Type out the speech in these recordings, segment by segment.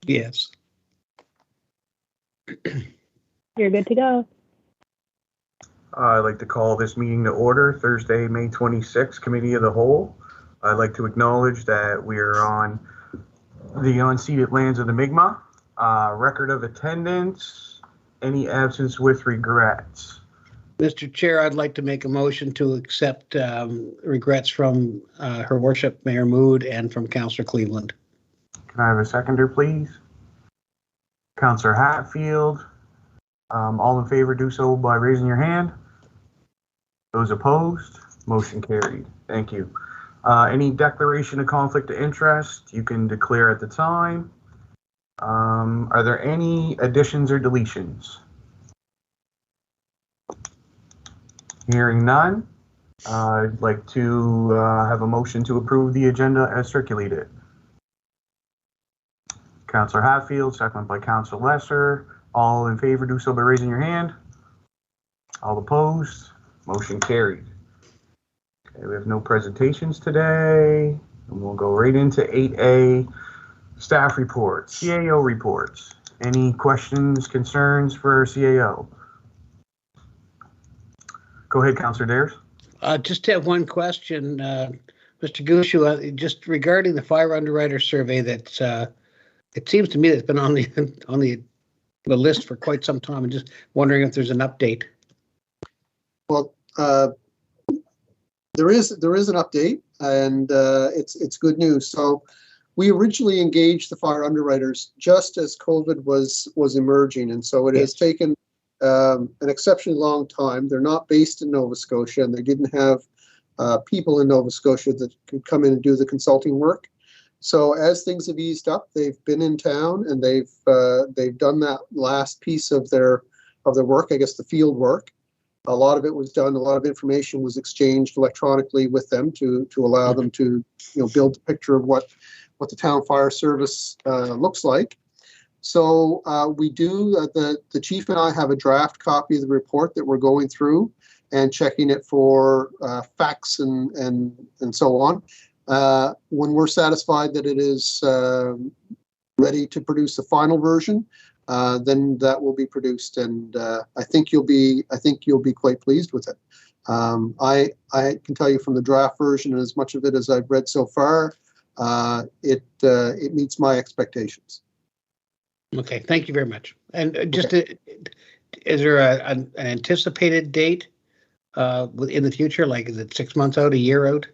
Yes. You're good to go. I'd like to call this meeting to order, Thursday, May 26th, Committee of the Whole. I'd like to acknowledge that we are on the unceded lands of the Mi'kmaq. Record of attendance, any absence with regrets. Mr. Chair, I'd like to make a motion to accept regrets from Her Worship Mayor Mood and from Councillor Cleveland. Can I have a seconder, please? Councillor Hatfield. All in favor, do so by raising your hand. Those opposed, motion carried. Thank you. Any declaration of conflict of interest, you can declare at the time. Are there any additions or deletions? Hearing none, I'd like to have a motion to approve the agenda as circulated. Councillor Hatfield, seconded by Councillor Lesser. All in favor, do so by raising your hand. All opposed, motion carried. Okay, we have no presentations today, and we'll go right into 8A, staff reports, CAO reports. Any questions, concerns for our CAO? Go ahead, Councillor Dares. Just have one question, Mr. Gushu, just regarding the fire underwriter survey. That it seems to me that it's been on the list for quite some time. I'm just wondering if there's an update. Well, there is an update, and it's good news. So we originally engaged the fire underwriters just as COVID was emerging, and so it has taken an exceptionally long time. They're not based in Nova Scotia, and they didn't have people in Nova Scotia that could come in and do the consulting work. So as things have eased up, they've been in town and they've done that last piece of their work, I guess the field work. A lot of it was done. A lot of information was exchanged electronically with them to allow them to build a picture of what the town fire service looks like. So we do. The chief and I have a draft copy of the report that we're going through and checking it for facts and so on. When we're satisfied that it is ready to produce the final version, then that will be produced, and I think you'll be quite pleased with it. I can tell you from the draft version, and as much of it as I've read so far, it meets my expectations. Okay, thank you very much. And just is there an anticipated date in the future? Like, is it 6 months out, a year out?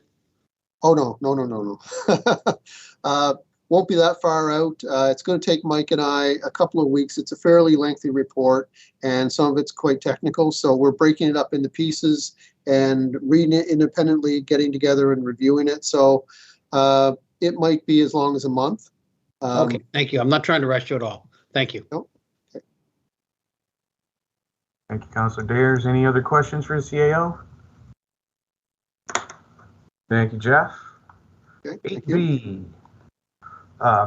Oh, no. Won't be that far out. It's going to take Mike and I a couple of weeks. It's a fairly lengthy report, and some of it's quite technical. So we're breaking it up into pieces and reading it independently, getting together and reviewing it. So it might be as long as a month. Okay, thank you. I'm not trying to rush you at all. Thank you. Nope. Okay. Thank you, Councillor Dares. Any other questions for the CAO? Thank you, Jeff. Okay, thank 8B, you.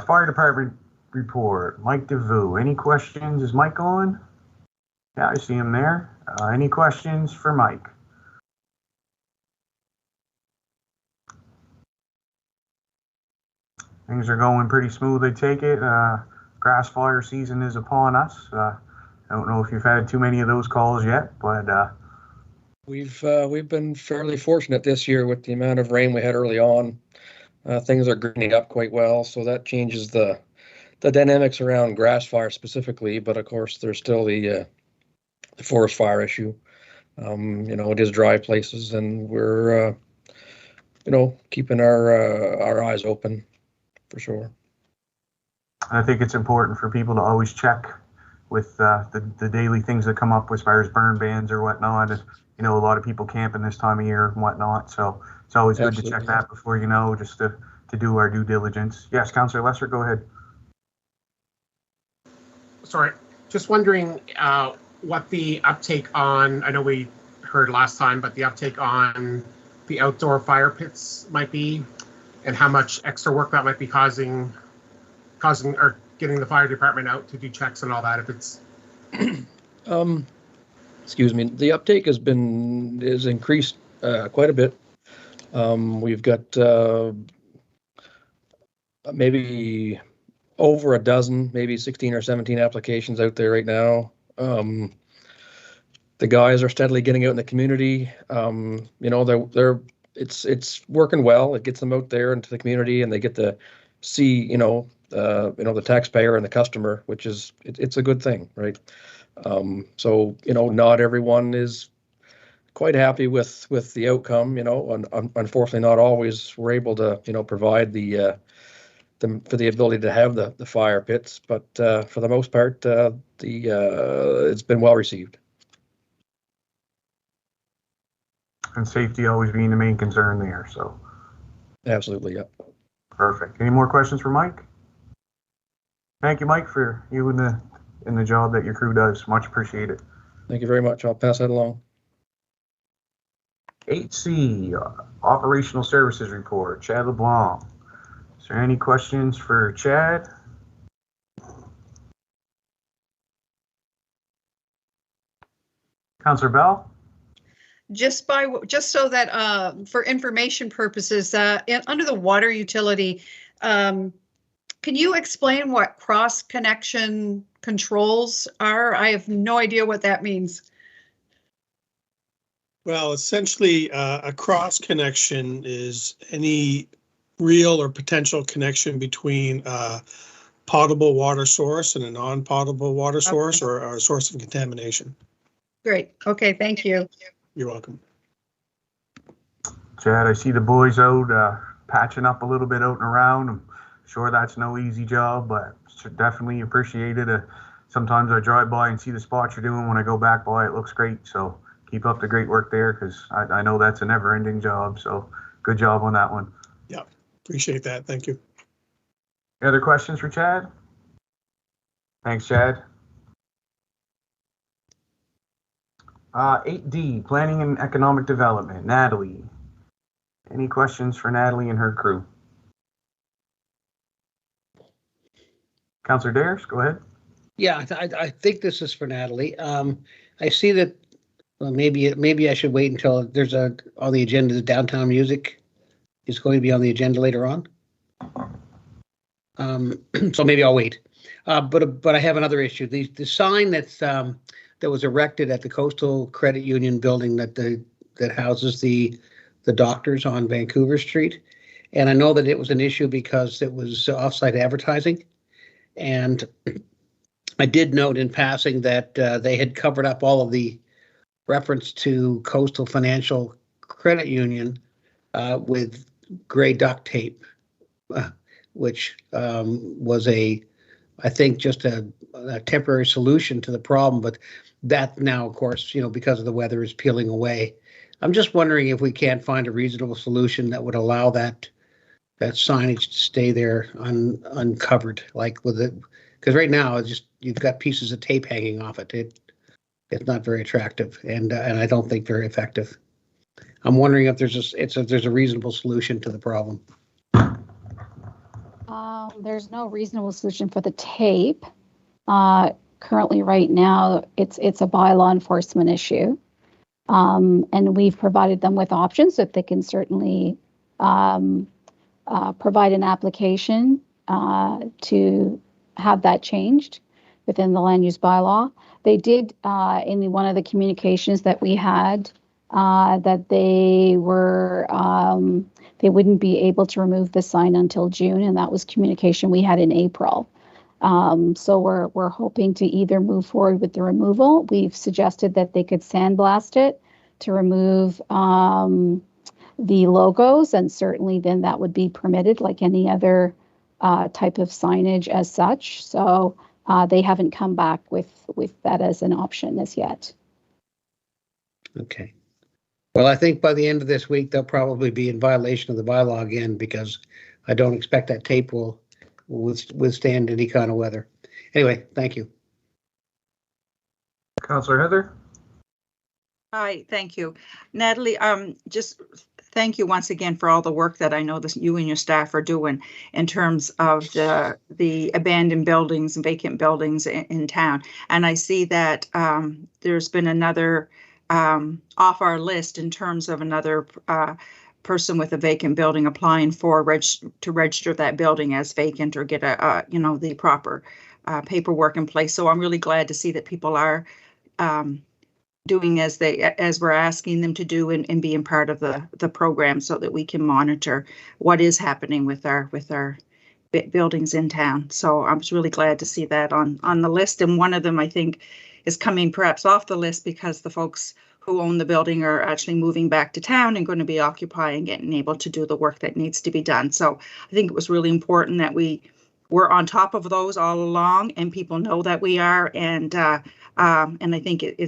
Fire Department report. Mike DeVoe. Any questions? Is Mike on? Yeah, I see him there. Any questions for Mike? Things are going pretty smooth, I take it. Grass fire season is upon us. I don't know if you've had too many of those calls yet, but we've been fairly fortunate this year with the amount of rain we had early on. Things are greening up quite well, so that changes the dynamics around grass fire specifically. But of course, there's still the forest fire issue. It is dry places, and we're keeping our eyes open for sure. I think it's important for people to always check with the daily things that come up as far as burn bans or whatnot. A lot of people camping this time of year and whatnot, so it's always good to check that before just to do our due diligence. Yes, Councillor Lesser, go ahead. Sorry, just wondering what the uptake on, I know we heard last time, but the uptake on the outdoor fire pits might be, and how much extra work that might be causing or getting the fire department out to do checks and all that, if it's excuse me, the uptake is increased quite a bit. We've got maybe over a dozen, maybe 16 or 17 applications out there right now. The guys are steadily getting out in the community. It's working well. It gets them out there into the community, and they get to see, the taxpayer and the customer, which is it's a good thing, right? So not everyone is quite happy with the outcome. Unfortunately, not always we're able to provide the ability to have the fire pits, but for the most part, it's been well received. And safety always being the main concern there, so. Absolutely, yeah. Perfect. Any more questions for Mike? Thank you, Mike, for you in the job that your crew does. Much appreciated. Thank you very much. I'll pass that along. 8C, Operational Services Report, Chad LeBlanc. Is there any questions for Chad? Councillor Bell? Just so that for information purposes, under the water utility, can you explain what cross connection controls are? I have no idea what that means. Well, essentially, a cross connection is any real or potential connection between a potable water source and a non-potable water source, or a source of contamination. Great. Okay, thank you. You're welcome. Chad, I see the boys out patching up a little bit out and around. I'm sure that's no easy job, but definitely appreciate it. Sometimes I drive by and see the spots you're doing. When I go back by, it looks great. So keep up the great work there, because I know that's a never-ending job. So good job on that one. Yeah, appreciate that. Thank you. Any other questions for Chad? Thanks, Chad. 8D, Planning and Economic Development, Natalie. Any questions for Natalie and her crew? Councillor Dares, go ahead. Yeah, I think this is for Natalie. I see that maybe I should wait until there's on the agenda. The downtown music is going to be on the agenda later on. So maybe I'll wait. But I have another issue. The sign that was erected at the Coastal Credit Union building that houses the doctors on Vancouver Street. And I know that it was an issue because it was offsite advertising. And I did note in passing that they had covered up all of the reference to Coastal Financial Credit Union with gray duct tape, which was I think just a temporary solution to the problem, but that now, of course, because of the weather, is peeling away. I'm just wondering if we can't find a reasonable solution that would allow that signage to stay there uncovered, like with it, because right now it's just you've got pieces of tape hanging off it. It's not very attractive, and I don't think very effective. I'm wondering if there's a reasonable solution to the problem. There's no reasonable solution for the tape. Currently, right now, it's a bylaw enforcement issue. And we've provided them with options that they can certainly provide an application to have that changed within the land use bylaw. They did in one of the communications that we had that they wouldn't be able to remove the sign until June, and that was communication we had in April. So we're hoping to either move forward with the removal. We've suggested that they could sandblast it to remove the logos, and certainly then that would be permitted like any other type of signage as such. So they haven't come back with that as an option as yet. Okay. Well, I think by the end of this week, they'll probably be in violation of the bylaw again, because I don't expect that tape will withstand any kind of weather. Anyway, thank you. Councillor Heather? Hi, thank you. Natalie, just thank you once again for all the work that I know that you and your staff are doing in terms of the abandoned buildings and vacant buildings in town. And I see that there's been another off our list in terms of another person with a vacant building applying for to register that building as vacant or get the proper paperwork in place. So I'm really glad to see that people are doing as we're asking them to do and being part of the program so that we can monitor what is happening with our buildings in town. So I'm just really glad to see that on the list. And one of them, I think, is coming perhaps off the list because the folks who own the building are actually moving back to town and going to be occupying it and able to do the work that needs to be done. So I think it was really important that we're on top of those all along, and people know that we are. And I think it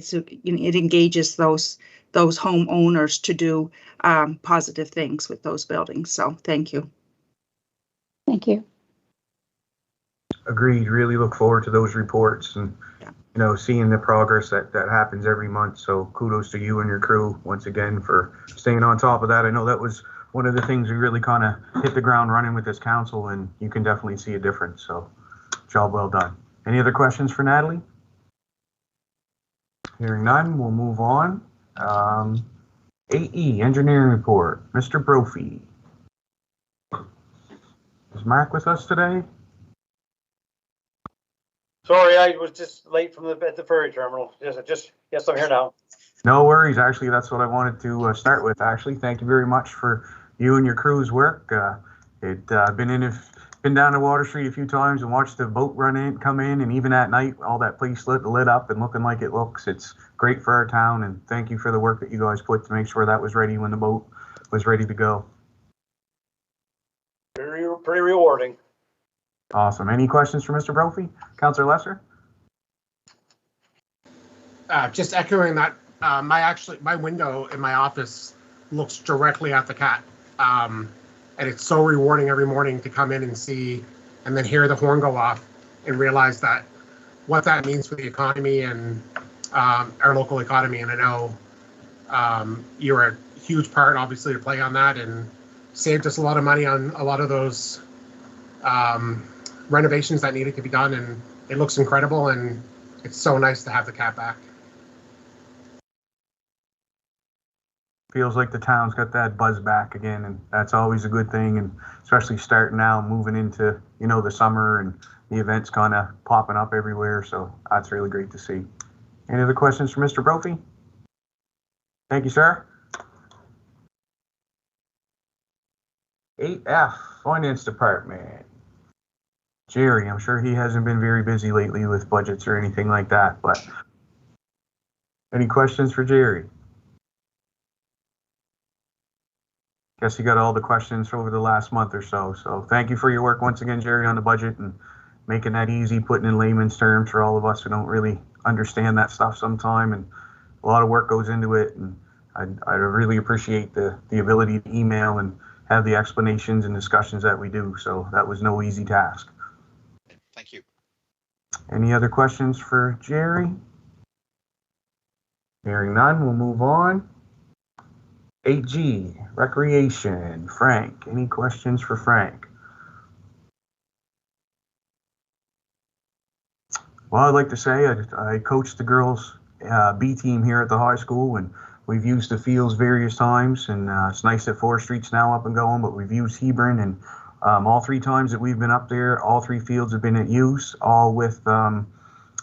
engages those homeowners to do positive things with those buildings. So thank you. Thank you. Agreed. Really look forward to those reports and, seeing the progress that happens every month. So kudos to you and your crew once again for staying on top of that. I know that was one of the things we really kind of hit the ground running with this council, and you can definitely see a difference. So job well done. Any other questions for Natalie? Hearing none, we'll move on. 8E, engineering report. Mr. Brophy. Is Mark with us today? Sorry, I was just late at the ferry terminal. Yes, I'm here now. No worries. Actually, that's what I wanted to start with. Actually, thank you very much for you and your crew's work. Been down to Water Street a few times and watched the boat come in, and even at night, all that place lit up and looking like it looks. It's great for our town, and thank you for the work that you guys put to make sure that was ready when the boat was ready to go. Pretty rewarding. Awesome. Any questions for Mr. Brophy? Councillor Lesser? Just echoing that, my window in my office looks directly at the cat. And it's so rewarding every morning to come in and see and then hear the horn go off and realize that what that means for the economy and our local economy. And I know you're a huge part, obviously, to play on that and saved us a lot of money on a lot of those renovations that needed to be done. And it looks incredible, and it's so nice to have the cat back. Feels like the town's got that buzz back again, and that's always a good thing, and especially starting now, moving into the summer and the events kind of popping up everywhere. So that's really great to see. Any other questions for Mr. Brophy? Thank you, sir. 8F, Finance Department. Jerry, I'm sure he hasn't been very busy lately with budgets or anything like that, but any questions for Jerry? Guess you got all the questions over the last month or so. So thank you for your work once again, Jerry, on the budget and making that easy, putting in layman's terms for all of us who don't really understand that stuff sometime. And a lot of work goes into it. And I really appreciate the ability to email and have the explanations and discussions that we do. So that was no easy task. Thank you. Any other questions for Jerry? Hearing none, we'll move on. 8G, Recreation. Frank, any questions for Frank? Well, I'd like to say I coached the girls B team here at the high school, and we've used the fields various times, and it's nice that 4th Street's now up and going, but we've used Hebron, and all 3 times that we've been up there, all 3 fields have been at use, all with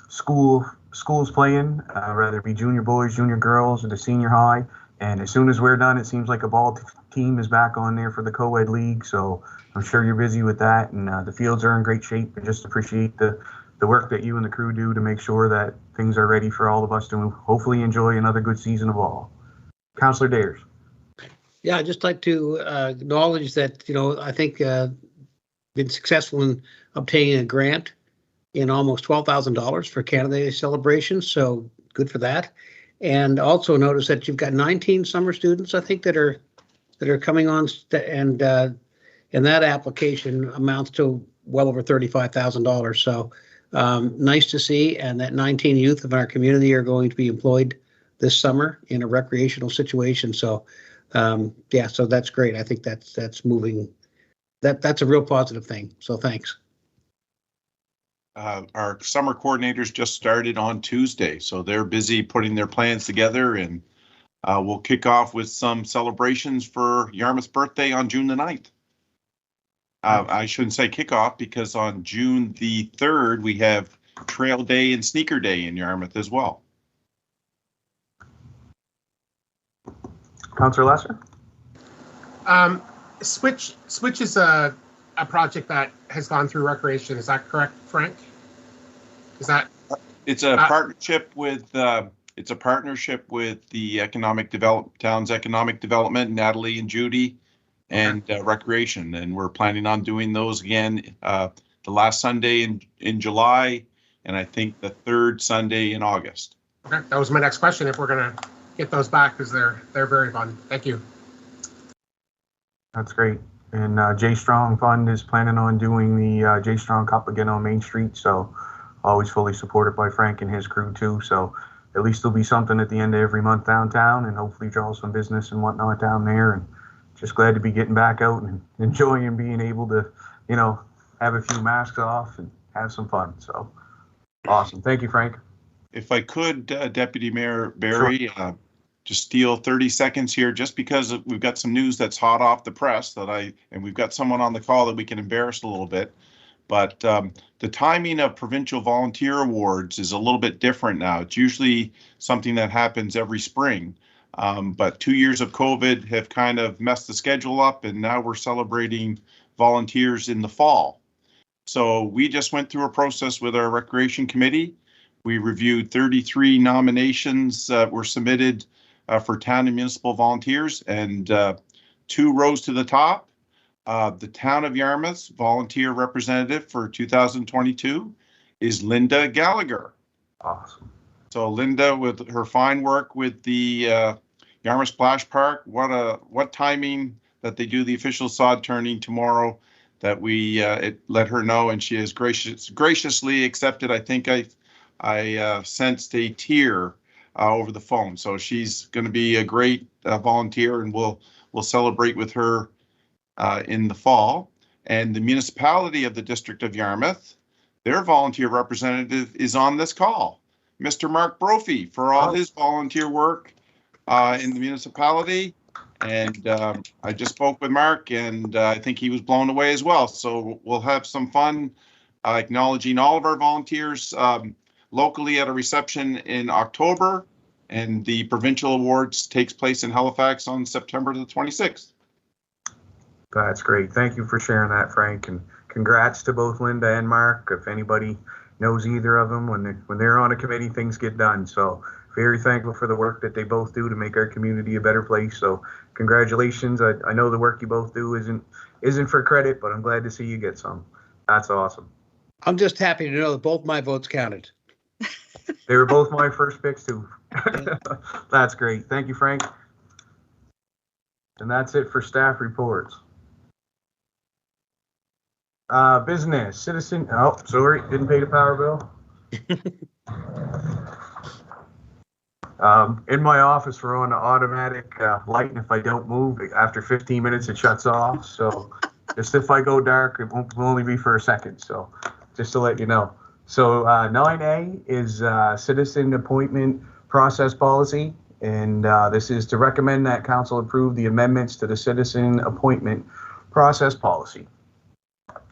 schools playing, whether it be junior boys, junior girls, or the senior high. And as soon as we're done, it seems like a ball team is back on there for the co-ed league. So I'm sure you're busy with that, and the fields are in great shape. And just appreciate the work that you and the crew do to make sure that things are ready for all of us to hopefully enjoy another good season of ball. Councillor Dayers. Yeah, I'd just like to acknowledge that, I think been successful in obtaining a grant in almost $12,000 for Canada Day celebration. So good for that. And also notice that you've got 19 summer students, I think, that are coming on, and that application amounts to well over $35,000. So nice to see, and that 19 youth of our community are going to be employed this summer in a recreational situation. So yeah, so that's great. I think that's moving. That's a real positive thing. So thanks. Our summer coordinators just started on Tuesday, so they're busy putting their plans together, and we'll kick off with some celebrations for Yarmouth's birthday on June the 9th. I shouldn't say kickoff, because on June the 3rd, we have Trail Day and Sneaker Day in Yarmouth as well. Councillor Lesser? Switch is a project that has gone through recreation. Is that correct, Frank? Is that? It's a partnership with the town's economic development, Natalie and Judy, and recreation, and we're planning on doing those again the last Sunday in July, and I think the third Sunday in August. Okay, that was my next question. If we're gonna get those back, because they're very fun. Thank you. That's great. And J Strong Fund is planning on doing the J Strong Cup again on Main Street, so always fully supported by Frank and his crew too. So at least there'll be something at the end of every month downtown, and hopefully draw some business and whatnot down there. And just glad to be getting back out and enjoying being able to, you know, have a few masks off and have some fun. So awesome. Thank you, Frank. If I could, Deputy Mayor Barry, sure. Just steal 30 seconds here, just because we've got some news that's hot off the press and we've got someone on the call that we can embarrass a little bit. But the timing of provincial volunteer awards is a little bit different now. It's usually something that happens every spring. But 2 years of COVID have kind of messed the schedule up, and now we're celebrating volunteers in the fall. So we just went through a process with our recreation committee. We reviewed 33 nominations that were submitted for town and municipal volunteers, and 2 rose to the top. The town of Yarmouth's volunteer representative for 2022 is Linda Gallagher. Awesome. So Linda, with her fine work with the Yarmouth Splash Park, what timing that they do the official sod turning tomorrow, that we let her know, and she has graciously accepted. I think I sensed a tear over the phone, so she's going to be a great volunteer, and we'll celebrate with her in the fall. And the municipality of the District of Yarmouth, their volunteer representative is on this call, Mr. Mark Brophy, for all his volunteer work in the municipality. And I just spoke with Mark, and I think he was blown away as well. So we'll have some fun acknowledging all of our volunteers locally at a reception in October, and the provincial awards takes place in Halifax on September the 26th. That's great. Thank you for sharing that, Frank, and congrats to both Linda and Mark. If anybody knows either of them, when they're on a committee, things get done. So very thankful for the work that they both do to make our community a better place. So congratulations. I know the work you both do isn't for credit, but I'm glad to see you get some. That's awesome. I'm just happy to know that both my votes counted. They were both my first picks too. That's great. Thank you, Frank. And that's it for staff reports. Business, citizen, oh, sorry, didn't pay the power bill. In my office, we're on the automatic light, and if I don't move, after 15 minutes, it shuts off. So just if I go dark, it will only be for a second. So just to let you know. So 9A is citizen appointment process policy, and this is to recommend that council approve the amendments to the citizen appointment process policy.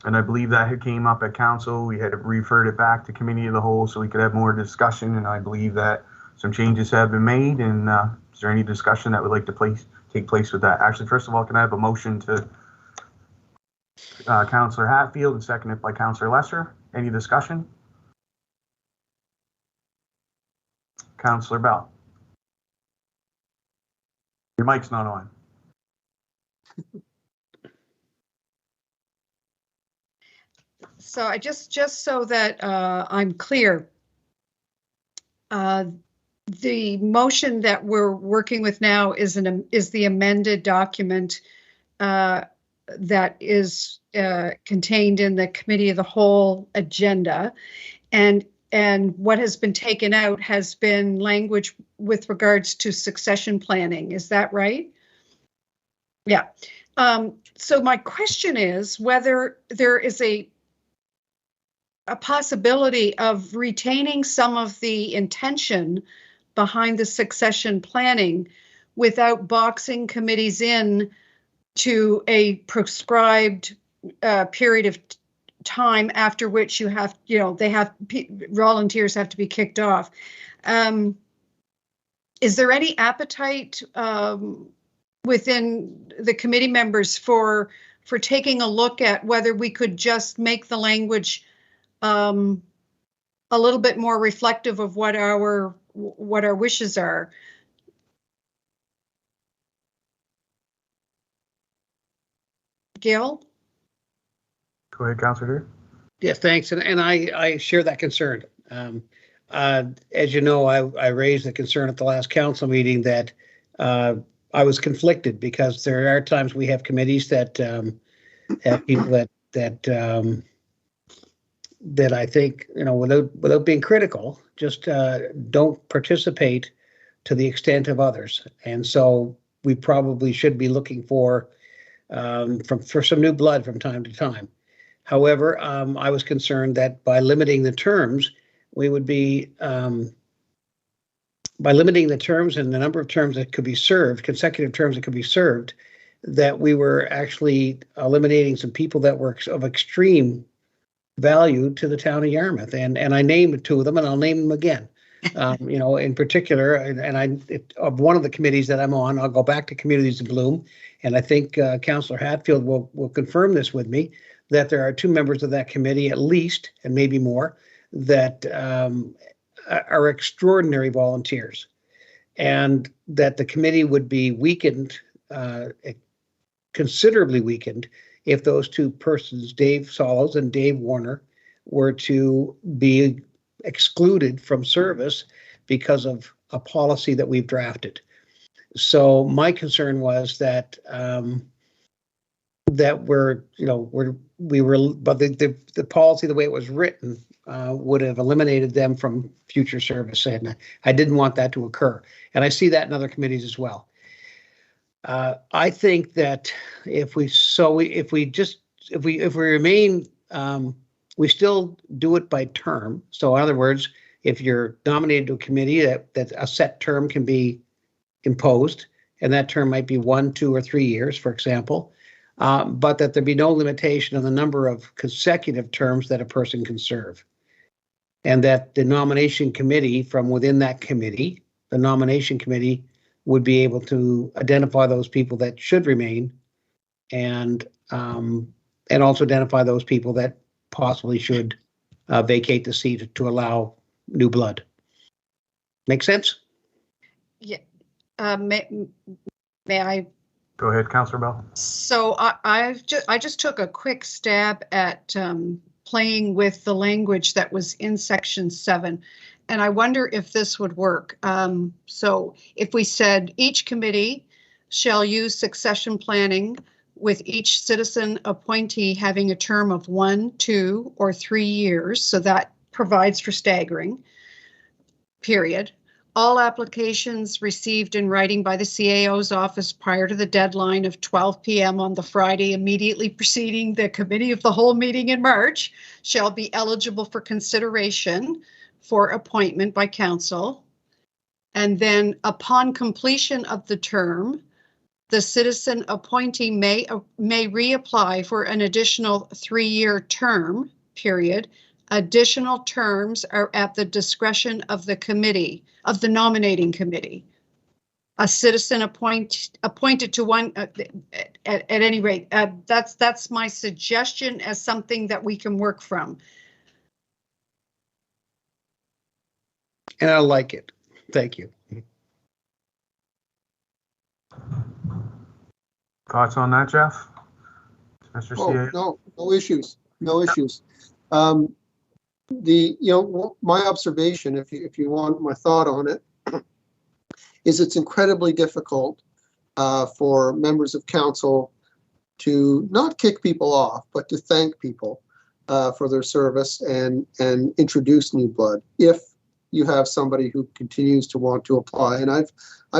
And I believe that had came up at council. We had referred it back to committee of the whole so we could have more discussion, and I believe that some changes have been made. And is there any discussion that would like to take place with that? Actually, first of all, can I have a motion to Councillor Hatfield and seconded by Councillor Lesser? Any discussion? Councillor Bell. Your mic's not on. So I just so that I'm clear, the motion that we're working with now is the amended document that is contained in the committee of the whole agenda, and what has been taken out has been language with regards to succession planning. Is that right? Yeah. So my question is whether there is a possibility of retaining some of the intention behind the succession planning without boxing committees in to a prescribed period of time after which you have, volunteers have to be kicked off. Is there any appetite within the committee members for taking a look at whether we could just make the language a little bit more reflective of what our wishes are? Gil? Go ahead, Councillor Deer. Yeah, thanks. And I share that concern. As you know, I raised the concern at the last council meeting that I was conflicted because there are times we have committees that have people that I think, without being critical, just don't participate to the extent of others. And so we probably should be looking for some new blood from time to time. However, I was concerned that by limiting the terms, we would be, by limiting the terms and the number of terms that could be served, consecutive terms that could be served, that we were actually eliminating some people that were of extreme value to the town of Yarmouth. And I named two of them, and I'll name them again. In particular, of one of the committees that I'm on, I'll go back to Communities in Bloom, and I think Councillor Hatfield will confirm this with me, that there are two members of that committee at least, and maybe more, that are extraordinary volunteers, and that the committee would be weakened, considerably weakened, if those two persons, Dave Solos and Dave Warner, were to be excluded from service because of a policy that we've drafted. So my concern was that the policy, the way it was written, would have eliminated them from future service, and I didn't want that to occur. And I see that in other committees as well. I think that if we remain, we still do it by term. So in other words, if you're nominated to a committee, that a set term can be imposed, and that term might be 1, 2, or 3 years, for example, but that there be no limitation on the number of consecutive terms that a person can serve. And that the nomination committee, from within that committee, the nomination committee would be able to identify those people that should remain, and also identify those people that possibly should vacate the seat to allow new blood. Make sense? Yeah. May I? Go ahead, Councillor Bell. So I just took a quick stab at playing with the language that was in section 7, and I wonder if this would work. So if we said each committee shall use succession planning with each citizen appointee having a term of 1, 2, or 3 years, so that provides for staggering, period. All applications received in writing by the CAO's office prior to the deadline of 12 p.m. on the Friday immediately preceding the committee of the whole meeting in March shall be eligible for consideration for appointment by council. And then upon completion of the term, the citizen appointee may reapply for an additional 3-year term, period. Additional terms are at the discretion of the committee, of the nominating committee. A citizen appointed to one, at any rate, that's my suggestion as something that we can work from. And I like it. Thank you. Thoughts on that, Jeff? Mr. CAO? No issues. No issues. My observation, if you want my thought on it, is it's incredibly difficult for members of council to not kick people off, but to thank people for their service and introduce new blood if you have somebody who continues to want to apply. And I've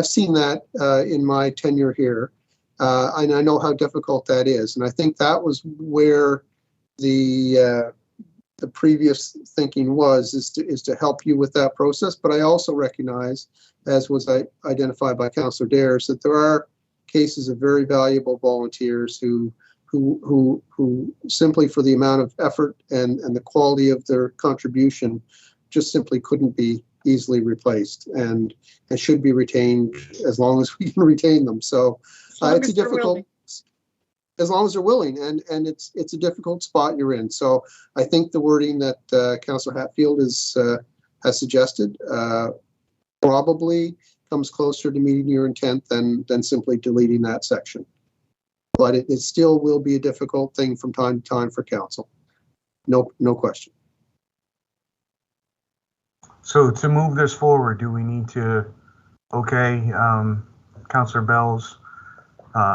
seen that in my tenure here, and I know how difficult that is. And I think that was where the the previous thinking was, is to help you with that process. But I also recognize, as was identified by Councillor Dares, that there are cases of very valuable volunteers who simply, for the amount of effort and the quality of their contribution, just simply couldn't be easily replaced and should be retained as long as we can retain them. So it's a difficult, as long as they're willing, and it's a difficult spot you're in. So I think the wording that Councillor Hatfield has suggested probably comes closer to meeting your intent than simply deleting that section. But it still will be a difficult thing from time to time for council. No question. So to move this forward, do we need to, Councillor Bell's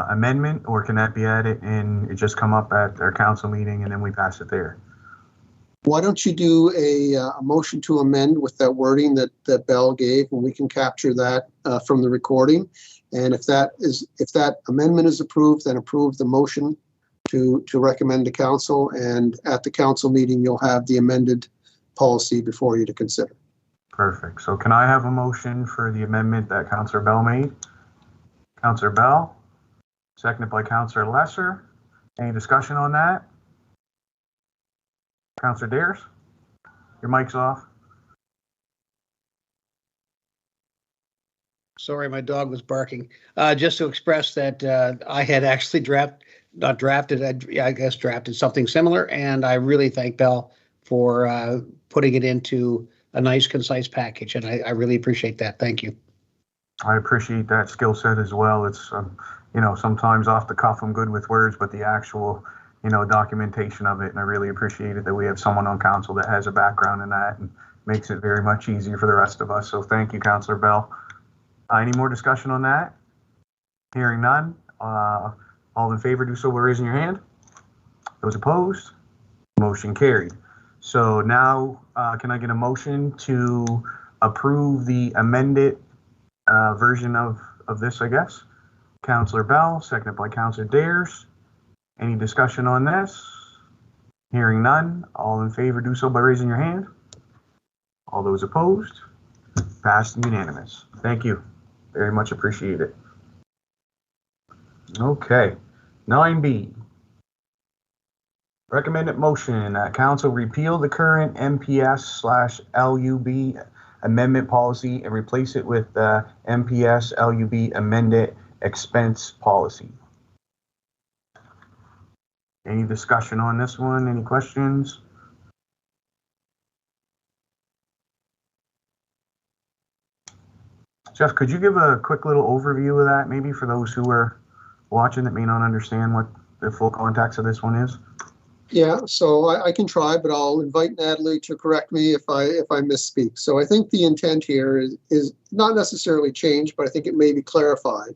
amendment, or can that be added and it just come up at our council meeting and then we pass it there? Why don't you do a motion to amend with that wording that Bell gave, and we can capture that from the recording. And if that amendment is approved, then approve the motion to recommend to council. And at the council meeting, you'll have the amended policy before you to consider. Perfect. So can I have a motion for the amendment that Councillor Bell made? Councillor Bell, seconded by Councillor Lesser. Any discussion on that? Councillor Dares, your mic's off. Sorry, my dog was barking. Just to express that I had actually drafted something similar, and I really thank Bell for putting it into a nice, concise package, and I really appreciate that. Thank you. I appreciate that skill set as well. It's, sometimes off the cuff I'm good with words, but the actual, documentation of it, and I really appreciate it that we have someone on council that has a background in that and makes it very much easier for the rest of us. So thank you, Councillor Bell. Any more discussion on that? Hearing none. All in favor, do so by raising your hand. Those opposed? Motion carried. So now, can I get a motion to approve the amended version of this, I guess? Councillor Bell, seconded by Councillor Dares. Any discussion on this? Hearing none. All in favor, do so by raising your hand. All those opposed? Passed and unanimous. Thank you. Very much appreciate it. Okay. 9B. Recommended motion that council repeal the current MPS/LUB amendment policy and replace it with the MPS/LUB amended expense policy. Any discussion on this one? Any questions? Jeff, could you give a quick little overview of that, maybe for those who are watching that may not understand what the full context of this one is? Yeah, so I can try, but I'll invite Natalie to correct me if I misspeak. So I think the intent here is not necessarily changed, but I think it may be clarified.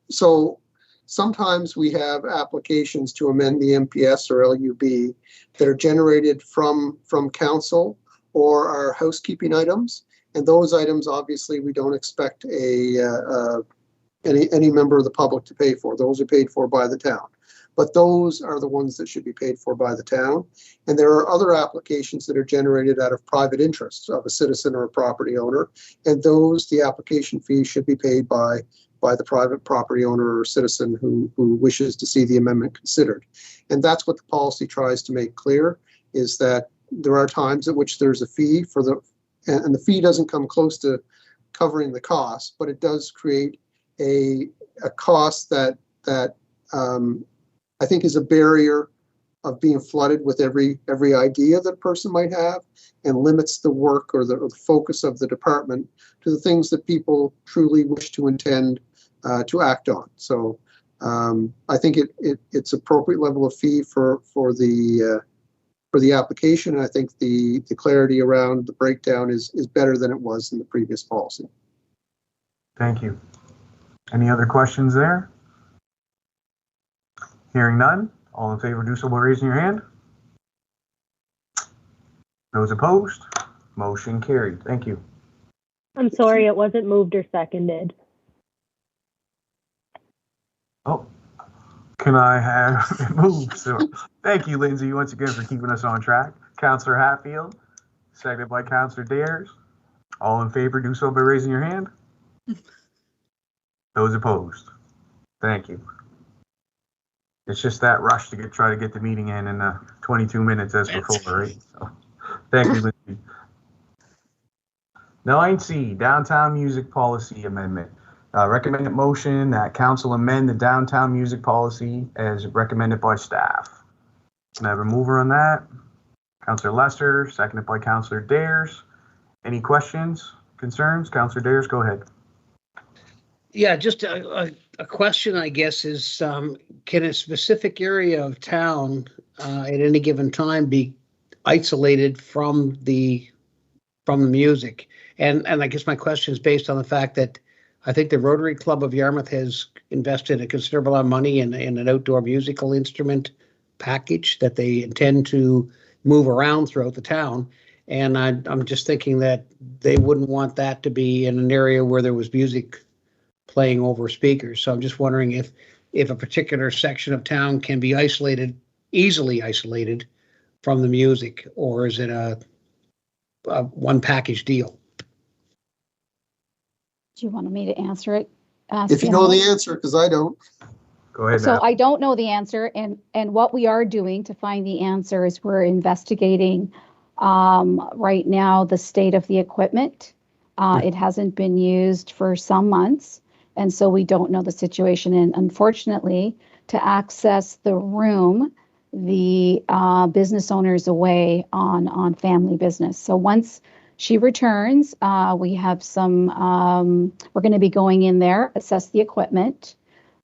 So sometimes we have applications to amend the MPS or LUB that are generated from council or are housekeeping items. And those items, obviously, we don't expect any member of the public to pay for. Those are paid for by the town. But those are the ones that should be paid for by the town. And there are other applications that are generated out of private interests of a citizen or a property owner. And those, the application fee should be paid by the private property owner or citizen who wishes to see the amendment considered. And that's what the policy tries to make clear, is that there are times at which there's a fee for and the fee doesn't come close to covering the cost, but it does create a cost that I think is a barrier of being flooded with every idea that a person might have, and limits the work or the focus of the department to the things that people truly wish to intend to act on. So I think it's appropriate level of fee for the application, and I think the clarity around the breakdown is better than it was in the previous policy. Thank you. Any other questions there? Hearing none, all in favor do so by raising your hand. Those opposed, motion carried. Thank you. I'm sorry, it wasn't moved or seconded. Oh, Can I have it moved? So thank you, Lindsay, once again for keeping us on track. Councillor Hatfield, seconded by Councillor Dares. All in favor, do so by raising your hand. Those opposed? Thank you. It's just that rush to try to get the meeting in 22 minutes as before, right? So, thank you, Lindsay. 9C, Downtown Music Policy Amendment. Recommended motion that council amend the downtown music policy as recommended by staff. Can I have a mover on that? Councillor Lester, seconded by Councillor Dares. Any questions, concerns? Councillor Dares, go ahead. Yeah, just a question, I guess, is can a specific area of town at any given time be isolated from the music? And I guess my question is based on the fact that I think the Rotary Club of Yarmouth has invested a considerable amount of money in an outdoor musical instrument package that they intend to move around throughout the town. And I'm just thinking that they wouldn't want that to be in an area where there was music playing over speakers. So I'm just wondering if a particular section of town can be easily isolated from the music, or is it a one package deal? Do you want me to answer it? If you know the answer, because I don't. Go ahead. So Matt. I don't know the answer, and what we are doing to find the answer is we're investigating right now the state of the equipment. It hasn't been used for some months, and so we don't know the situation. And unfortunately, to access the room, the business owner is away on family business. So once she returns, we have some, we're going to be going in there, assess the equipment,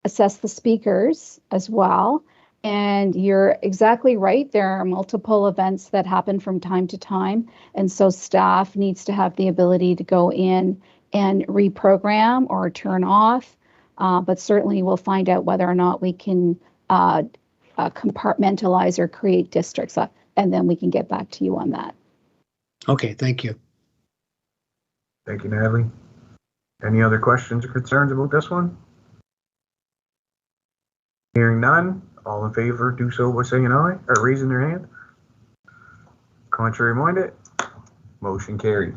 assess the speakers as well. And you're exactly right. There are multiple events that happen from time to time. And so staff needs to have the ability to go in and reprogram or turn off. But certainly we'll find out whether or not we can compartmentalize or create districts. And then we can get back to you on that. Okay, thank you. Thank you, Natalie. Any other questions or concerns about this one? Hearing none, all in favor do so by saying aye or raising their hand. Contrary minded, motion carried.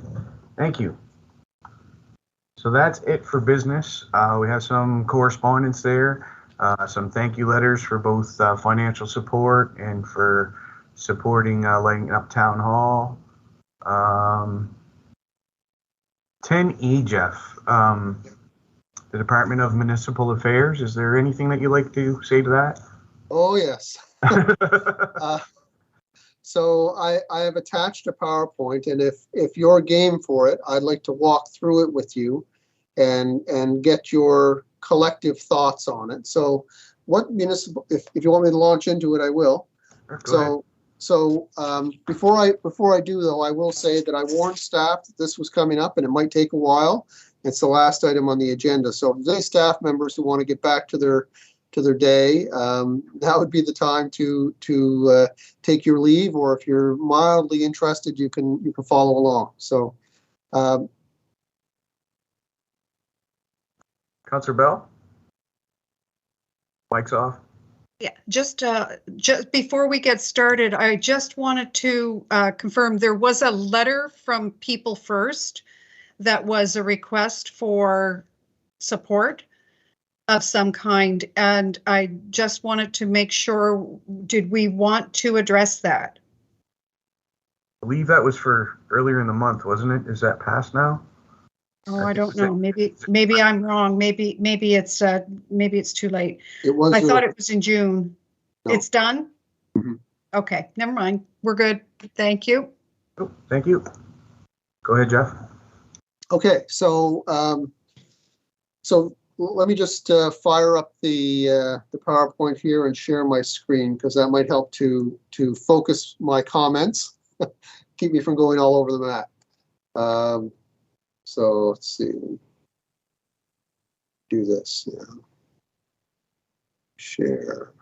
Thank you. So that's it for business. We have some correspondence there, some thank you letters for both financial support and for supporting lighting up Town Hall. 10E, Jeff, the Department of Municipal Affairs. Is there anything that you'd like to say to that? Oh, yes. So I have attached a PowerPoint, and if you're game for it, I'd like to walk through it with you and get your collective thoughts on it. So what municipal, if you want me to launch into it, I will. So before I do, though, I will say that I warned staff that this was coming up and it might take a while. It's the last item on the agenda. So if there's any staff members who want to get back to their day, that would be the time to take your leave, or if you're mildly interested, you can follow along. So, Councillor Bell, mic's off. Yeah, just before we get started, I just wanted to confirm there was a letter from People First that was a request for support of some kind, and I just wanted to make sure, did we want to address that? I believe that was for earlier in the month, wasn't it? Is that passed now? Oh, I don't know. Maybe I'm wrong. Maybe it's too late. it was. I thought it was in June. No. It's done? Mhm. Okay, never mind. We're good. Thank you. Oh, thank you. Go ahead, Jeff. Okay, so let me just fire up the PowerPoint here and share my screen, because that might help to focus my comments, keep me from going all over the map. So let's see. Do this now. Share.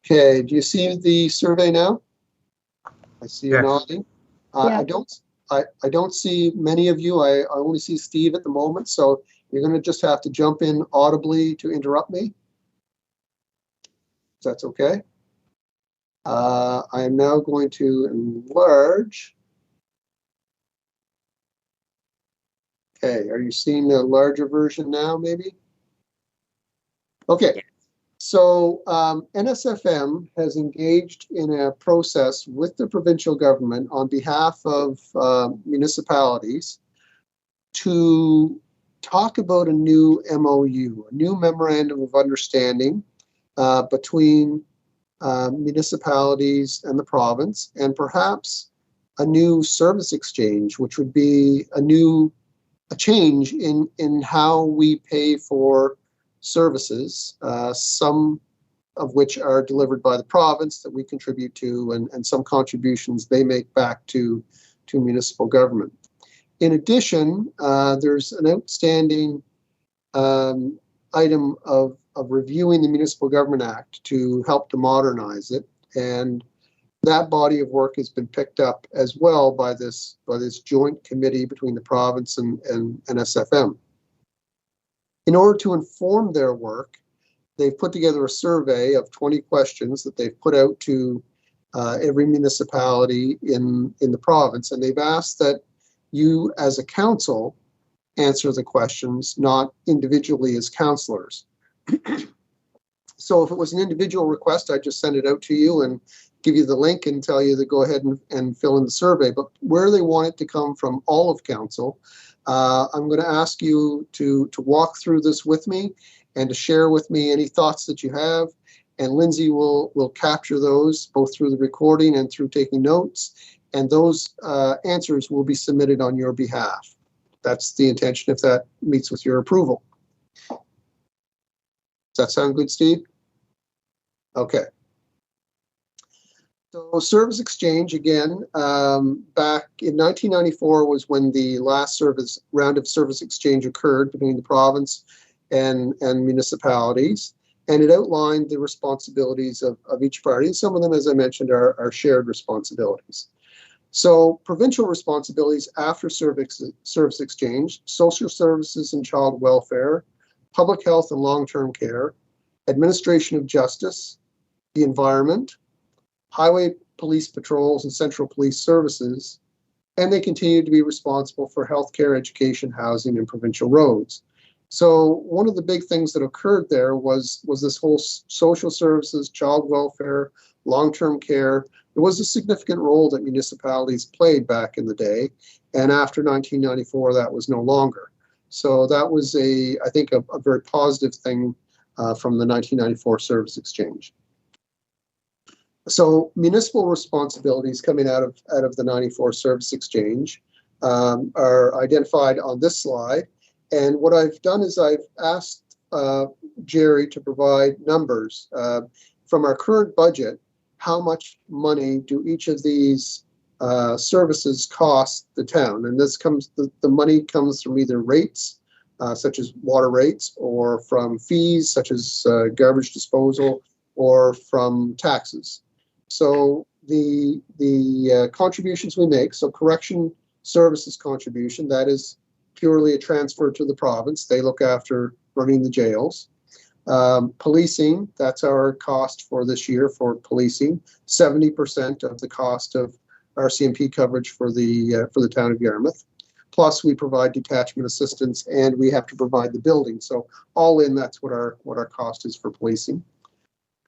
Okay, do you see the survey now? I see you Yes. nodding. Yeah. I don't see many of you. I only see Steve at the moment. So You're going to just have to jump in audibly to interrupt me. If that's okay. I am now going to enlarge. Okay, are you seeing the larger version now, maybe? Okay, so NSFM has engaged in a process with the provincial government on behalf of municipalities to talk about a new MOU, a new Memorandum of Understanding between municipalities and the province, and perhaps a new service exchange, which would be a change in how we pay for services, some of which are delivered by the province that we contribute to, and some contributions they make back to municipal government. In addition, there's an outstanding item of reviewing the Municipal Government Act to help to modernize it, and that body of work has been picked up as well by this joint committee between the province and NSFM. In order to inform their work, they've put together a survey of 20 questions that they've put out to every municipality in the province, and they've asked that you as a council answer the questions, not individually as councillors. So if it was an individual request, I'd just send it out to you and give you the link and tell you to go ahead and fill in the survey. But where they want it to come from all of council, I'm going to ask you to walk through this with me and to share with me any thoughts that you have. And Lindsay will capture those both through the recording and through taking notes. And those answers will be submitted on your behalf. That's the intention if that meets with your approval. Does that sound good, Steve? Okay. So service exchange, again, back in 1994 was when the last round of service exchange occurred between the province and municipalities. And it outlined the responsibilities of each party. And some of them, as I mentioned, are shared responsibilities. So provincial responsibilities after service exchange: social services and child welfare, public health and long-term care, administration of justice, the environment, highway police patrols and central police services, and they continue to be responsible for healthcare, education, housing, and provincial roads. So one of the big things that occurred there was this whole social services, child welfare, long-term care. There was a significant role that municipalities played back in the day, and after 1994, that was no longer. So that was I think a very positive thing from the 1994 service exchange. So municipal responsibilities coming out of the 94 service exchange are identified on this slide. And what I've done is I've asked Jerry to provide numbers from our current budget. How much money do each of these services cost the town? And this the money comes from either rates, such as water rates, or from fees, such as garbage disposal, or from taxes. So the contributions we make, so correction services contribution, that is purely a transfer to the province. They look after running the jails. Policing, that's our cost for this year for policing. 70% of the cost of RCMP coverage for the town of Yarmouth. Plus, we provide detachment assistance, and we have to provide the building. So all in, that's what our cost is for policing.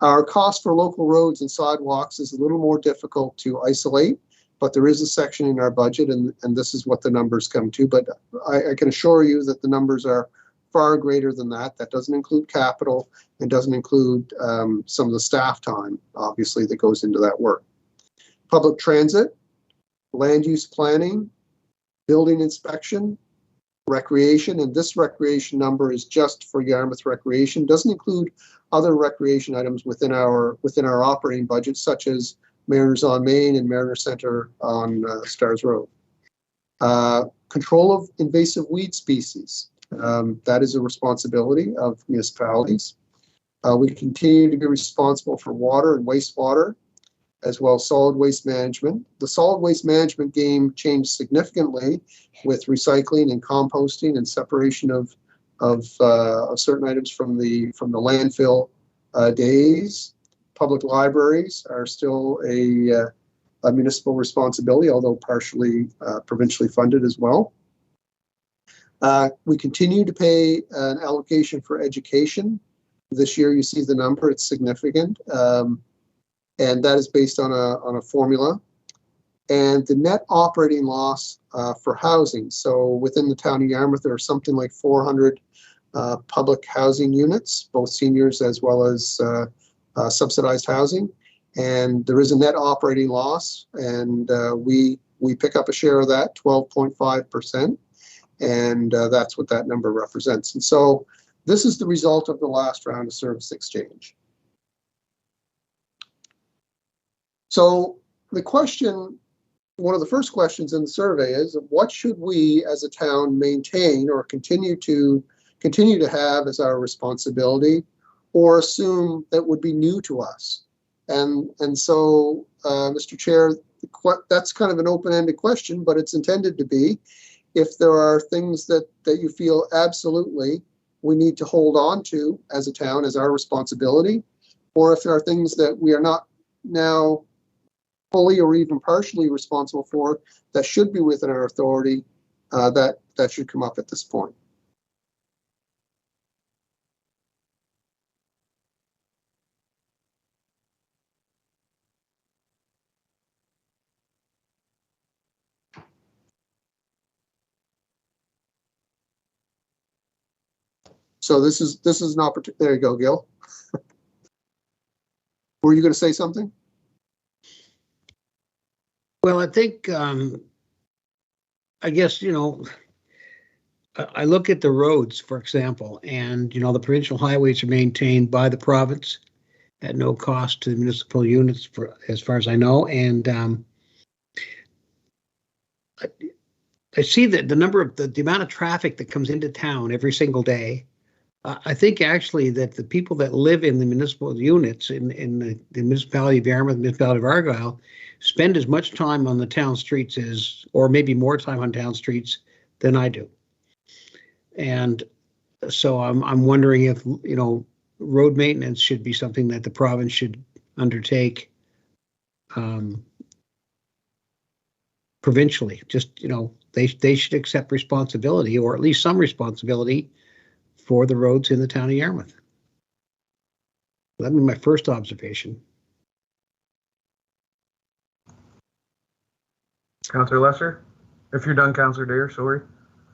Our cost for local roads and sidewalks is a little more difficult to isolate, but there is a section in our budget, and this is what the numbers come to. But I can assure you that the numbers are far greater than that. That doesn't include capital. It doesn't include some of the staff time, obviously, that goes into that work. Public transit, land use planning, building inspection, recreation, and this recreation number is just for Yarmouth Recreation. Doesn't include other recreation items within our operating budget, such as Mariners on Main and Mariner Center on Stars Road. Control of invasive weed species. That is a responsibility of municipalities. We continue to be responsible for water and wastewater, as well as solid waste management. The solid waste management game changed significantly with recycling and composting and separation of certain items from the landfill days. Public libraries are still a municipal responsibility, although partially provincially funded as well. We continue to pay an allocation for education. This year, you see the number; it's significant, and that is based on a formula. And the net operating loss for housing. So within the town of Yarmouth, there are something like 400 public housing units, both seniors as well as subsidized housing. And there is a net operating loss, and we pick up a share of that, 12.5%, and that's what that number represents. And so this is the result of the last round of service exchange. So the question, one of the first questions in the survey is, what should we as a town maintain or continue to have as our responsibility, or assume that would be new to us? And so, Mr. Chair, that's kind of an open-ended question, but it's intended to be. If there are things that you feel absolutely we need to hold on to as a town as our responsibility, or if there are things that we are not now fully or even partially responsible for that should be within our authority, that should come up at this point. So this is an opportunity. There you go, Gil. Were you going to say something? Well, I think, I guess, I look at the roads, for example, and, the provincial highways are maintained by the province at no cost to the municipal units, as far as I know. And I see that the amount of traffic that comes into town every single day. I think actually that the people that live in the municipal units in the municipality of Yarmouth, municipality of Argyle, spend as much time on the town streets or maybe more time on town streets than I do. And so I'm wondering if, road maintenance should be something that the province should undertake provincially. Just, they should accept responsibility, or at least some responsibility, for the roads in the town of Yarmouth. That'd be my first observation. Councillor Lesser? If you're done, Councillor Dare, sorry.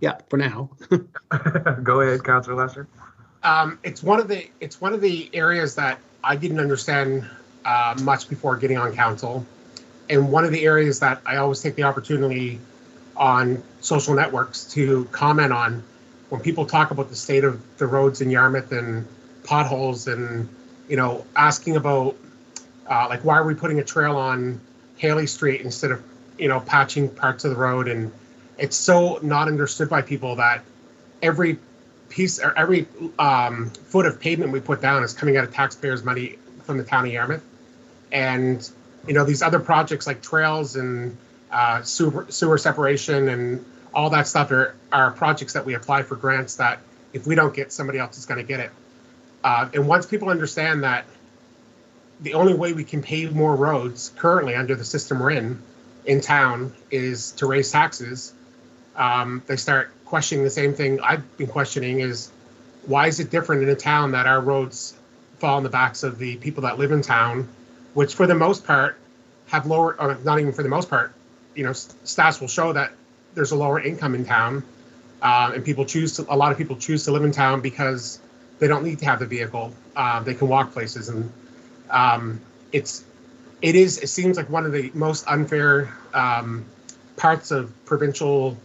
Yeah, for now. Go ahead, Councillor Lesser. It's one of the areas that I didn't understand much before getting on council, and one of the areas that I always take the opportunity on social networks to comment on when people talk about the state of the roads in Yarmouth and potholes, and asking about like, why are we putting a trail on Haley Street instead of patching parts of the road? And it's so not understood by people that every piece or every foot of pavement we put down is coming out of taxpayers' money from the town of Yarmouth. And these other projects like trails and sewer separation and all that stuff are projects that we apply for grants that if we don't get, somebody else is going to get it. And once people understand that the only way we can pave more roads currently under the system we're in town is to raise taxes, they start questioning the same thing I've been questioning, is why is it different in a town that our roads fall on the backs of the people that live in town, which for the most part have lower, or not even for the most part, stats will show that there's a lower income in town, and a lot of people choose to live in town because they don't need to have the vehicle. They can walk places, and it seems like one of the most unfair parts of provincial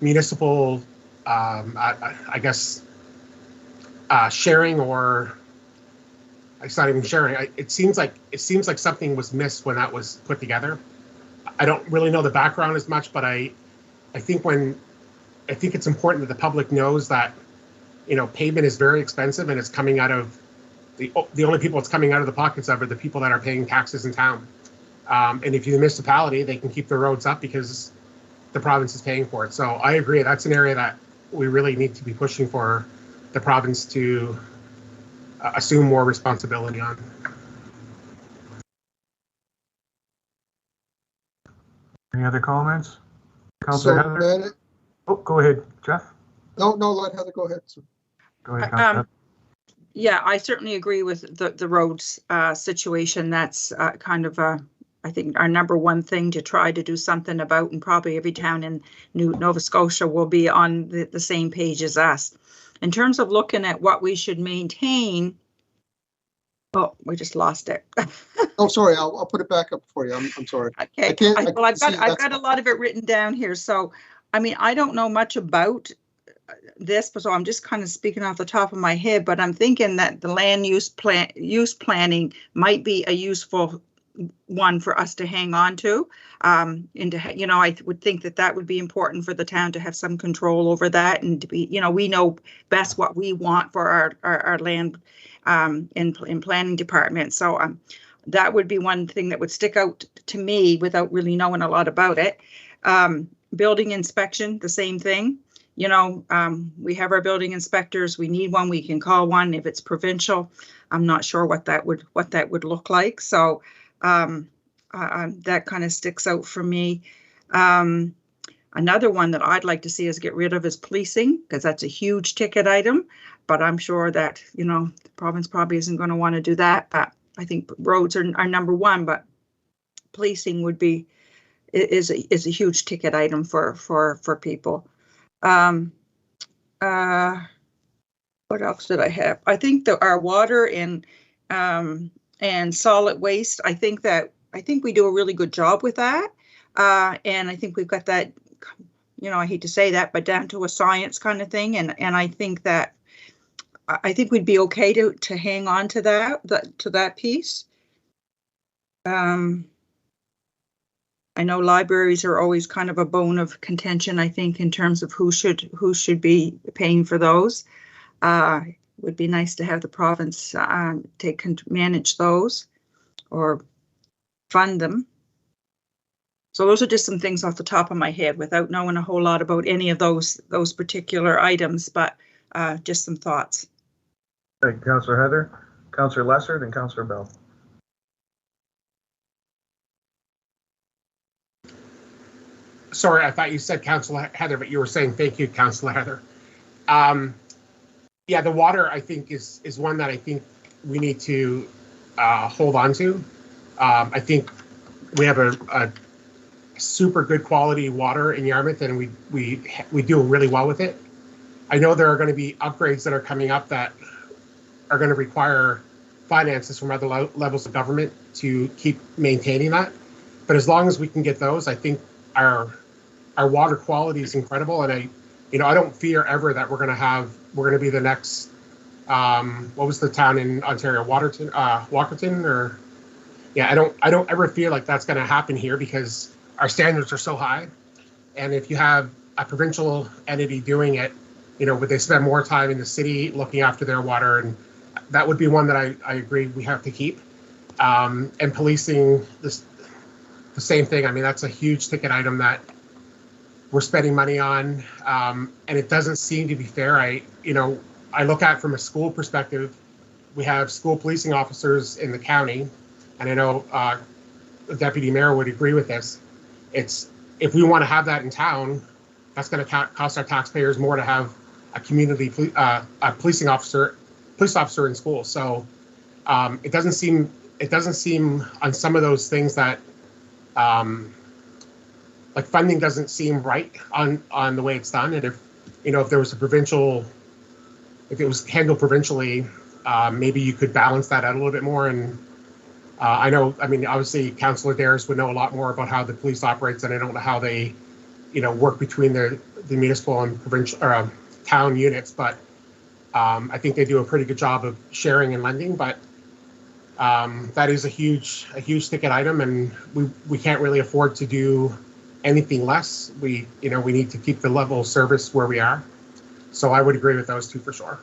municipal, I guess, sharing, or it's not even sharing. It seems like something was missed when that was put together. I don't really know the background as much, but I think it's important that the public knows that pavement is very expensive, and it's coming out of the only people it's coming out of the pockets of are the people that are paying taxes in town. And if you're the municipality, they can keep the roads up because the province is paying for it. So I agree, that's an area that we really need to be pushing for the province to assume more responsibility on. Any other comments? So, Councillor Heather? Oh, go ahead, Jeff. no, let Heather go ahead. Sir. Go ahead, Councillor Heather. Yeah, I certainly agree with the roads situation. That's kind of I think our number one thing to try to do something about, and probably every town in Nova Scotia will be on the same page as us. In terms of looking at what we should maintain, oh, we just lost it. Oh, sorry, I'll put it back up for you. I'm sorry. Okay, well, I've got a lot of it written down here. So, I mean, I don't know much about this, but so I'm just kind of speaking off the top of my head, but I'm thinking that the land use planning might be a useful one for us to hang on to. And to, you know, I would think that that would be important for the town to have some control over that, and to be, you know, we know best what we want for our land in planning department. So that would be one thing that would stick out to me without really knowing a lot about it. Building inspection, the same thing. You know, we have our building inspectors. We need one. We can call one if it's provincial. I'm not sure what that would look like. So that kind of sticks out for me. Another one that I'd like to see us get rid of is policing, because that's a huge ticket item. But I'm sure that, you know, the province probably isn't going to want to do that. But I think roads are number one. But policing would be is a huge ticket item for people. What else did I have? I think that our water and solid waste, I think we do a really good job with that. And I think we've got that, you know, I hate to say that, but down to a science kind of thing. And I think we'd be okay to hang on to that piece. I know libraries are always kind of a bone of contention, I think, in terms of who should be paying for those. It would be nice to have the province manage those or fund them. So those are just some things off the top of my head without knowing a whole lot about any of those particular items, but just some thoughts. Thank you, Councillor Heather. Councillor Lesser, then Councillor Bell. Sorry, I thought you said Councillor Heather, but you were saying thank you, Councillor Heather. Yeah, the water, I think, is one that I think we need to hold on to. I think we have a super good quality water in Yarmouth, and we do really well with it. I know there are going to be upgrades that are coming up that are going to require finances from other levels of government to keep maintaining that. But as long as we can get those, I think our water quality is incredible, and I don't fear ever that we're going to be the next what was the town in Ontario, Walkerton, or yeah, I don't ever feel like that's going to happen here because our standards are so high. And if you have a provincial entity doing it, you know, would they spend more time in the city looking after their water? And that would be one that I agree we have to keep. And policing, the same thing. I mean, that's a huge ticket item that we're spending money on, and it doesn't seem to be fair. I look at it from a school perspective. We have school policing officers in the county, and I know the deputy mayor would agree with this. If we want to have that in town, that's going to cost our taxpayers more to have a community police officer in school. So it doesn't seem on some of those things that like funding doesn't seem right on the way it's done. And if there was if it was handled provincially, maybe you could balance that out a little bit more. And obviously Councillor Dares would know a lot more about how the police operates, and I don't know how they, work between the municipal and provincial or town units. But I think they do a pretty good job of sharing and lending. But that is a huge ticket item, and we can't really afford to do anything less. We need to keep the level of service where we are. So I would agree with those two for sure.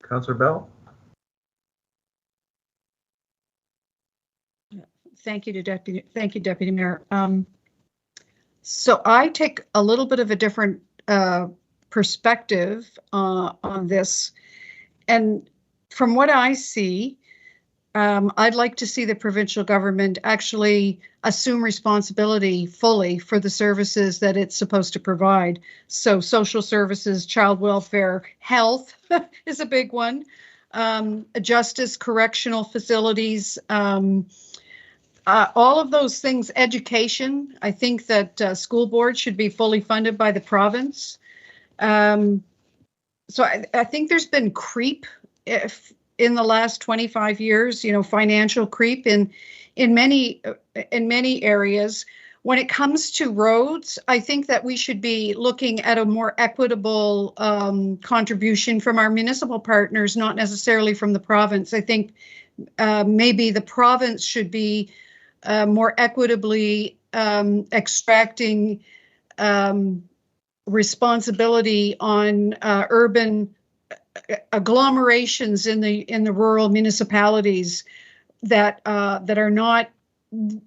Councillor Bell. Thank you, Deputy Mayor. So I take a little bit of a different perspective on this. And from what I see, I'd like to see the provincial government actually assume responsibility fully for the services that it's supposed to provide. So social services, child welfare, health is a big one. Justice, correctional facilities, all of those things, education. I think that school boards should be fully funded by the province. So I think there's been creep in the last 25 years, financial creep in many areas. When it comes to roads, I think that we should be looking at a more equitable contribution from our municipal partners, not necessarily from the province. I think maybe the province should be more equitably extracting responsibility on urban agglomerations in the rural municipalities that are not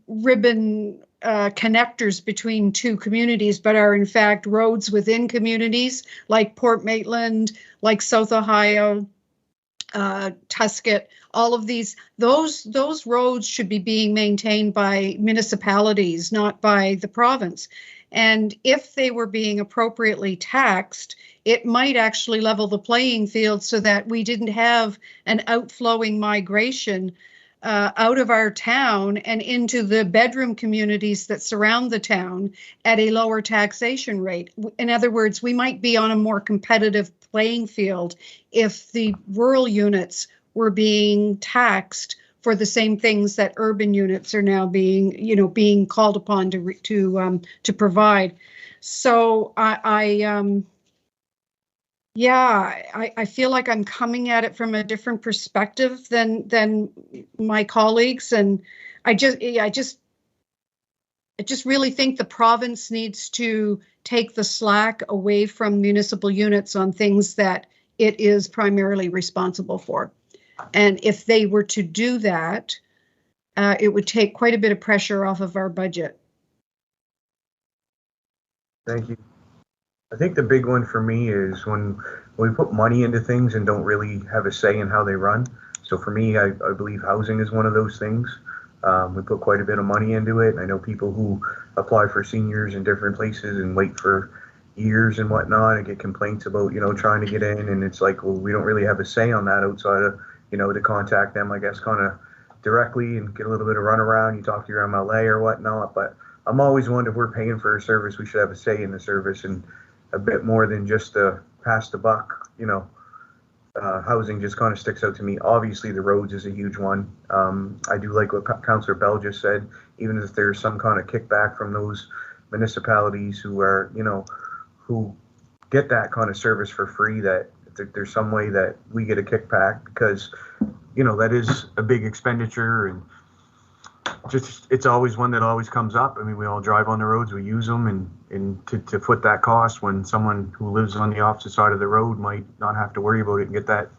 ribbon connectors between two communities, but are in fact roads within communities like Port Maitland, like South Ohio, Tuscot. All of those roads should be being maintained by municipalities, not by the province. And if they were being appropriately taxed, it might actually level the playing field so that we didn't have an outflowing migration out of our town and into the bedroom communities that surround the town at a lower taxation rate. In other words, we might be on a more competitive playing field if the rural units were being taxed for the same things that urban units are now being called upon to provide. So I feel like I'm coming at it from a different perspective than my colleagues, and I just really think the province needs to take the slack away from municipal units on things that it is primarily responsible for. And if they were to do that, it would take quite a bit of pressure off of our budget. Thank you. I think the big one for me is when we put money into things and don't really have a say in how they run. So for me, I believe housing is one of those things. We put quite a bit of money into it. I know people who apply for seniors in different places and wait for years and whatnot and get complaints about, trying to get in. And it's like, well, we don't really have a say on that outside of, to contact them, I guess, kind of directly and get a little bit of runaround. You talk to your MLA or whatnot. But I'm always one, if we're paying for a service, we should have a say in the service and a bit more than just pass the buck. Housing just kind of sticks out to me. Obviously, the roads is a huge one. I do like what Councillor Bell just said, even if there's some kind of kickback from those municipalities who are, who get that kind of service for free, that there's some way that we get a kickback, because, that is a big expenditure, and just, it's always one that always comes up. I mean, we all drive on the roads, we use them, and to foot that cost when someone who lives on the opposite side of the road might not have to worry about it and get that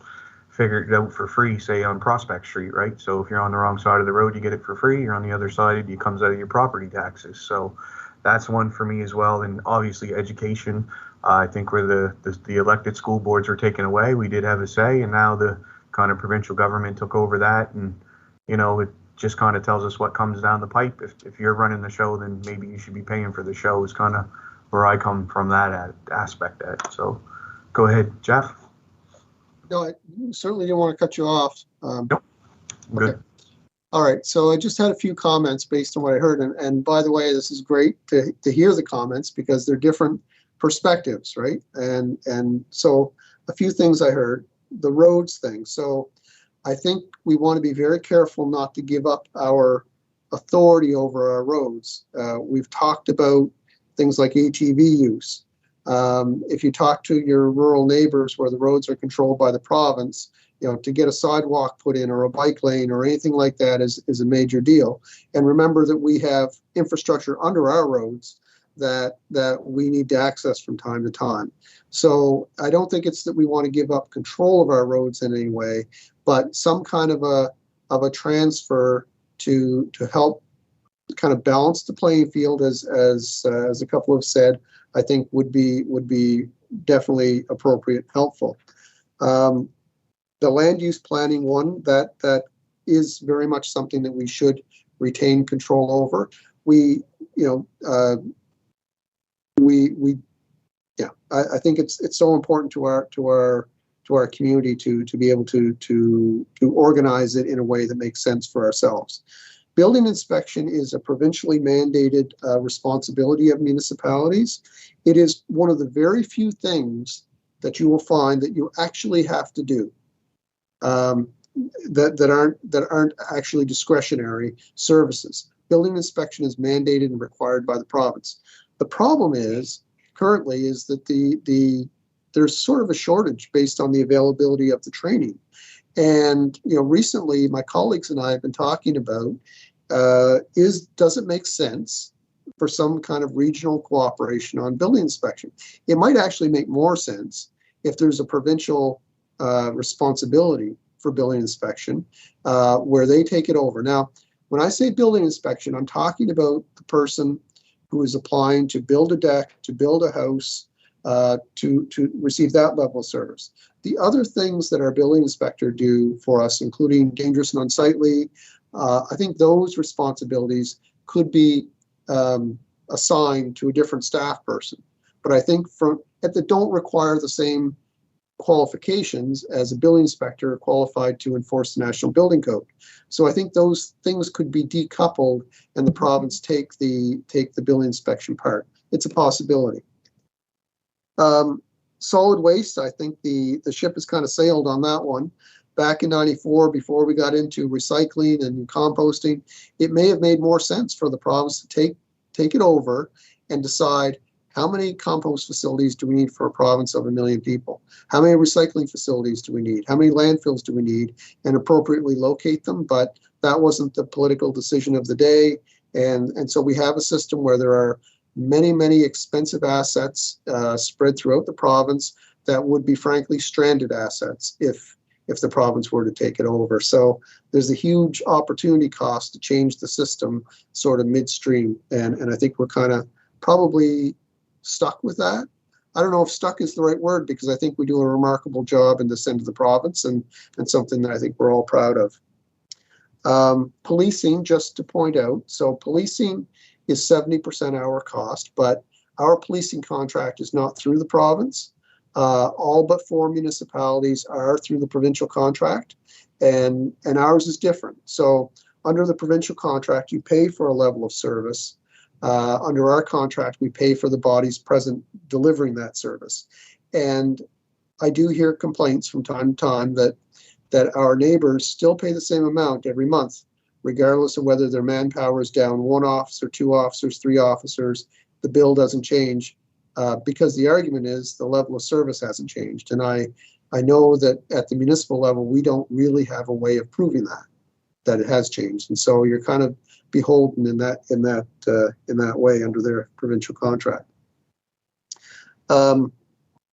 figured out for free, say on Prospect Street, right? So if you're on the wrong side of the road, you get it for free. You're on the other side, it comes out of your property taxes. So that's one for me as well. And obviously education, I think where the elected school boards were taken away, we did have a say, and now the kind of provincial government took over that, and it just kind of tells us what comes down the pipe. If you're running the show, then maybe you should be paying for the show, is kind of where I come from that aspect of it. So go ahead, Jeff. No, I certainly didn't want to cut you off. Nope. Good. Okay. All right, so I just had a few comments based on what I heard. And by the way, this is great to hear the comments, because they're different perspectives, right? And so a few things I heard, the roads thing. So I think we want to be very careful not to give up our authority over our roads. We've talked about things like ATV use. If you talk to your rural neighbors where the roads are controlled by the province, to get a sidewalk put in or a bike lane or anything like that is a major deal. And remember that we have infrastructure under our roads that we need to access from time to time. So I don't think it's that we want to give up control of our roads in any way, but some kind of a transfer to help kind of balance the playing field, as a couple have said, I think would be definitely appropriate, helpful. The land use planning one, that is very much something that we should retain control over. I think it's so important to our community to be able to organize it in a way that makes sense for ourselves. Building inspection is a provincially mandated responsibility of municipalities. It is one of the very few things that you will find that you actually have to do, that aren't actually discretionary services. Building inspection is mandated and required by the province. The problem currently is that there's sort of a shortage based on the availability of the training. And recently my colleagues and I have been talking about does it make sense for some kind of regional cooperation on building inspection? It might actually make more sense if there's a provincial responsibility for building inspection where they take it over. Now, when I say building inspection, I'm talking about the person who is applying to build a deck, to build a house, to receive that level of service. The other things that our building inspector do for us, including dangerous and unsightly, I think those responsibilities could be assigned to a different staff person. But I think that don't require the same qualifications as a building inspector qualified to enforce the National Building Code. So I think those things could be decoupled and the province take the building inspection part. It's a possibility. Solid waste, I think the ship has kind of sailed on that one. Back in '94, before we got into recycling and composting, it may have made more sense for the province to take it over and decide how many compost facilities do we need for a province of 1 million people? How many recycling facilities do we need? How many landfills do we need? And appropriately locate them. But that wasn't the political decision of the day. And so we have a system where there are many, many expensive assets spread throughout the province that would be, frankly, stranded assets if the province were to take it over. So there's a huge opportunity cost to change the system sort of midstream. And I think we're kind of probably stuck with that. I don't know if stuck is the right word, because I think we do a remarkable job in this end of the province and something that I think we're all proud of. Policing, just to point out, so policing is 70% our cost, but our policing contract is not through the province. All but 4 municipalities are through the provincial contract, and ours is different. So under the provincial contract, you pay for a level of service. Under our contract, we pay for the bodies present delivering that service. And I do hear complaints from time to time that our neighbors still pay the same amount every month, regardless of whether their manpower is down 1 officer, 2 officers, 3 officers. The bill doesn't change. Because the argument is the level of service hasn't changed. And I know that at the municipal level, we don't really have a way of proving that it has changed. And so you're kind of beholden in that way under their provincial contract. The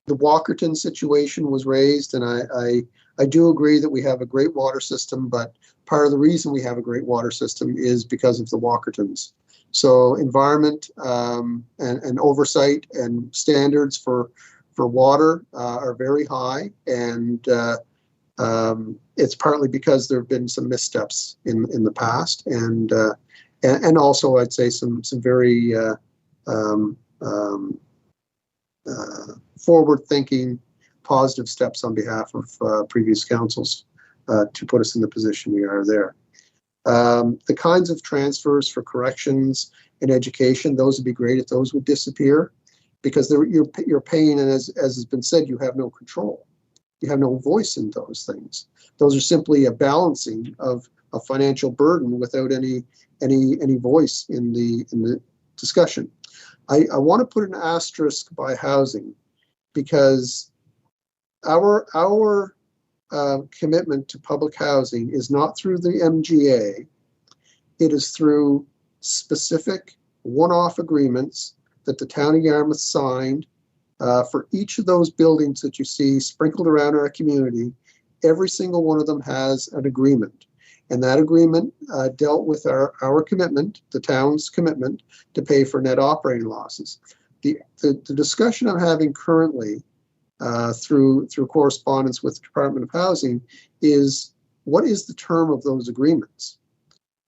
Walkerton situation was raised, and I do agree that we have a great water system, but part of the reason we have a great water system is because of the Walkertons. So environment and oversight and standards for water are very high, and it's partly because there have been some missteps in the past, and also I'd say some very forward-thinking, positive steps on behalf of previous councils to put us in the position we are there. The kinds of transfers for corrections and education, those would be great if those would disappear, because you're paying, and as has been said, you have no control. You have no voice in those things. Those are simply a balancing of a financial burden without any voice in the discussion. I want to put an asterisk by housing, because our commitment to public housing is not through the MGA. It is through specific one-off agreements that the town of Yarmouth signed for each of those buildings that you see sprinkled around our community. Every single one of them has an agreement. And that agreement dealt with our commitment, the town's commitment, to pay for net operating losses. The discussion I'm having currently through correspondence with the Department of Housing is, what is the term of those agreements?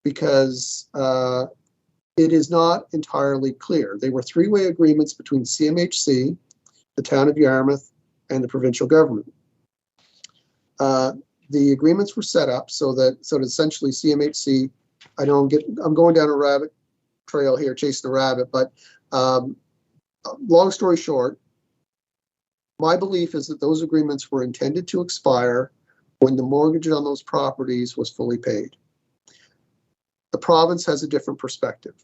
Because it is not entirely clear. They were three-way agreements between CMHC, the town of Yarmouth, and the provincial government. The agreements were set up so that essentially CMHC, I'm going down a rabbit trail here, chasing a rabbit, but long story short, my belief is that those agreements were intended to expire when the mortgage on those properties was fully paid. The province has a different perspective.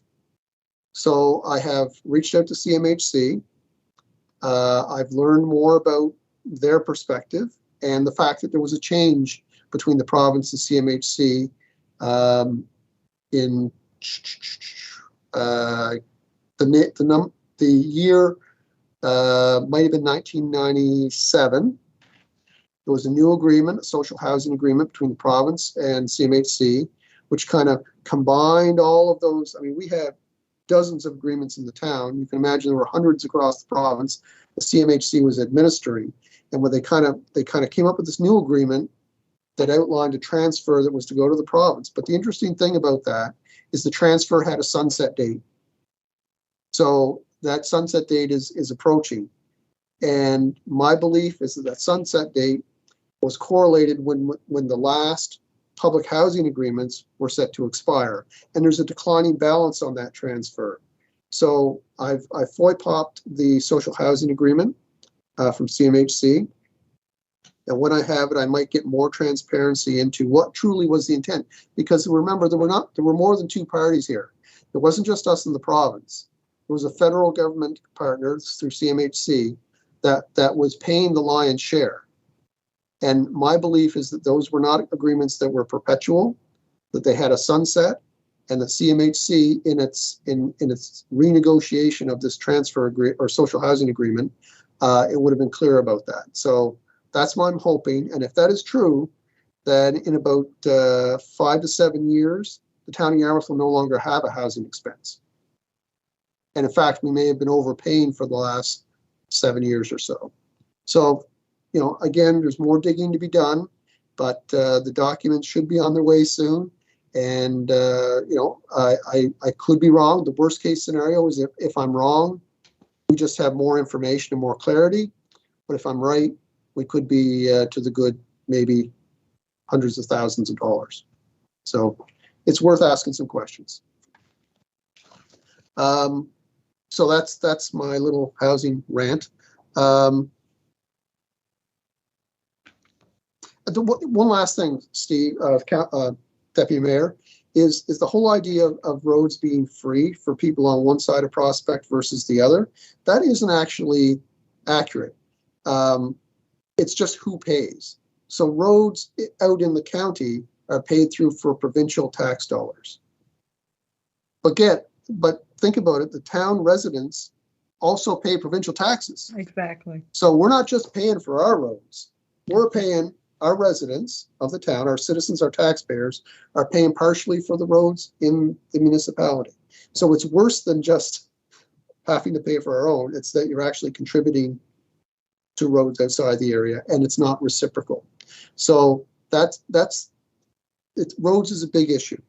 So I have reached out to CMHC. I've learned more about their perspective and the fact that there was a change between the province and CMHC in the year might have been 1997. There was a new agreement, a social housing agreement between the province and CMHC, which kind of combined all of those. I mean, we had dozens of agreements in the town. You can imagine there were hundreds across the province the CMHC was administering. And when they kind of came up with this new agreement that outlined a transfer that was to go to the province. But the interesting thing about that is the transfer had a sunset date. So that sunset date is approaching. And my belief is that that sunset date was correlated when the last public housing agreements were set to expire. And there's a declining balance on that transfer. So I've FOIPOP'd the social housing agreement from CMHC. And when I have it, I might get more transparency into what truly was the intent. Because remember, there were more than two parties here. It wasn't just us in the province. It was a federal government partner through CMHC that was paying the lion's share. And my belief is that those were not agreements that were perpetual, that they had a sunset, and that CMHC in its renegotiation of this transfer or social housing agreement, it would have been clear about that. So that's what I'm hoping. And if that is true, then in about 5 to 7 years, the town of Yarmouth will no longer have a housing expense. And in fact, we may have been overpaying for the last 7 years or so. So, you know, again, there's more digging to be done, but the documents should be on their way soon. And, you know, I could be wrong. The worst case scenario is if I'm wrong, we just have more information and more clarity. But if I'm right, we could be to the good, maybe hundreds of thousands of dollars. So it's worth asking some questions. So that's my little housing rant. One last thing, Steve, Deputy Mayor, is the whole idea of roads being free for people on one side of Prospect versus the other. That isn't actually accurate. It's just who pays. So roads out in the county are paid through for provincial tax dollars. But think about it, the town residents also pay provincial taxes. Exactly. So we're not just paying for our roads. We're paying our residents of the town, our citizens, our taxpayers, are paying partially for the roads in the municipality. So it's worse than just having to pay for our own. It's that you're actually contributing to roads outside the area, and it's not reciprocal. So roads is a big issue.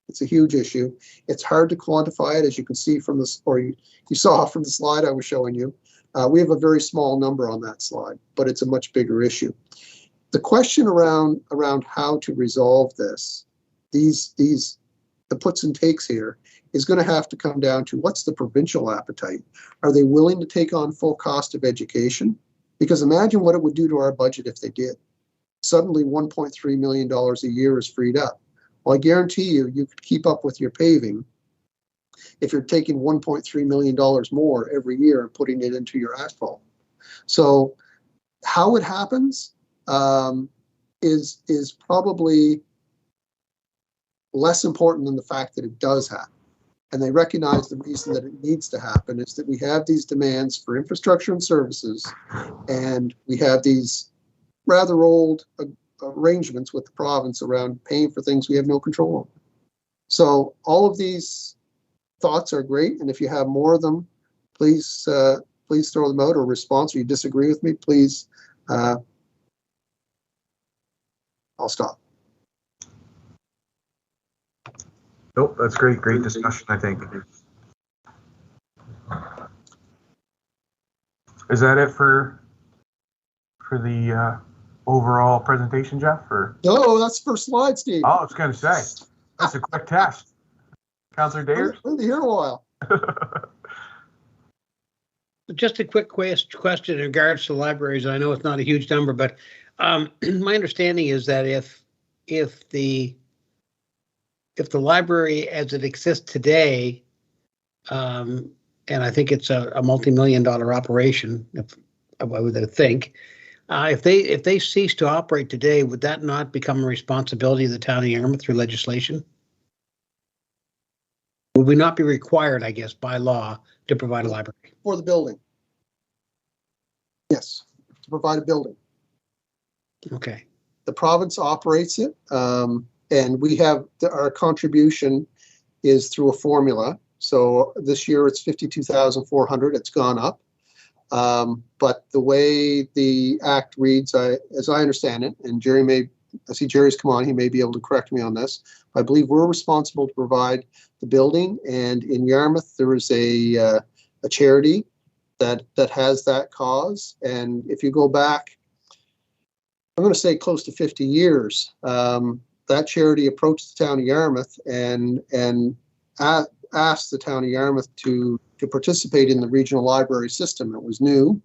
It's a huge issue. It's hard to quantify it, as you can see from this, or you saw from the slide I was showing you. We have a very small number on that slide, but it's a much bigger issue. The question around how to resolve this, the puts and takes here, is going to have to come down to what's the provincial appetite. Are they willing to take on full cost of education? Because imagine what it would do to our budget if they did. Suddenly $1.3 million a year is freed up. Well, I guarantee you could keep up with your paving if you're taking $1.3 million more every year and putting it into your asphalt. So how it happens is probably less important than the fact that it does happen. And they recognize the reason that it needs to happen is that we have these demands for infrastructure and services, and we have these rather old arrangements with the province around paying for things we have no control over. So all of these thoughts are great, and if you have more of them, please please throw them out or response, or you disagree with me, please. I'll stop. Nope, that's great. Great discussion, I think. Is that it for the overall presentation, Jeff? Or No, that's the first slide, Steve. oh, I was going to say that's a quick test. Councillor Dares. Been here a while. Just a quick question in regards to libraries. I know it's not a huge number, but my understanding is that if the library as it exists today, and I think it's a multi-million-dollar operation, I would think, if they cease to operate today, would that not become a responsibility of the town of Yarmouth through legislation? Would we not be required, I guess, by law to provide a library? For the building. Yes, to provide a building. Okay. The province operates it, and we have our contribution is through a formula. So this year it's 52,400. It's gone up, but the way the act reads, as I understand it, and Jerry I see Jerry's come on. He may be able to correct me on this. I believe we're responsible to provide the building, and in Yarmouth there is a charity that has that cause. And if you go back, I'm going to say close to 50 years, that charity approached the town of Yarmouth and asked the town of Yarmouth to participate in the regional library system. It was new,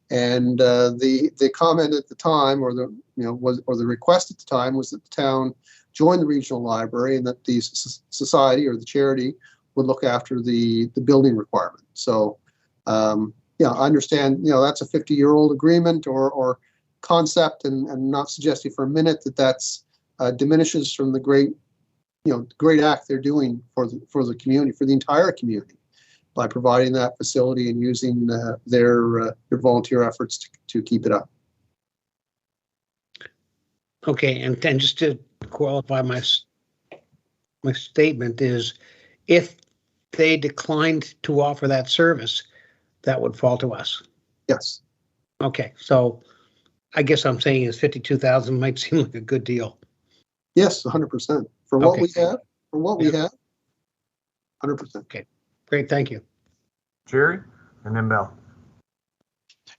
and the comment at the time, or the request at the time, was that the town join the regional library and that the society or the charity would look after the building requirement. So, yeah, I understand, that's a 50-year-old agreement or concept, and not suggesting for a minute that that's diminishes from the great act they're doing for the community, for the entire community, by providing that facility and using their volunteer efforts to keep it up. Okay, and then just to qualify my statement is, if they declined to offer that service, that would fall to us. Yes. Okay, so I guess I'm saying is 52,000 might seem like a good deal. Yes, 100%. For what we have, we have, 100%. Okay, great, thank you. Jerry, and then Bill.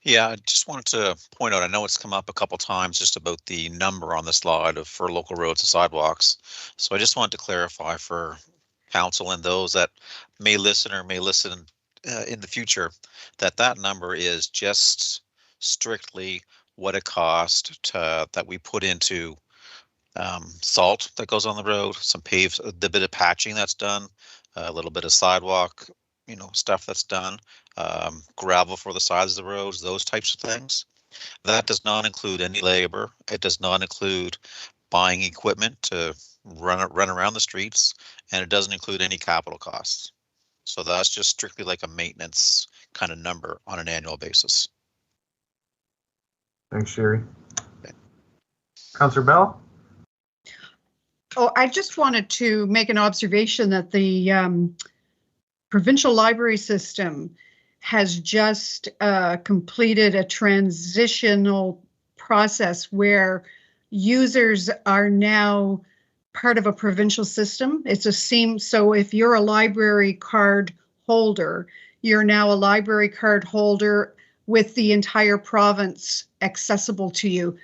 Yeah, I just wanted to point out, I know it's come up a couple times just about the number on the slide for local roads and sidewalks. So I just wanted to clarify for council and those that may listen in the future, that number is just strictly what it cost that we put into salt that goes on the road, some the bit of patching that's done, a little bit of sidewalk, stuff that's done, gravel for the sides of the roads, those types of things. That does not include any labor. It does not include buying equipment to run around the streets, and it doesn't include any capital costs. So that's just strictly like a maintenance kind of number on an annual basis. Thanks, Sherry. Okay. Councillor Bell? Oh, I just wanted to make an observation that the provincial library system has just completed a transitional process where users are now part of a provincial system. So if you're a library card holder, you're now a library card holder with the entire province accessible to you.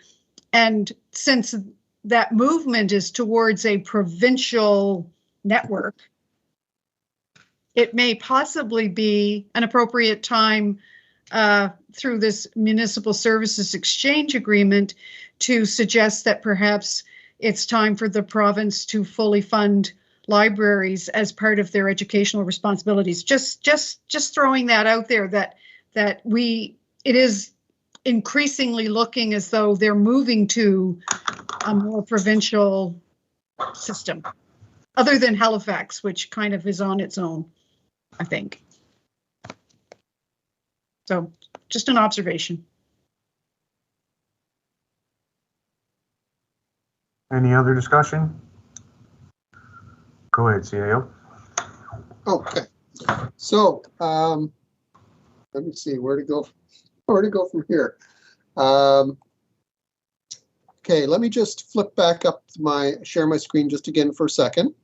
And since that movement is towards a provincial network, it may possibly be an appropriate time through this municipal services exchange agreement to suggest that perhaps it's time for the province to fully fund libraries as part of their educational responsibilities. Just throwing that out there, that it is increasingly looking as though they're moving to a more provincial system, other than Halifax, which kind of is on its own, I think. So just an observation. Any other discussion? Go ahead, CAO. Okay. So, let me see where to go from here. Okay, let me just flip back up to share my screen just again for a second.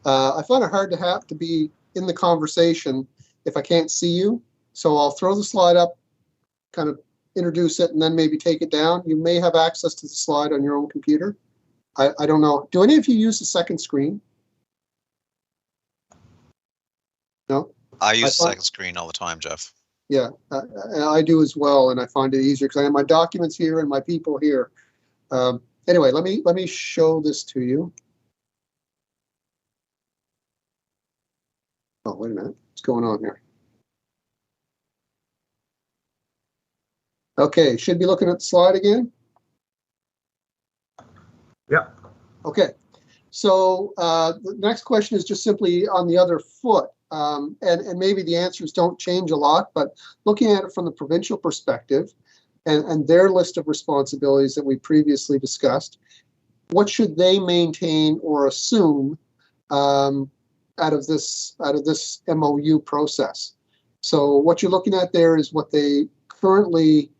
I find it hard to have to be in the conversation if I can't see you. So I'll throw the slide up, kind of introduce it, and then maybe take it down. You may have access to the slide on your own computer. I don't know. Do any of you use the second screen? No? I use the second screen all the time, Jeff. Yeah, I do as well, and I find it easier because I have my documents here and my people here. Anyway, let me show this to you. Oh, wait a minute. What's going on here? Okay, should be looking at the slide again. Yeah. Okay, so the next question is just simply on the other foot. And maybe the answers don't change a lot, but looking at it from the provincial perspective and their list of responsibilities that we previously discussed, what should they maintain or assume out of this MOU process? So what you're looking at there is what they currently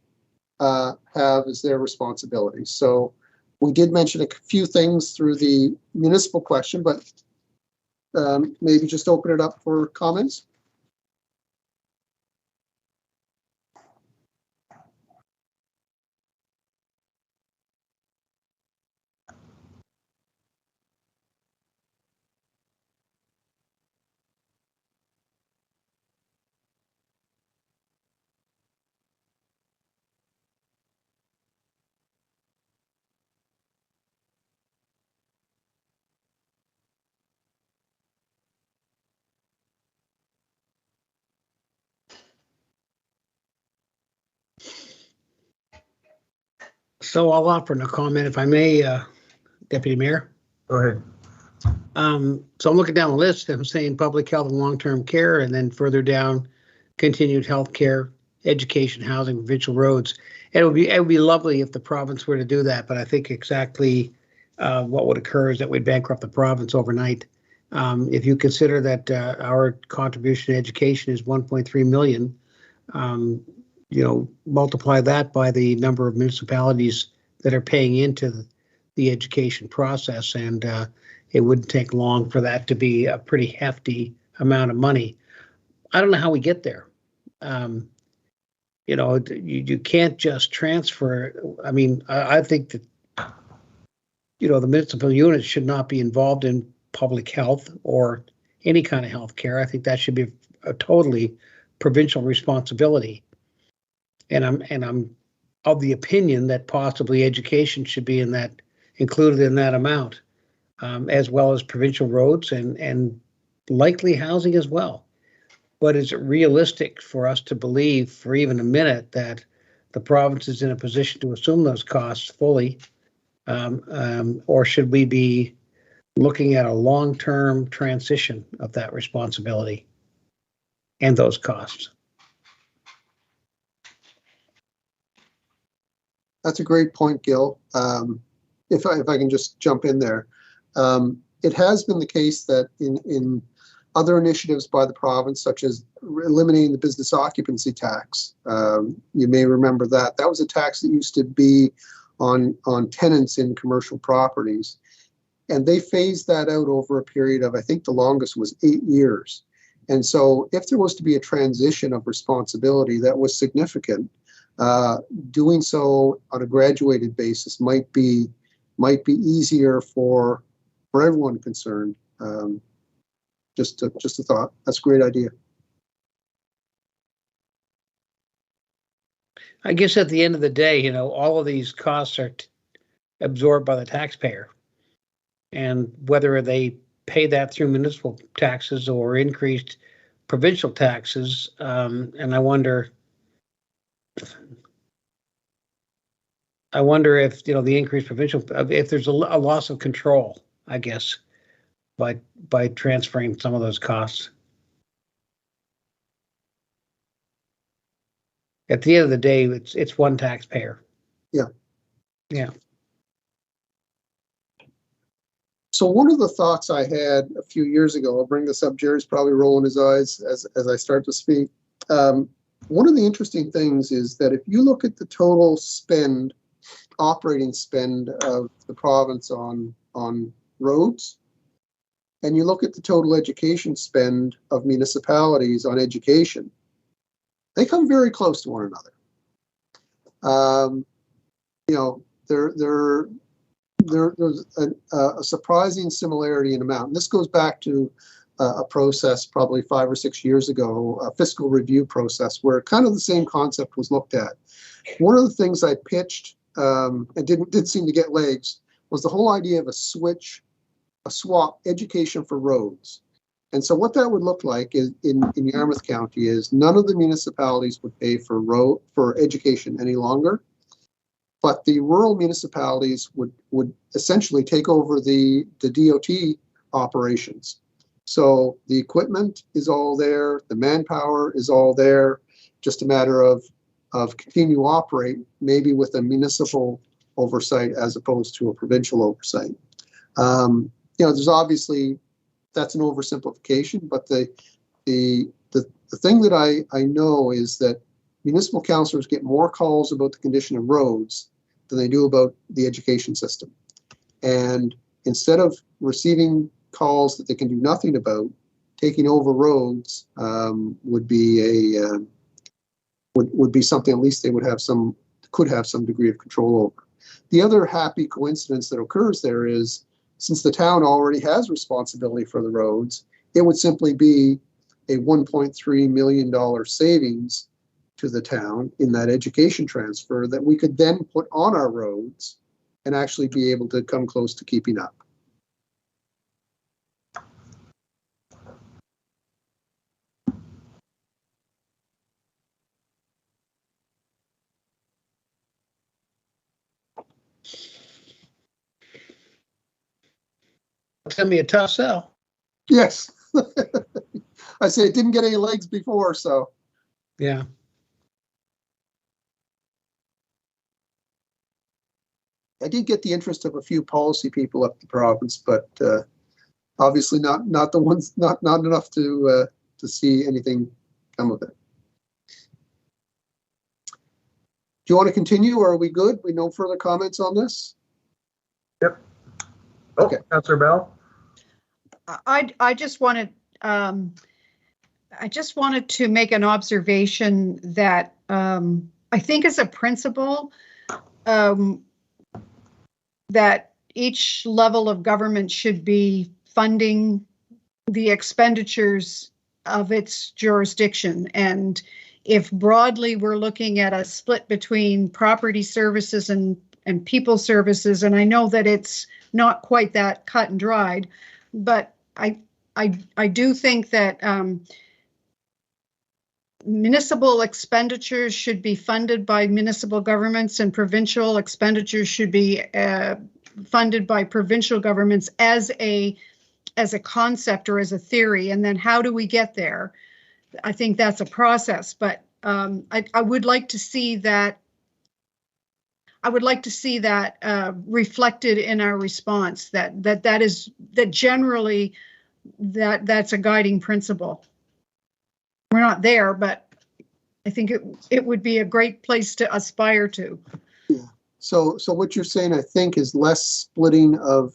have as their responsibilities. So we did mention a few things through the municipal question, but maybe just open it up for comments. So I'll offer a comment if I may, Deputy Mayor. Go ahead. So I'm looking down the list. I'm saying public health and long-term care, and then further down, continued health care, education, housing, provincial roads. And it would be lovely if the province were to do that, but I think exactly what would occur is that we'd bankrupt the province overnight. If you consider that our contribution to education is 1.3 million, multiply that by the number of municipalities that are paying into the education process, and it wouldn't take long for that to be a pretty hefty amount of money. I don't know how we get there. You can't just transfer. I mean, I think that, the municipal units should not be involved in public health or any kind of health care. I think that should be a totally provincial responsibility. And I'm of the opinion that possibly education should be included in that amount, as well as provincial roads and likely housing as well. But is it realistic for us to believe for even a minute that the province is in a position to assume those costs fully? Or should we be looking at a long-term transition of that responsibility and those costs? That's a great point, Gil. If I can just jump in there, it has been the case that in other initiatives by the province, such as eliminating the business occupancy tax, you may remember that was a tax that used to be on tenants in commercial properties, and they phased that out over a period of, I think the longest was 8 years. And so, if there was to be a transition of responsibility that was significant, doing so on a graduated basis might be easier for everyone concerned. Just a thought. That's a great idea. I guess at the end of the day, all of these costs are absorbed by the taxpayer, and whether they pay that through municipal taxes or increased provincial taxes, and I wonder if the increased provincial, if there's a loss of control, I guess, by transferring some of those costs. At the end of the day, it's one taxpayer. Yeah. Yeah. So one of the thoughts I had a few years ago, I'll bring this up, Jerry's probably rolling his eyes as I start to speak. One of the interesting things is that if you look at the total spend, operating spend of the province on roads, and you look at the total education spend of municipalities on education, they come very close to one another. You know, there's a surprising similarity in amount. And this goes back to a process probably 5 or 6 years ago, a fiscal review process, where kind of the same concept was looked at. One of the things I pitched and did seem to get legs was the whole idea of a swap education for roads. And so what that would look like is in Yarmouth County is none of the municipalities would pay for education any longer, but the rural municipalities would essentially take over the DOT operations. So the equipment is all there, the manpower is all there, just a matter of continue to operate, maybe with a municipal oversight as opposed to a provincial oversight. You know, there's obviously, that's an oversimplification, but the thing that I know is that municipal councillors get more calls about the condition of roads than they do about the education system. And instead of receiving calls that they can do nothing about, taking over roads would be something at least they could have some degree of control over. The other happy coincidence that occurs there is, since the town already has responsibility for the roads, it would simply be a $1.3 million savings to the town in that education transfer that we could then put on our roads and actually be able to come close to keeping up. It's going to be a tough sell. Yes. I say it didn't get any legs before, so. Yeah. I did get the interest of a few policy people up the province, but obviously not enough to see anything come of it. Do you want to continue, or are we good? We no further comments on this? Yep. Okay. Councillor Bell. I just wanted to make an observation that I think as a principle that each level of government should be funding the expenditures of its jurisdiction. And if broadly we're looking at a split between property services and people services, and I know that it's not quite that cut and dried, but I do think that municipal expenditures should be funded by municipal governments, and provincial expenditures should be funded by provincial governments as a concept or as a theory. And then how do we get there? I think that's a process, but I would like to see that. I would like to see that reflected in our response. That generally that's a guiding principle. We're not there, but I think it would be a great place to aspire to. Yeah. So what you're saying, I think, is less splitting of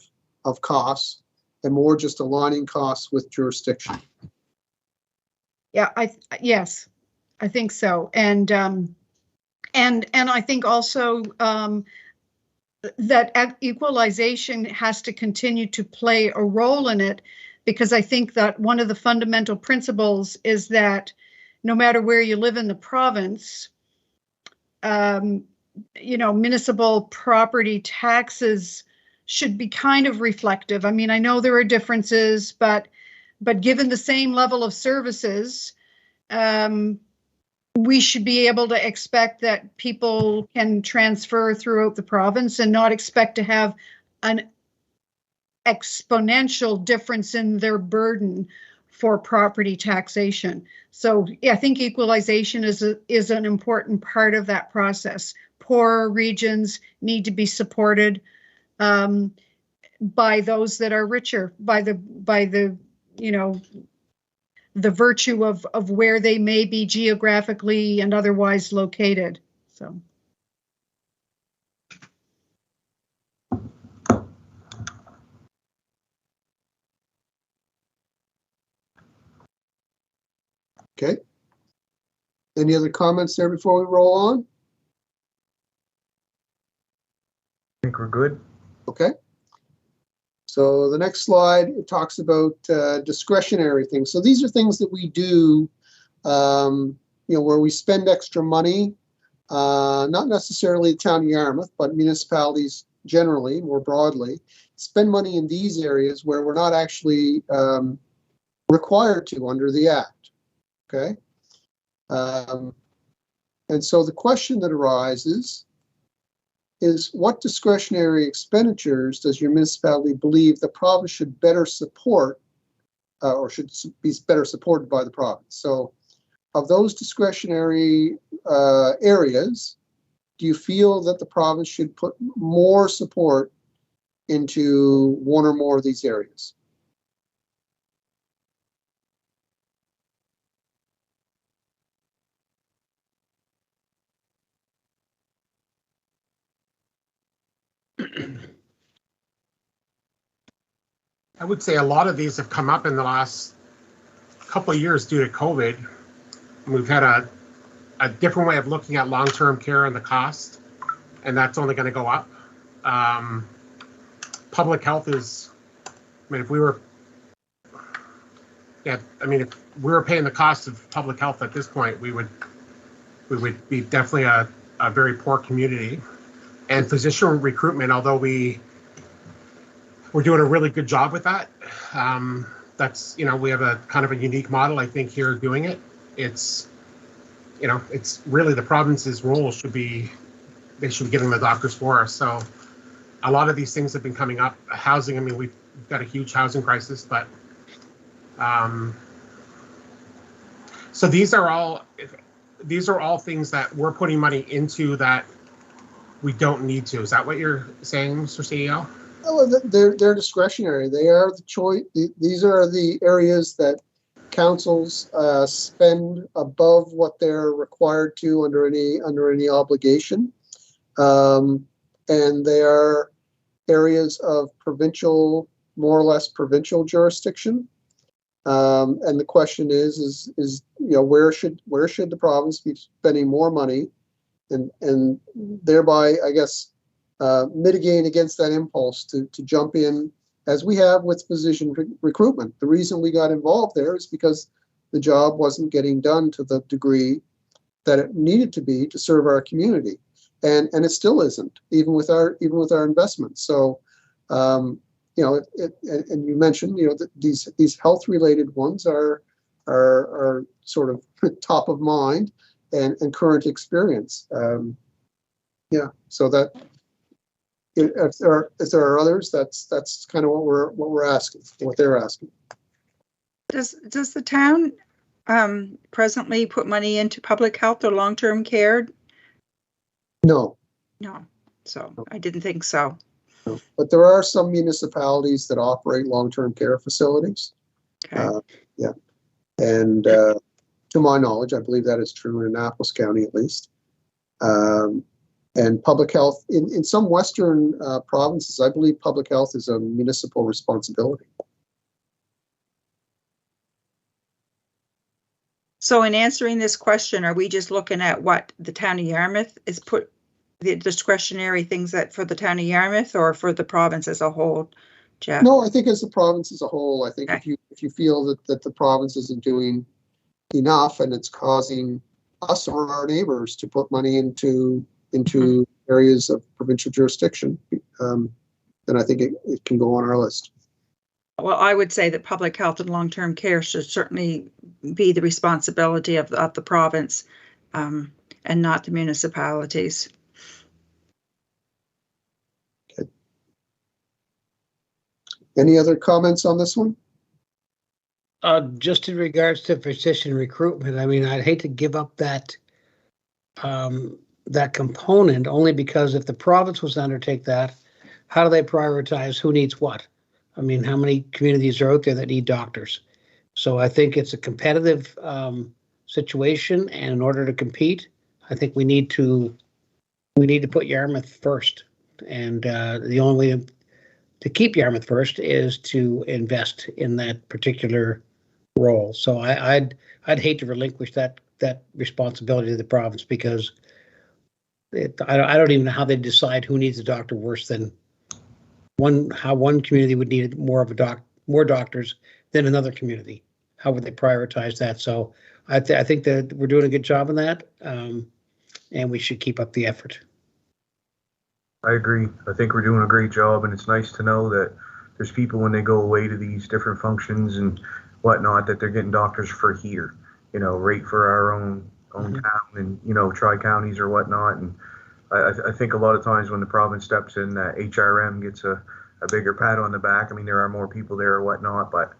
costs and more just aligning costs with jurisdiction. Yeah, yes, I think so. And I think also that equalization has to continue to play a role in it, because I think that one of the fundamental principles is that no matter where you live in the province, you know, municipal property taxes should be kind of reflective. I mean, I know there are differences, but given the same level of services, we should be able to expect that people can transfer throughout the province and not expect to have an exponential difference in their burden for property taxation. So yeah, I think equalization is an important part of that process. Poorer regions need to be supported. by those that are richer, by the the virtue of where they may be geographically and otherwise located. So. Okay. Any other comments there before we roll on? I think we're good. Okay. So the next slide, it talks about discretionary things. So these are things that we do, where we spend extra money, not necessarily the town of Yarmouth, but municipalities generally, more broadly, spend money in these areas where we're not actually required to under the Act. Okay. And so the question that arises is, what discretionary expenditures does your municipality believe the province should better support or should be better supported by the province? So of those discretionary areas, do you feel that the province should put more support into one or more of these areas? I would say a lot of these have come up in the last couple of years due to COVID. We've had a different way of looking at long-term care and the cost, and that's only going to go up. Public health is, if we were paying the cost of public health at this point, we would be definitely a very poor community. And physician recruitment, although we're doing a really good job with that. That's, we have a kind of a unique model, I think, here doing it. It's really the province's role should be getting the doctors for us. So a lot of these things have been coming up. Housing, we've got a huge housing crisis, but so these are all things that we're putting money into that we don't need to. Is that what you're saying, Mr. CEO? Oh, they're discretionary. They are the choice. These are the areas that councils spend above what they're required to under any obligation, and they are areas of provincial, more or less provincial jurisdiction. And the question is where should the province be spending more money, and thereby, I guess, mitigate against that impulse to jump in, as we have with physician recruitment. The reason we got involved there is because the job wasn't getting done to the degree that it needed to be to serve our community, and it still isn't, even with our investments. So, and you mentioned, that these health related ones are sort of top of mind and current experience. So that. If there are others, that's kind of what we're asking, what they're asking. Does the town presently put money into public health or long-term care? No. No. So I didn't think so. No. But there are some municipalities that operate long-term care facilities. Okay. And to my knowledge, I believe that is true in Annapolis County at least. And public health, in some Western provinces, I believe public health is a municipal responsibility. So in answering this question, are we just looking at what the town of Yarmouth is put, the discretionary things that for the town of Yarmouth, or for the province as a whole, Jeff? No, I think as the province as a whole. I think if you feel that the province isn't doing enough and it's causing us or our neighbors to put money into areas of provincial jurisdiction, then I think it can go on our list. Well, I would say that public health and long-term care should certainly be the responsibility of the province, and not the municipalities. Okay. Any other comments on this one? Just in regards to physician recruitment, I'd hate to give up that that component, only because if the province was to undertake that, how do they prioritize who needs what? I mean, how many communities are out there that need doctors? So I think it's a competitive situation, and in order to compete, I think we need to put Yarmouth first. And the only way to keep Yarmouth first is to invest in that particular role. So I'd hate to relinquish that responsibility to the province, because I don't even know how they decide who needs a doctor worse than how one community would need more doctors than another community. How would they prioritize that? So I think that we're doing a good job on that, and we should keep up the effort. I agree. I think we're doing a great job, and it's nice to know that there's people, when they go away to these different functions and whatnot, that they're getting doctors for here, right for our own town and, tri-counties or whatnot. And I think a lot of times when the province steps in, that HRM gets a bigger pat on the back. I mean, there are more people there or whatnot, but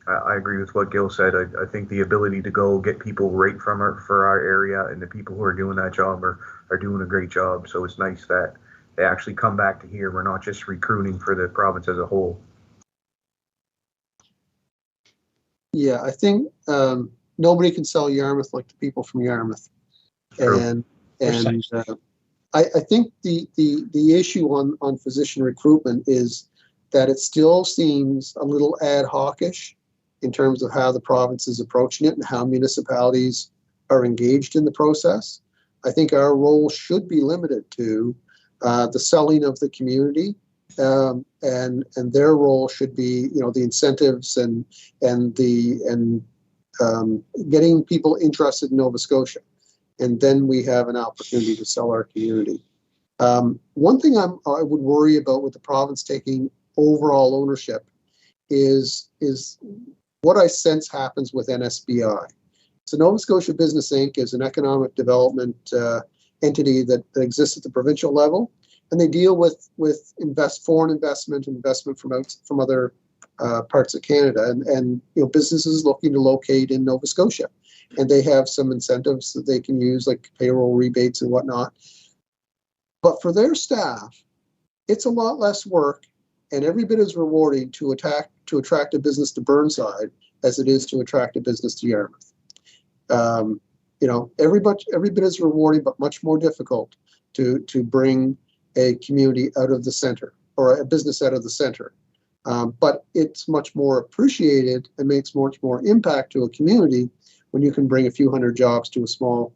I agree with what Gil said. I think the ability to go get people right for our area, and the people who are doing that job are doing a great job. So it's nice that they actually come back to here. We're not just recruiting for the province as a whole. Yeah, I think nobody can sell Yarmouth like the people from Yarmouth. True. And I think the issue on physician recruitment is that it still seems a little ad hoc-ish in terms of how the province is approaching it and how municipalities are engaged in the process. I think our role should be limited to the selling of the community, and their role should be, the incentives and getting people interested in Nova Scotia, and then we have an opportunity to sell our community. One thing I would worry about with the province taking overall ownership is what I sense happens with NSBI. So Nova Scotia Business Inc. is an economic development entity that exists at the provincial level, and they deal with foreign investment and investment from other parts of Canada, and businesses looking to locate in Nova Scotia, and they have some incentives that they can use, like payroll rebates and whatnot. But for their staff, it's a lot less work and every bit as rewarding to attract a business to Burnside as it is to attract a business to Yarmouth. Every bit as rewarding, but much more difficult to bring a community out of the center, or a business out of the center. But it's much more appreciated and makes much more impact to a community when you can bring a few hundred jobs to a small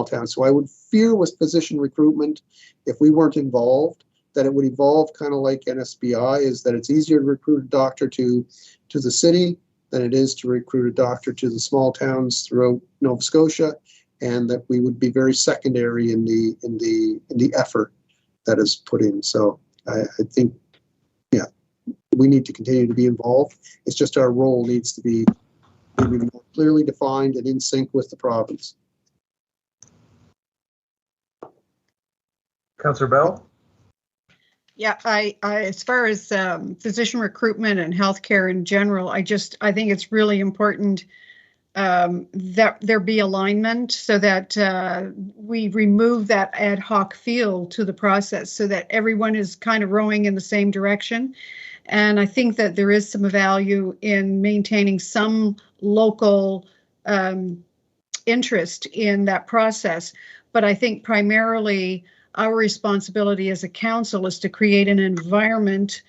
town. So I would fear with physician recruitment, if we weren't involved, that it would evolve kind of like NSBI, is that it's easier to recruit a doctor to the city than it is to recruit a doctor to the small towns throughout Nova Scotia, and that we would be very secondary in the effort that is put in. So I think, we need to continue to be involved. It's just our role needs to be maybe more clearly defined and in sync with the province. Councillor Bell? Yeah, I as far as physician recruitment and healthcare in general, I think it's really important that there be alignment, so that we remove that ad hoc feel to the process, so that everyone is kind of rowing in the same direction. And I think that there is some value in maintaining some local interest in that process. But I think primarily our responsibility as a council is to create an environment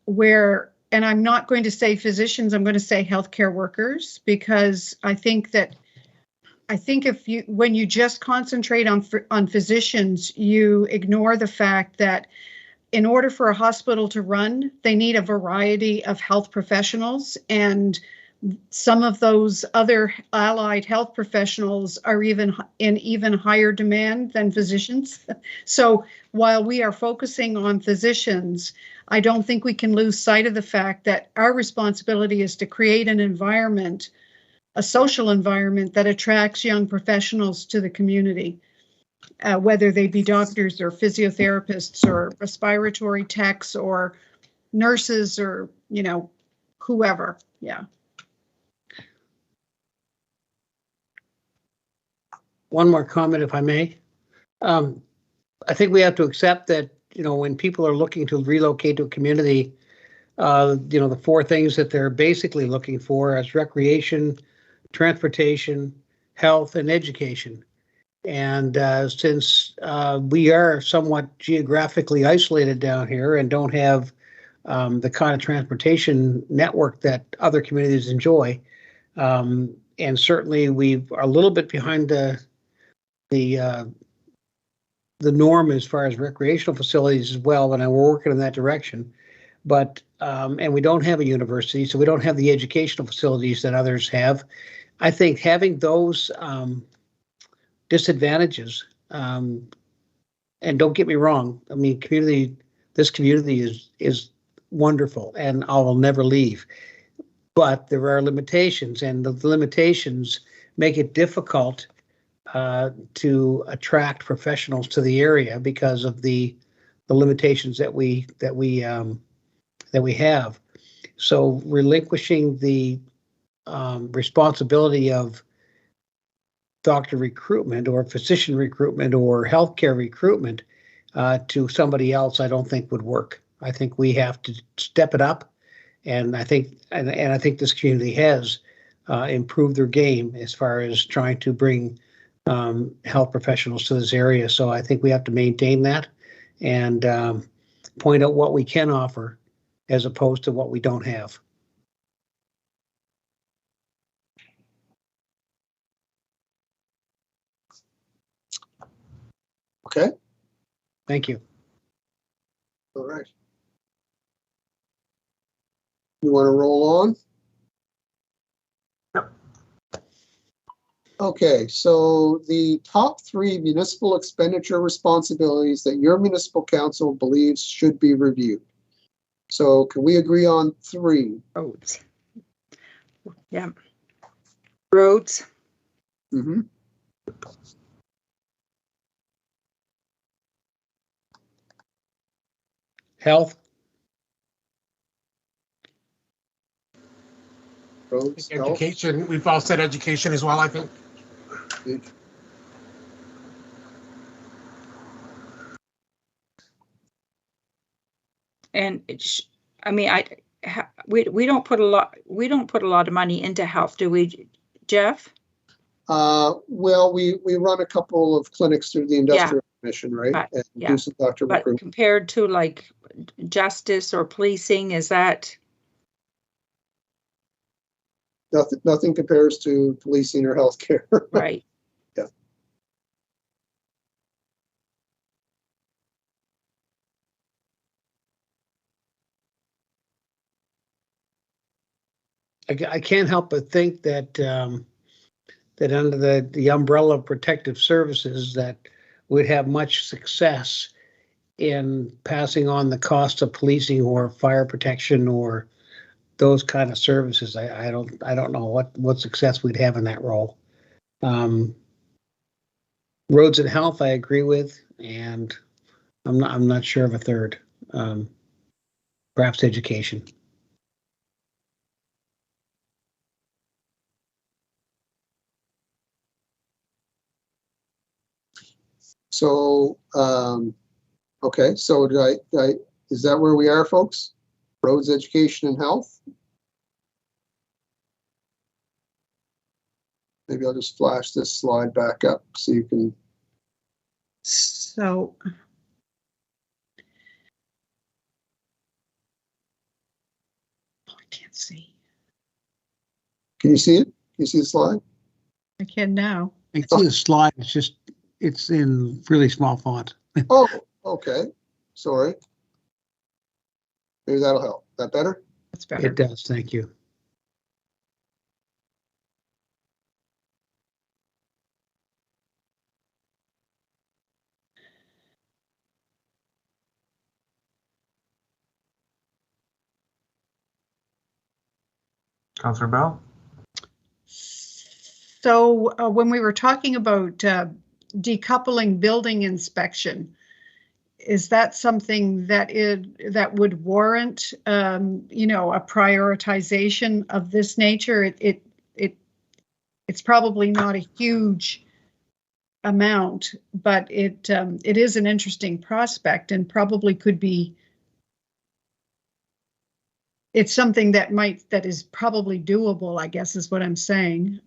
where, and I'm not going to say physicians, I'm going to say healthcare workers, because I think when you just concentrate on physicians, you ignore the fact that in order for a hospital to run, they need a variety of health professionals, and some of those other allied health professionals are in even higher demand than physicians. So while we are focusing on physicians, I don't think we can lose sight of the fact that our responsibility is to create an environment, a social environment that attracts young professionals to the community. Whether they be doctors or physiotherapists or respiratory techs or nurses or, whoever. Yeah. One more comment, if I may. I think we have to accept that when people are looking to relocate to a community, the four things that they're basically looking for is recreation, transportation, health, and education. And since we are somewhat geographically isolated down here and don't have the kind of transportation network that other communities enjoy, and certainly we are a little bit behind the norm as far as recreational facilities as well, and we're working in that direction. But and we don't have a university, so we don't have the educational facilities that others have. I think having those disadvantages, and don't get me wrong, I mean, this community is wonderful, and I will never leave. But there are limitations, and the limitations make it difficult to attract professionals to the area because of the limitations that we have. So relinquishing the responsibility of doctor recruitment or physician recruitment or healthcare recruitment to somebody else, I don't think would work. I think we have to step it up, and I think this community has improved their game as far as trying to bring health professionals to this area. So I think we have to maintain that and point out what we can offer as opposed to what we don't have. Okay. Thank you. All right. You want to roll on? Yep. Okay, so the top 3 municipal expenditure responsibilities that your municipal council believes should be reviewed. So can we agree on 3? Roads. Yeah. Roads. Mm-hmm. Health. Roads, health. Education, we've all said education as well, I think. And we don't put a lot of money into health, do we, Jeff? Well, we run a couple of clinics through the industrial commission, right? But, and yeah. do some doctor But recruitment. compared to like justice or policing, is that? Nothing compares to policing or healthcare. Right. Yeah. I can't help but think that that under the umbrella of protective services that we'd have much success in passing on the cost of policing or fire protection or those kind of services. I don't know what success we'd have in that role. Roads and health, I agree with, and I'm not sure of a third. Perhaps education. So, okay, so is that where we are, folks? Roads, education, and health? Maybe I'll just flash this slide back up so you can. So. Oh, I can't see. Can you see it? Can you see the slide? I can now. I can see the slide. It's in really small font. Oh, okay. Sorry. Maybe that'll help. That better? That's better. It does. Thank you. Councillor Bell? So when we were talking about decoupling building inspection, is that something that would warrant, a prioritization of this nature? It's probably not a huge amount, but it is an interesting prospect and probably could be. It's something that is probably doable, I guess is what I'm saying.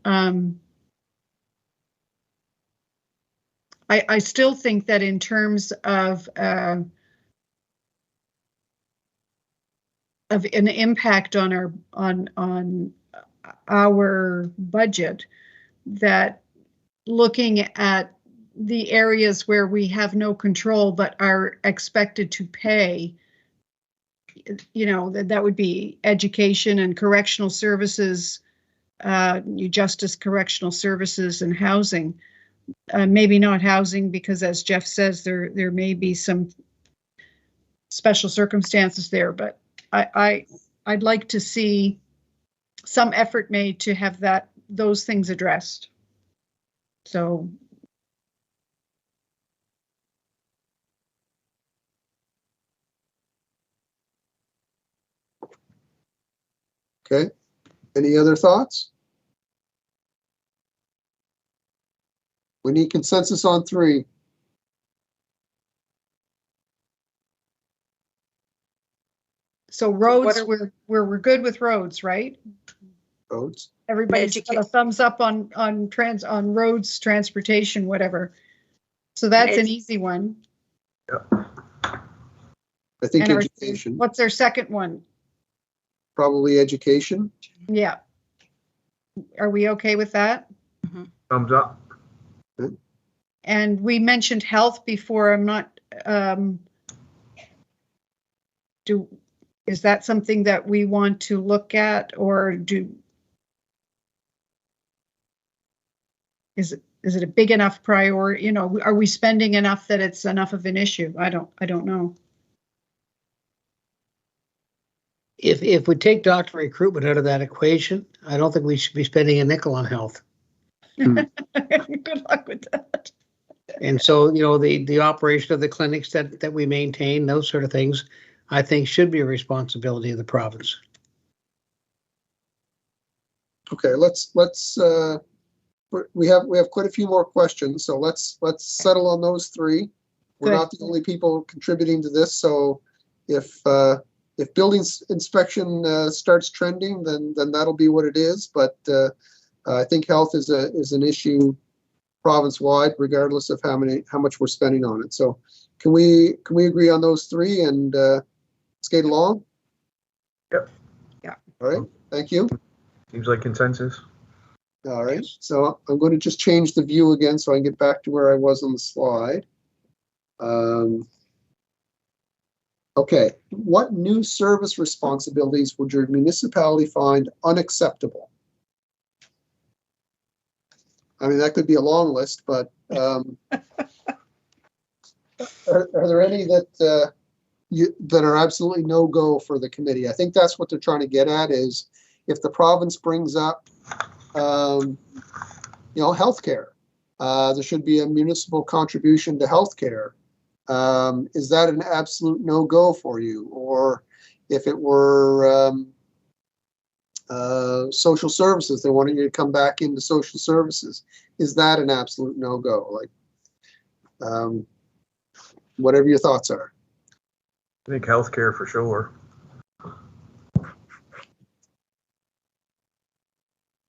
I still think that in terms of an impact on our budget, that looking at the areas where we have no control but are expected to pay, you know, that would be education and correctional services, justice, correctional services, and housing. Maybe not housing, because as Jeff says, there may be some special circumstances there, but I'd like to see some effort made to have those things addressed. So. Okay. Any other thoughts? We need consensus on 3. So roads, we're good with roads, right? Roads. Everybody's got a thumbs up on roads, transportation, whatever. So that's an easy one. Yeah. I think education. What's their second one? Probably education. Yeah. Are we okay with that? Mm-hmm. Thumbs up. Good. And we mentioned health before. I'm not, is that something that we want to look at, or is it a big enough priority? You know, are we spending enough that it's enough of an issue? I don't know. If we take doctor recruitment out of that equation, I don't think we should be spending a nickel on health. Good luck with that. And so, you know, the operation of the clinics that we maintain, those sort of things, I think should be a responsibility of the province. Okay, let's we have quite a few more questions, so let's settle on those 3. We're Good. not the only people contributing to this, so if building inspection starts trending, then that'll be what it is. But I think health is an issue province-wide, regardless of how much we're spending on it. So can we agree on those 3 and skate along? Yep. Yeah. All right. Thank you. Seems like consensus. All right. So I'm going to just change the view again so I can get back to where I was on the slide. Okay. What new service responsibilities would your municipality find unacceptable? I mean, that could be a long list, but are there any that that are absolutely no-go for the committee? I think that's what they're trying to get at, is if the province brings up, you know, healthcare, there should be a municipal contribution to healthcare. Is that an absolute no-go for you? Or if it were social services, they wanted you to come back into social services, is that an absolute no-go? Like, whatever your thoughts are. I think healthcare for sure.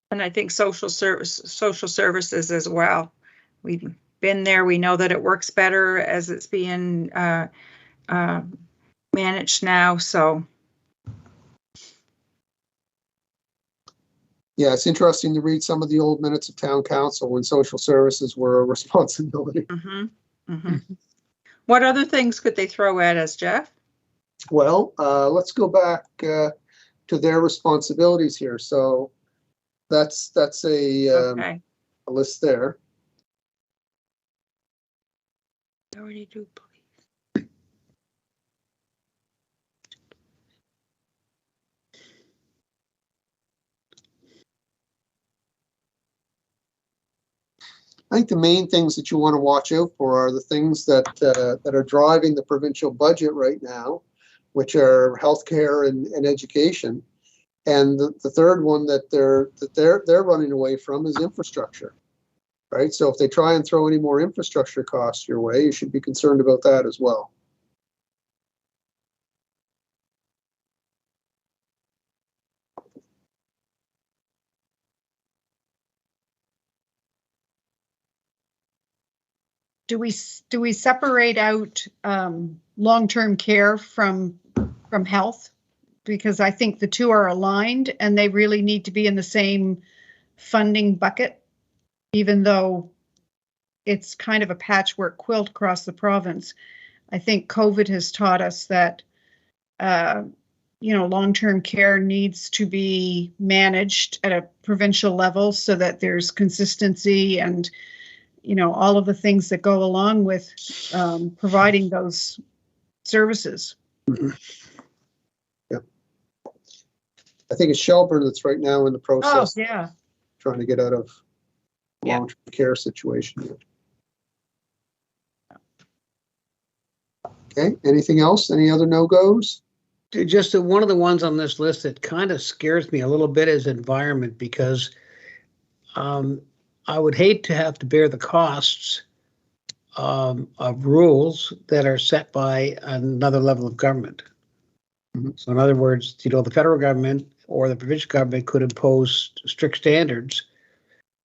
And I think social services as well. We've been there. We know that it works better as it's being managed now. So. Yeah, it's interesting to read some of the old minutes of town council when social services were a responsibility. Mm-hmm. Mm-hmm. What other things could they throw at us, Jeff? Well, let's go back to their responsibilities here. So that's a list there. I already do. I think the main things that you want to watch out for are the things that are driving the provincial budget right now, which are healthcare and education. And the third one that they're running away from is infrastructure. right? So if they try and throw any more infrastructure costs your way, you should be concerned about that as well. Do we separate out long-term care from health? Because I think the two are aligned and they really need to be in the same funding bucket, even though it's kind of a patchwork quilt across the province. I think COVID has taught us that, long-term care needs to be managed at a provincial level so that there's consistency and, all of the things that go along with providing those services. Mm-hmm. Yep. I think it's Shelburne that's right now in the process. Oh, yeah. Trying to get out of long-term care situation. Okay, anything else? Any other no-goes? Just one of the ones on this list that kind of scares me a little bit is environment, because I would hate to have to bear the costs of rules that are set by another level of government. Mm-hmm. So in other words, the federal government or the provincial government could impose strict standards,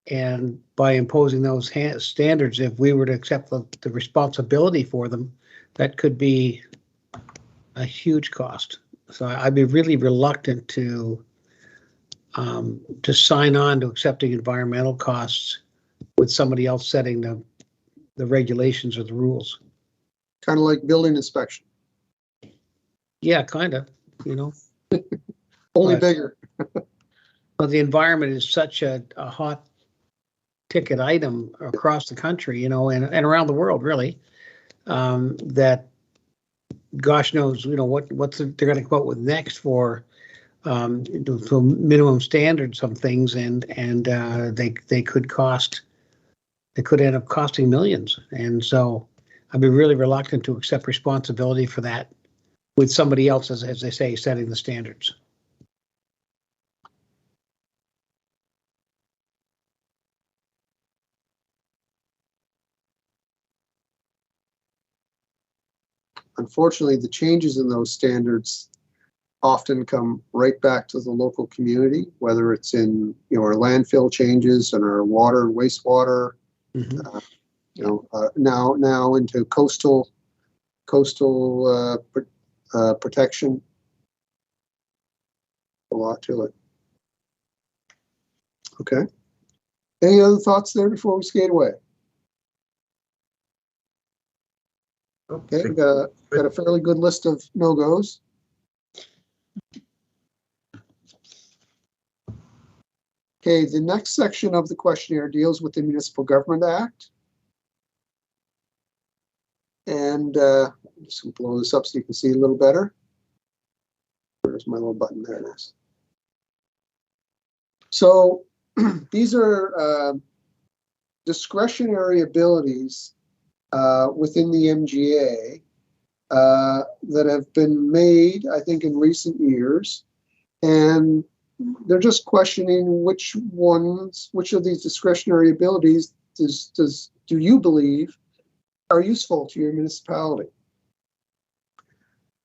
and by imposing those standards, if we were to accept the responsibility for them, that could be a huge cost. So I'd be really reluctant to sign on to accepting environmental costs with somebody else setting the regulations or the rules. Kind of like building inspection. Yeah, kind of, Only bigger. But the environment is such a hot ticket item across the country, and around the world, really, that gosh knows, what they're going to come up with next for minimum standards, some things, and they could end up costing millions. And so I'd be really reluctant to accept responsibility for that with somebody else, as they say, setting the standards. Unfortunately, the changes in those standards often come right back to the local community, whether it's in our landfill changes and our water and wastewater, mm-hmm. Now into coastal protection. A lot to it. Okay. Any other thoughts there before we skate away? Okay, got a fairly good list of no-goes. Okay, the next section of the questionnaire deals with the Municipal Government Act. And I'm just going to blow this up so you can see a little better. Where's my little button? There it is. So these are discretionary abilities within the MGA that have been made, I think, in recent years, and they're just questioning which of these discretionary abilities do you believe are useful to your municipality.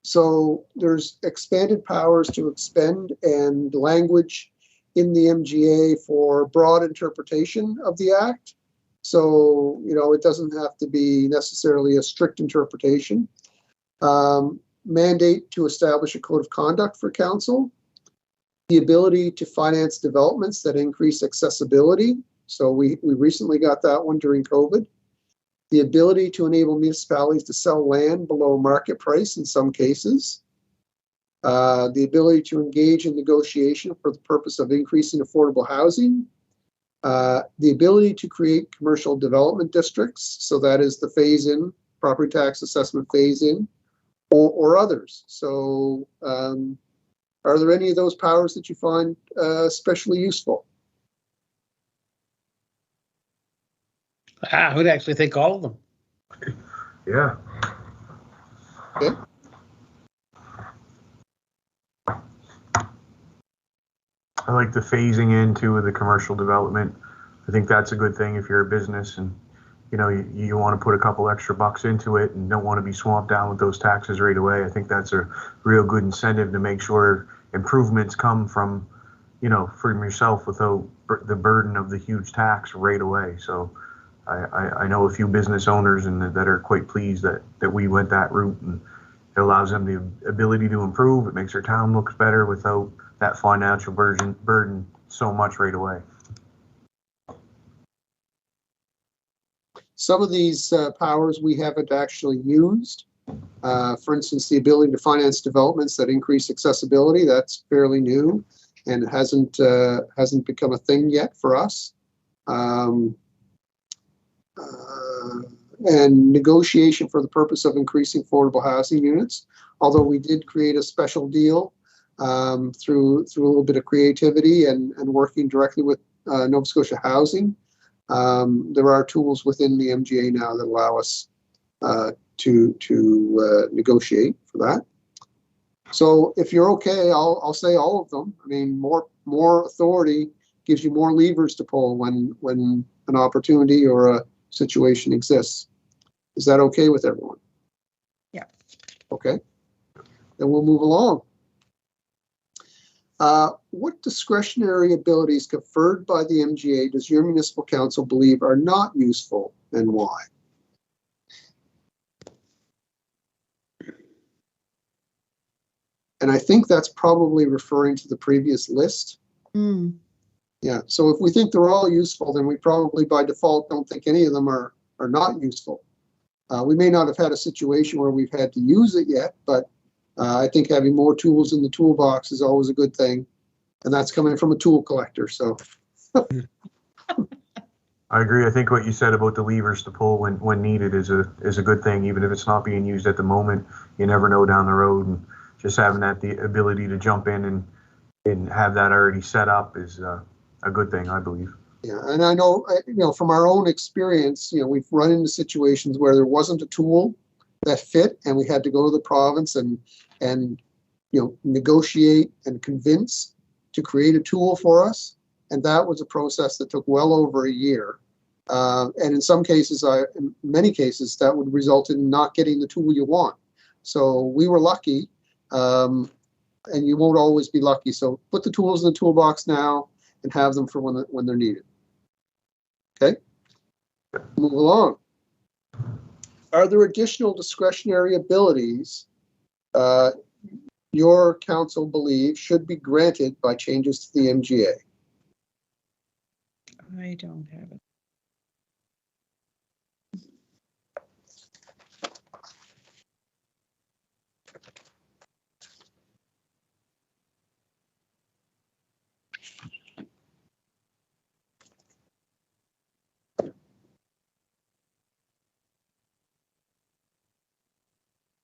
So there's expanded powers to expend and language in the MGA for broad interpretation of the Act. So, it doesn't have to be necessarily a strict interpretation. Mandate to establish a code of conduct for council. The ability to finance developments that increase accessibility. So we recently got that one during COVID. The ability to enable municipalities to sell land below market price in some cases. The ability to engage in negotiation for the purpose of increasing affordable housing. The ability to create commercial development districts, so that is the phase-in, property tax assessment phase-in, or others. So are there any of those powers that you find especially useful? I would actually think all of them. Yeah. Okay. I like the phasing into the commercial development. I think that's a good thing if you're a business and, you know, you want to put a couple extra bucks into it and don't want to be swamped down with those taxes right away. I think that's a real good incentive to make sure improvements come from, you know, from yourself without the burden of the huge tax right away. So I know a few business owners and that are quite pleased that we went that route, and it allows them the ability to improve. It makes their town look better without that financial burden so much right away. Some of these powers we haven't actually used. For instance, the ability to finance developments that increase accessibility, that's fairly new and hasn't become a thing yet for us. And negotiation for the purpose of increasing affordable housing units, although we did create a special deal through a little bit of creativity and working directly with Nova Scotia Housing. There are tools within the MGA now that allow us to negotiate for that. So if you're okay, I'll say all of them. I mean, more authority gives you more levers to pull when an opportunity or a situation exists. Is that okay with everyone? Yeah. Okay. Then we'll move along. What discretionary abilities conferred by the MGA does your municipal council believe are not useful, and why? And I think that's probably referring to the previous list. Mm. Yeah, so if we think they're all useful, then we probably by default don't think any of them are not useful. We may not have had a situation where we've had to use it yet, but I think having more tools in the toolbox is always a good thing. And that's coming from a tool collector, so. I agree. I think what you said about the levers to pull when needed is a good thing, even if it's not being used at the moment. You never know down the road, and just having the ability to jump in and have that already set up is a good thing, I believe. Yeah, and I know, from our own experience, we've run into situations where there wasn't a tool that fit, and we had to go to the province and negotiate and convince to create a tool for us. And that was a process that took well over a year. And in some cases, in many cases, that would result in not getting the tool you want. So we were lucky, and you won't always be lucky. So put the tools in the toolbox now and have them for when they're needed. Okay, move along. Are there additional discretionary abilities your council believes should be granted by changes to the MGA? I don't have it.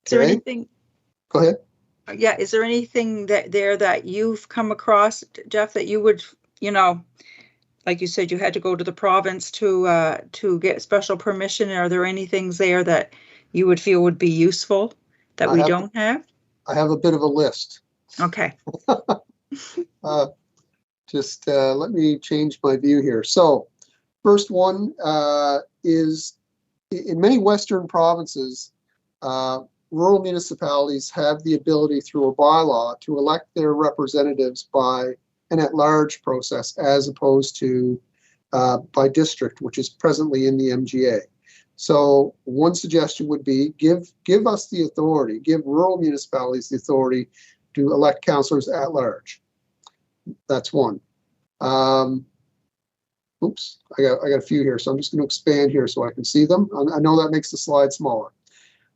Is there anything? Go ahead. Yeah, is there anything that you've come across, Jeff, that you would, like you said, you had to go to the province to get special permission? Are there any things there that you would feel would be useful that we don't have? I have a bit of a list. Okay. Just let me change my view here. So first one is in many Western provinces, rural municipalities have the ability through a bylaw to elect their representatives by an at-large process as opposed to by district, which is presently in the MGA. So one suggestion would be give us the authority, give rural municipalities the authority to elect councillors at large. That's one. Oops, I got a few here, so I'm just going to expand here so I can see them. I know that makes the slide smaller.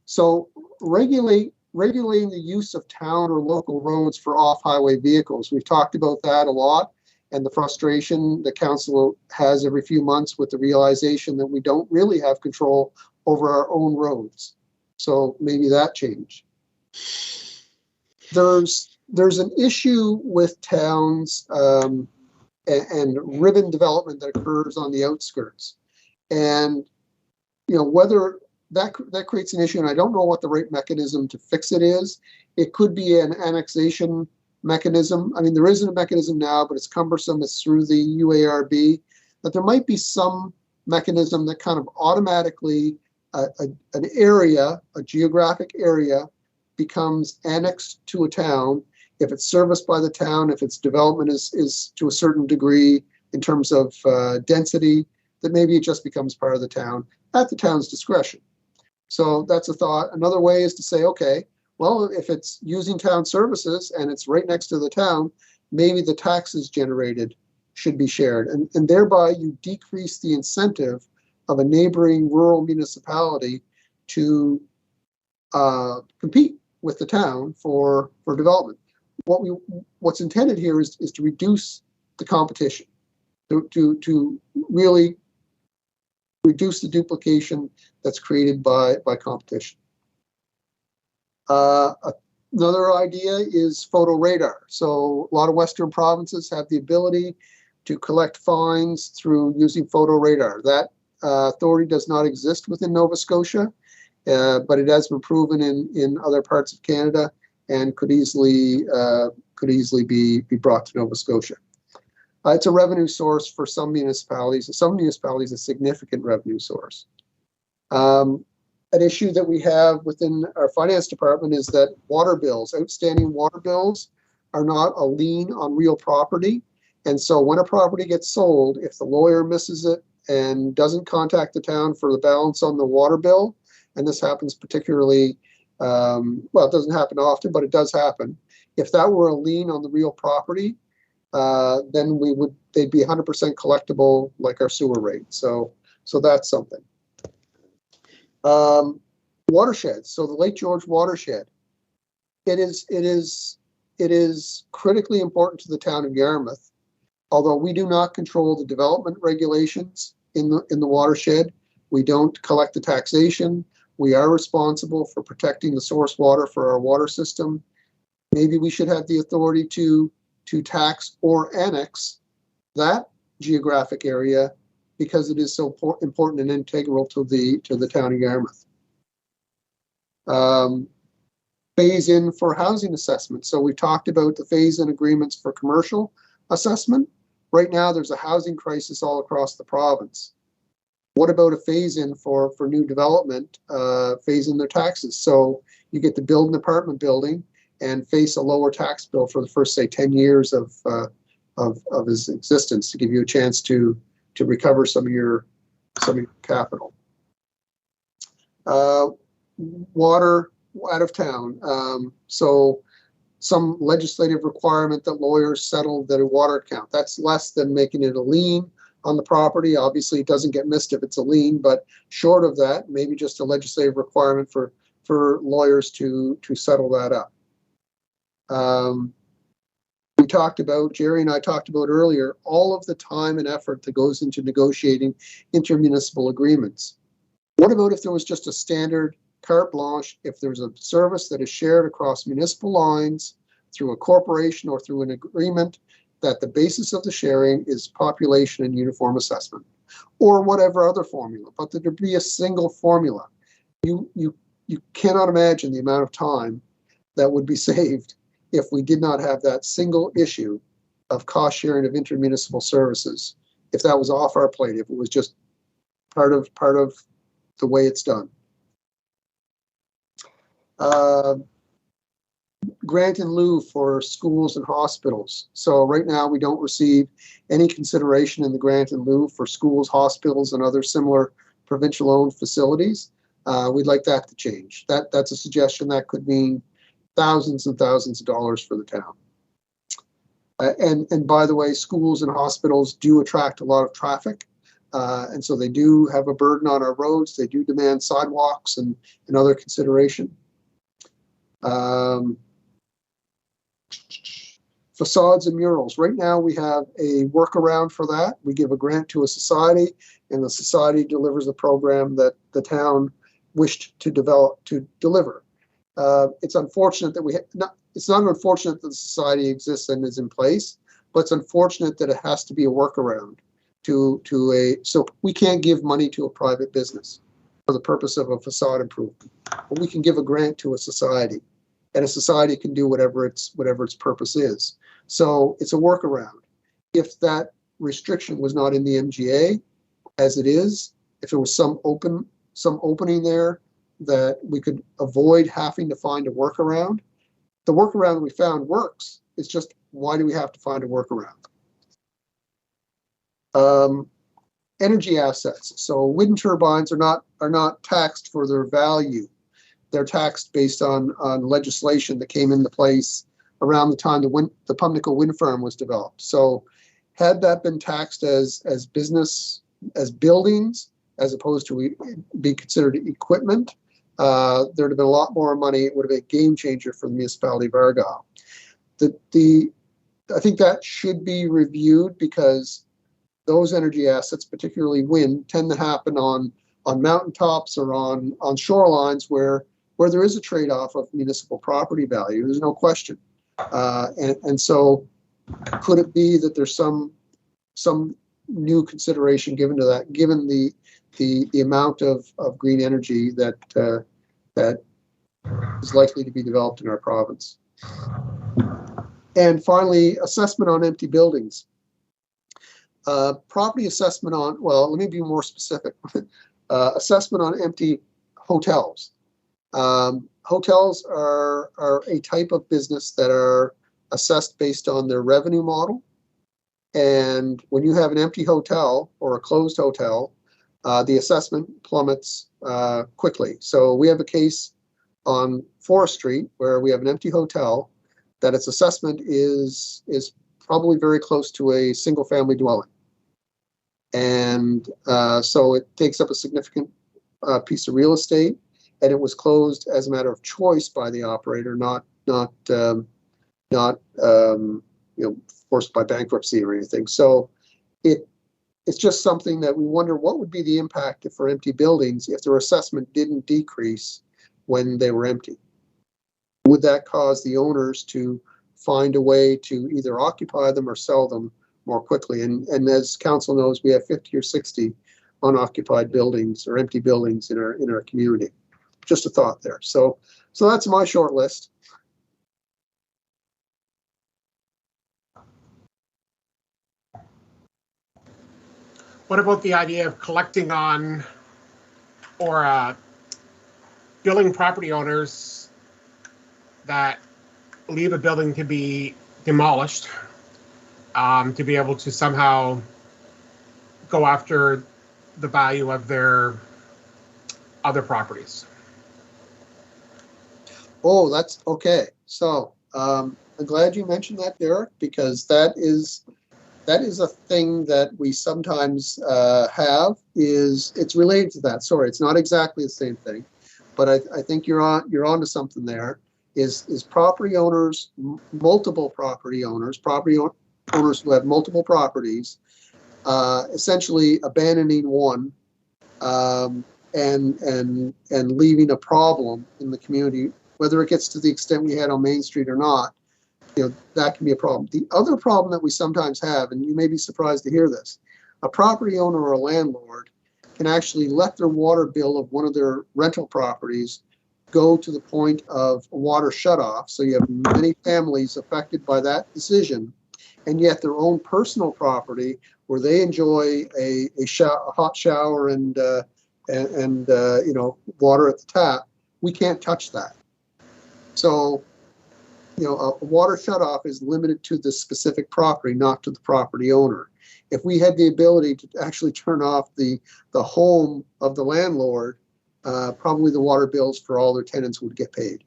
So regulating the use of town or local roads for off-highway vehicles. We've talked about that a lot, and the frustration the council has every few months with the realization that we don't really have control over our own roads. So maybe that changed. There's an issue with towns and ribbon development that occurs on the outskirts, and whether that creates an issue, and I don't know what the right mechanism to fix it is. It could be an annexation mechanism. I mean, there isn't a mechanism now, but it's cumbersome. It's through the UARB. that there might be some mechanism that kind of automatically an area, a geographic area, becomes annexed to a town if it's serviced by the town, if its development is to a certain degree in terms of density, that maybe it just becomes part of the town at the town's discretion. So that's a thought. Another way is to say, okay, well, if it's using town services and it's right next to the town, maybe the taxes generated should be shared. And thereby you decrease the incentive of a neighboring rural municipality to compete with the town for development. What's intended here is to reduce the competition, to really reduce the duplication that's created by competition. Another idea is photo radar. So a lot of Western provinces have the ability to collect fines through using photo radar. That authority does not exist within Nova Scotia, but it has been proven in other parts of Canada and could easily be brought to Nova Scotia. It's a revenue source for some municipalities. Some municipalities, a significant revenue source. An issue that we have within our finance department is that water bills, outstanding water bills, are not a lien on real property. And so when a property gets sold, if the lawyer misses it and doesn't contact the town for the balance on the water bill, and this happens particularly, well, it doesn't happen often, but it does happen. If that were a lien on the real property, then they'd be 100% collectible like our sewer rate. So that's something. Watersheds. So the Lake George watershed, it is critically important to the town of Yarmouth. Although we do not control the development regulations in the watershed, we don't collect the taxation. We are responsible for protecting the source water for our water system. Maybe we should have the authority to tax or annex that geographic area because it is so important and integral to the town of Yarmouth. Phase in for housing assessment. So we've talked about the phase in agreements for commercial assessment. Right now, there's a housing crisis all across the province. What about a phase in for new development, phase in their taxes? So you get to build an apartment building and face a lower tax bill for the first, say, 10 years of its existence to give you a chance to recover some of your capital. Water out of town. So some legislative requirement that lawyers settle their water account. That's less than making it a lien on the property. Obviously, it doesn't get missed if it's a lien, but short of that, maybe just a legislative requirement for lawyers to settle that up. We talked about, Jerry and I talked about earlier, all of the time and effort that goes into negotiating intermunicipal agreements. What about if there was just a standard carte blanche, if there's a service that is shared across municipal lines through a corporation or through an agreement, that the basis of the sharing is population and uniform assessment, or whatever other formula, but that there be a single formula. You cannot imagine the amount of time that would be saved if we did not have that single issue of cost sharing of intermunicipal services, if that was off our plate, if it was just part of the way it's done. Grant in lieu for schools and hospitals. So right now we don't receive any consideration in the grant in lieu for schools, hospitals, and other similar provincial-owned facilities. We'd like that to change. That's a suggestion that could mean thousands and thousands of dollars for the town. And by the way, schools and hospitals do attract a lot of traffic. And so they do have a burden on our roads. They do demand sidewalks and other consideration. Facades and murals. Right now we have a workaround for that. We give a grant to a society and the society delivers a program that the town wished to deliver. It's unfortunate that it's not unfortunate that the society exists and is in place, but it's unfortunate that it has to be a workaround so we can't give money to a private business for the purpose of a facade improvement, but we can give a grant to a society, and a society can do whatever its purpose is. So it's a workaround. If that restriction was not in the MGA as it is, if there was some opening there that we could avoid having to find a workaround. The workaround we found works. It's just, why do we have to find a workaround? Energy assets. So wind turbines are not taxed for their value. They're taxed based on legislation that came into place around the time the Pummico wind farm was developed. So had that been taxed as buildings, as opposed to be considered equipment, there'd have been a lot more money. It would have been a game changer for the municipality of Argyle. I think that should be reviewed, because those energy assets, particularly wind, tend to happen on mountaintops or on shorelines where there is a trade-off of municipal property value. There's no question. And so could it be that there's some new consideration given to that, given the amount of green energy that is likely to be developed in our province? And finally, assessment on empty buildings. Property assessment on, well, let me be more specific. Assessment on empty hotels. Hotels are a type of business that are assessed based on their revenue model. And when you have an empty hotel or a closed hotel, the assessment plummets quickly. So we have a case on Forest Street where we have an empty hotel that its assessment is probably very close to a single family dwelling. And so it takes up a significant piece of real estate, and it was closed as a matter of choice by the operator, not forced by bankruptcy or anything. So it's just something that we wonder, what would be the impact for empty buildings if their assessment didn't decrease when they were empty? Would that cause the owners to find a way to either occupy them or sell them more quickly? And as council knows, we have 50 or 60 unoccupied buildings or empty buildings in our community. Just a thought there. So that's my short list. What about the idea of collecting on or billing property owners that leave a building to be demolished, to be able to somehow go after the value of their other properties? Oh, that's okay. So I'm glad you mentioned that, Derek, because that is a thing that we sometimes have. It's related to that. Sorry, it's not exactly the same thing, but I think you're onto something there. Is property owners, multiple property owners who have multiple properties, essentially abandoning one and leaving a problem in the community, whether it gets to the extent we had on Main Street or not. That can be a problem. The other problem that we sometimes have, and you may be surprised to hear this, a property owner or a landlord can actually let their water bill of one of their rental properties go to the point of a water shutoff. So you have many families affected by that decision, and yet their own personal property, where they enjoy a hot shower and water at the tap, we can't touch that. So a water shutoff is limited to the specific property, not to the property owner. If we had the ability to actually turn off the home of the landlord, probably the water bills for all their tenants would get paid.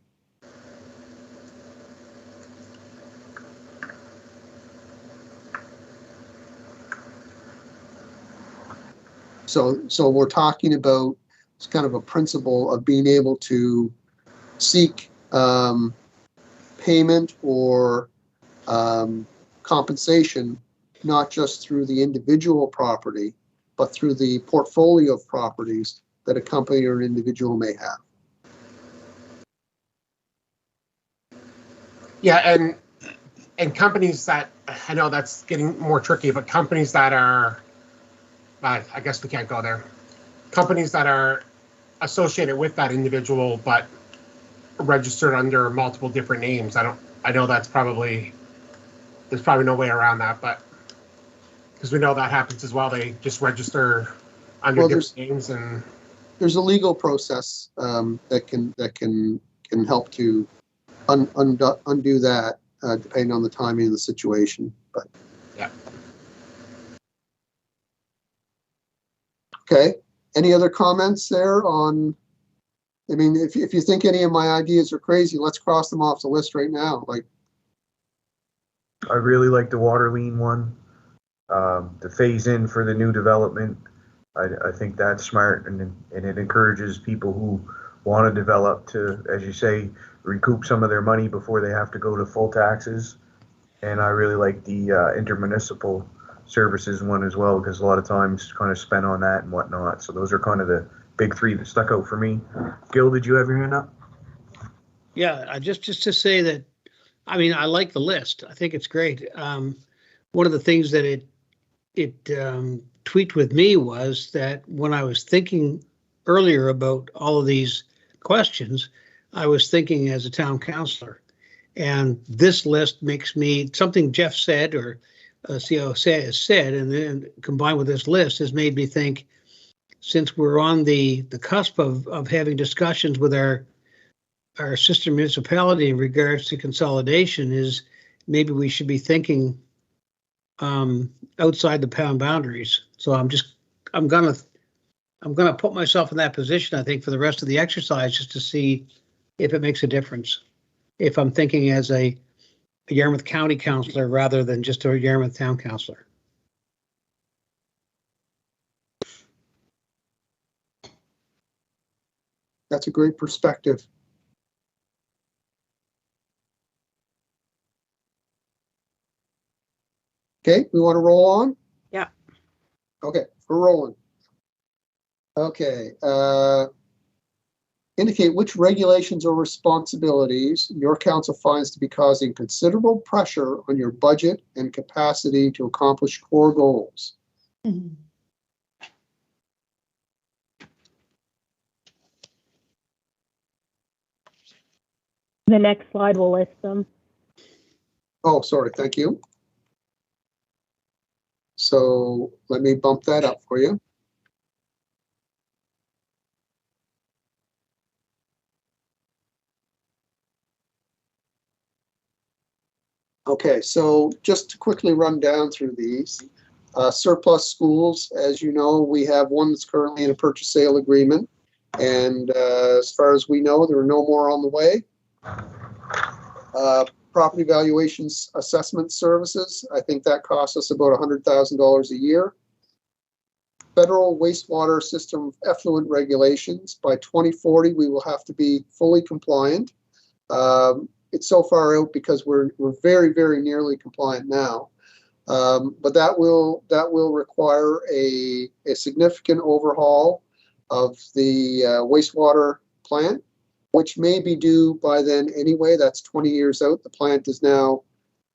So we're talking about kind of a principle of being able to seek payment or compensation, not just through the individual property, but through the portfolio of properties that a company or an individual may have. Yeah, and companies that, I know that's getting more tricky, but companies that are, I guess we can't go there. Companies that are associated with that individual, but registered under multiple different names. I know there's probably no way around that, but Because we know that happens as well. They just register under Well, different names and. There's a legal process that can help to undo that, depending on the timing of the situation. But yeah. Okay. Any other comments there on? I mean, if you think any of my ideas are crazy, let's cross them off the list right now. Like, I really like the water lean one. The phase in for the new development. I think that's smart, and it encourages people who want to develop to, as you say, recoup some of their money before they have to go to full taxes. And I really like the intermunicipal services one as well, because a lot of times kind of spent on that and whatnot. So those are kind of the big three that stuck out for me. Gil, did you have your hand up? Yeah, just to say that, I mean, I like the list. I think it's great. One of the things that it tweaked with me was that when I was thinking earlier about all of these questions, I was thinking as a town councillor. And this list makes me, something Jeff said or CO said, and then combined with this list has made me think, since we're on the cusp of having discussions with our sister municipality in regards to consolidation, is maybe we should be thinking outside the town boundaries. So I'm gonna put myself in that position, I think, for the rest of the exercise, just to see if it makes a difference. If I'm thinking as a Yarmouth County councillor rather than just a Yarmouth town councillor. that's a great perspective. Okay, we want to roll on? Yeah. Okay, we're rolling. Okay. Indicate which regulations or responsibilities your council finds to be causing considerable pressure on your budget and capacity to accomplish core goals. Mhm. The next slide will list them. Oh, sorry, thank you. So let me bump that up for you. Okay, so just to quickly run down through these. Surplus schools, as you know, we have one that's currently in a purchase sale agreement. And as far as we know, there are no more on the way. Property valuations assessment services, I think that costs us about $100,000 a year. Federal wastewater system effluent regulations, by 2040, we will have to be fully compliant. It's so far out because we're very, very nearly compliant now. But that will require a significant overhaul of the wastewater plant, which may be due by then anyway. That's 20 years out. The plant is now,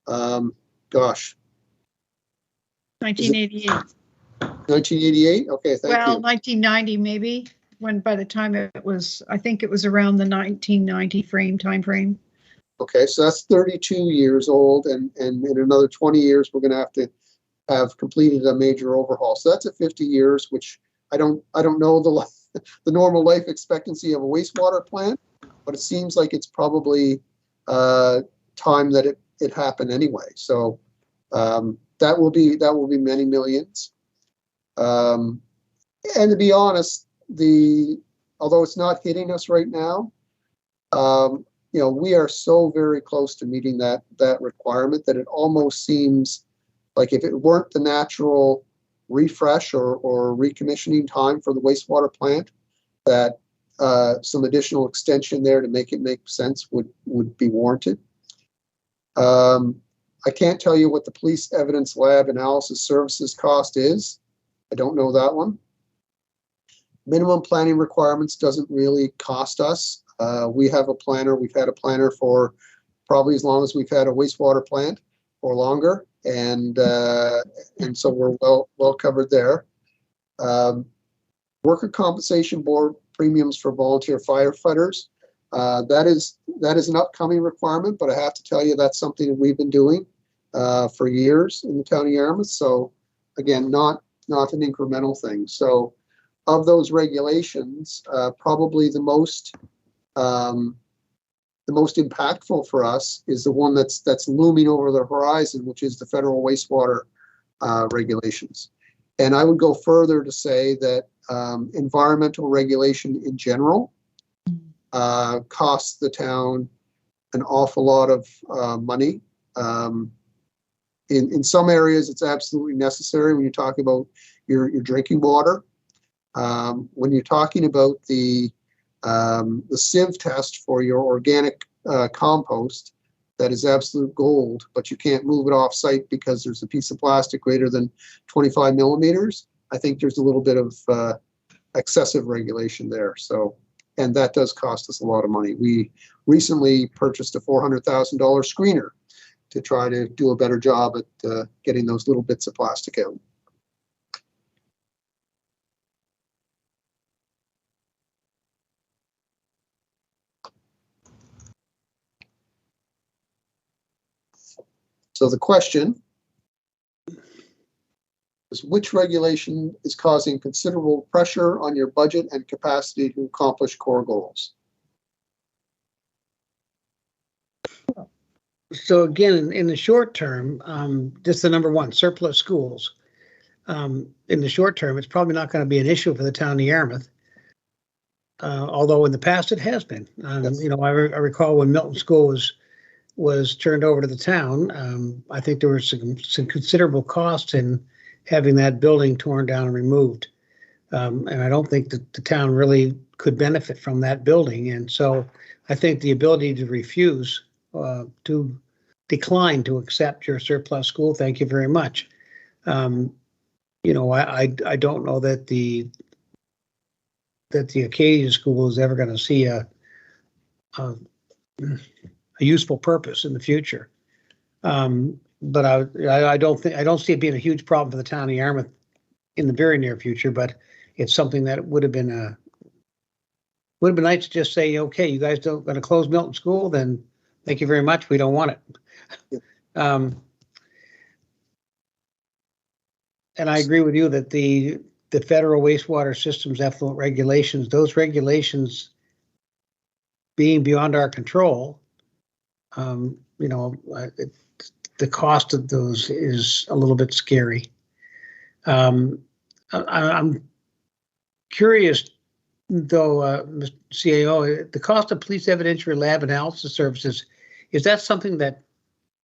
1988. 1988? Okay, thank Well, you. 1990 maybe, when by the time it was, I think it was around the 1990 time frame. Okay, so that's 32 years old, and in another 20 years, we're going to have completed a major overhaul. So that's at 50 years, which I don't know the normal life expectancy of a wastewater plant, but it seems like it's probably time that it happened anyway. So that will be many millions. And to be honest, although it's not hitting us right now, we are so very close to meeting that requirement that it almost seems like if it weren't the natural refresh or recommissioning time for the wastewater plant, that some additional extension there to make it make sense would be warranted. I can't tell you what the police evidence lab analysis services cost is. I don't know that one. Minimum planning requirements doesn't really cost us. We have a planner. We've had a planner for probably as long as we've had a wastewater plant or longer, and so we're well covered there. Worker compensation board premiums for volunteer firefighters. That is an upcoming requirement, but I have to tell you that's something that we've been doing for years in the town of Yarmouth. So again, not an incremental thing. So of those regulations, probably the most impactful for us is the one that's looming over the horizon, which is the federal wastewater regulations. And I would go further to say that environmental regulation in general costs the town an awful lot of money. In some areas, it's absolutely necessary when you talk about your drinking water. When you're talking about the sieve test for your organic compost, that is absolute gold, but you can't move it off site because there's a piece of plastic greater than 25 millimeters. I think there's a little bit of excessive regulation there. So, and that does cost us a lot of money. We recently purchased a $400,000 screener to try to do a better job at getting those little bits of plastic out. So the question is, which regulation is causing considerable pressure on your budget and capacity to accomplish core goals? So again, in the short term, just the number one, surplus schools. In the short term, it's probably not going to be an issue for the town of Yarmouth. Although in the past it has been. Yes. You know, I recall when Milton School was turned over to the town. I think there was some considerable cost in having that building torn down and removed. And I don't think that the town really could benefit from that building. And so I think the ability to refuse, to decline to accept your surplus school, thank you very much. You know, I don't know that the Acadia School is ever going to see a useful purpose in the future. But I don't see it being a huge problem for the town of Yarmouth in the very near future. But it's something that would have been nice to just say, okay, you guys don't going to close Milton School, then thank you very much. We don't want it. And I agree with you that the federal wastewater systems effluent regulations, those regulations being beyond our control, you know, the cost of those is a little bit scary. I'm curious, though, Mr. CAO, the cost of police evidentiary lab analysis services, is that something that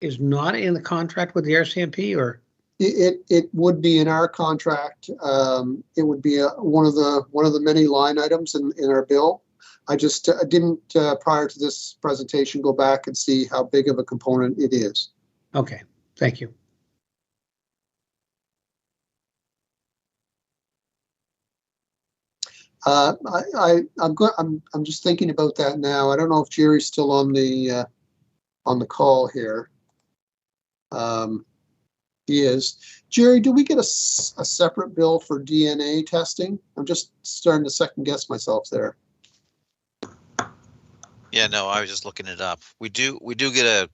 is not in the contract with the RCMP, or? It would be in our contract. It would be one of the many line items in our bill. I just didn't prior to this presentation go back and see how big of a component it is. Okay, thank you. I'm just thinking about that now. I don't know if Jerry's still on the call here. He is. Jerry, do we get a separate bill for DNA testing? I'm just starting to second guess myself there. Yeah, no, I was just looking it up. We do get a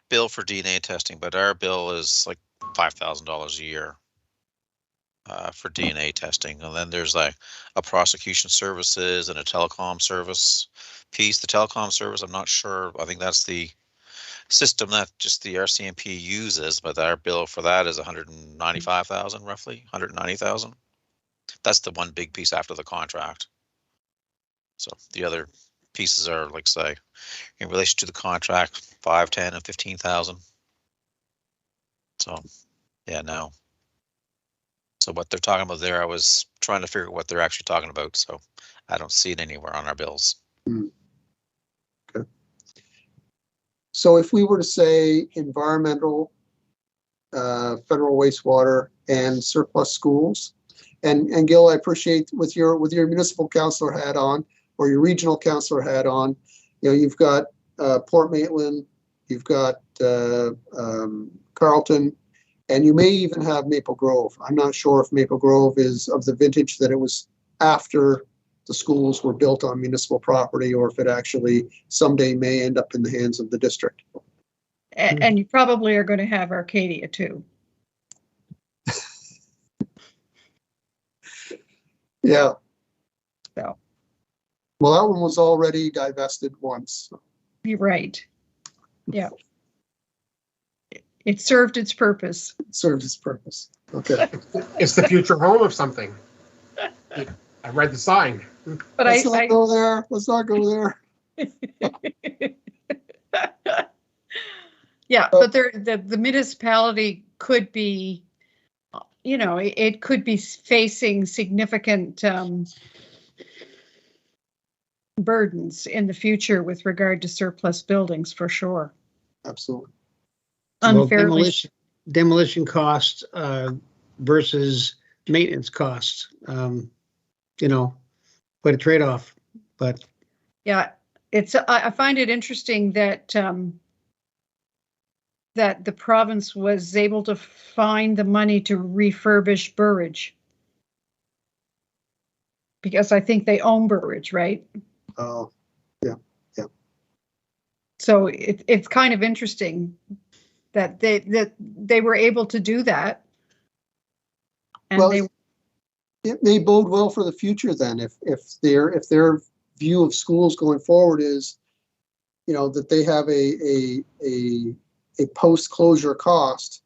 bill for DNA testing, but our bill is like $5,000 a year for DNA testing. And then there's like a prosecution services and a telecom service piece. The telecom service, I'm not sure. I think that's the system that just the RCMP uses, but our bill for that is $195,000, roughly $190,000. That's the one big piece after the contract. So the other pieces are, like, say, in relation to the contract, 5, 10, and 15,000. So, yeah, no. So what they're talking about there, I was trying to figure out what they're actually talking about. So I don't see it anywhere on our bills. Okay. So if we were to say environmental, federal wastewater, and surplus schools, and Gil, I appreciate with your municipal councillor hat on, or your regional councillor hat on, you know, you've got Port Maitland, you've got Carleton, and you may even have Maple Grove. I'm not sure if Maple Grove is of the vintage that it was after the schools were built on municipal property, or if it actually someday may end up in the hands of the district. And you probably are going to have Arcadia too. Yeah. So Well, that one was already divested once. you're right. Yeah. It served its purpose. It served its purpose. Okay. It's the future home of something. I read the sign. But Let's not go there. Let's not go there. Yeah, but the municipality could be, you know, it could be facing significant burdens in the future with regard to surplus buildings, for sure. Absolutely. Well, Unfairly. demolition costs versus maintenance costs. You know, quite a trade-off, but Yeah, it's, I find it interesting that that the province was able to find the money to refurbish Burridge. Because I think they own Burridge, right? Oh, yeah. So it's kind of interesting that they were able to do that. And Well, it may bode well for the future then, if their view of schools going forward is, you know, that they have a post-closure cost.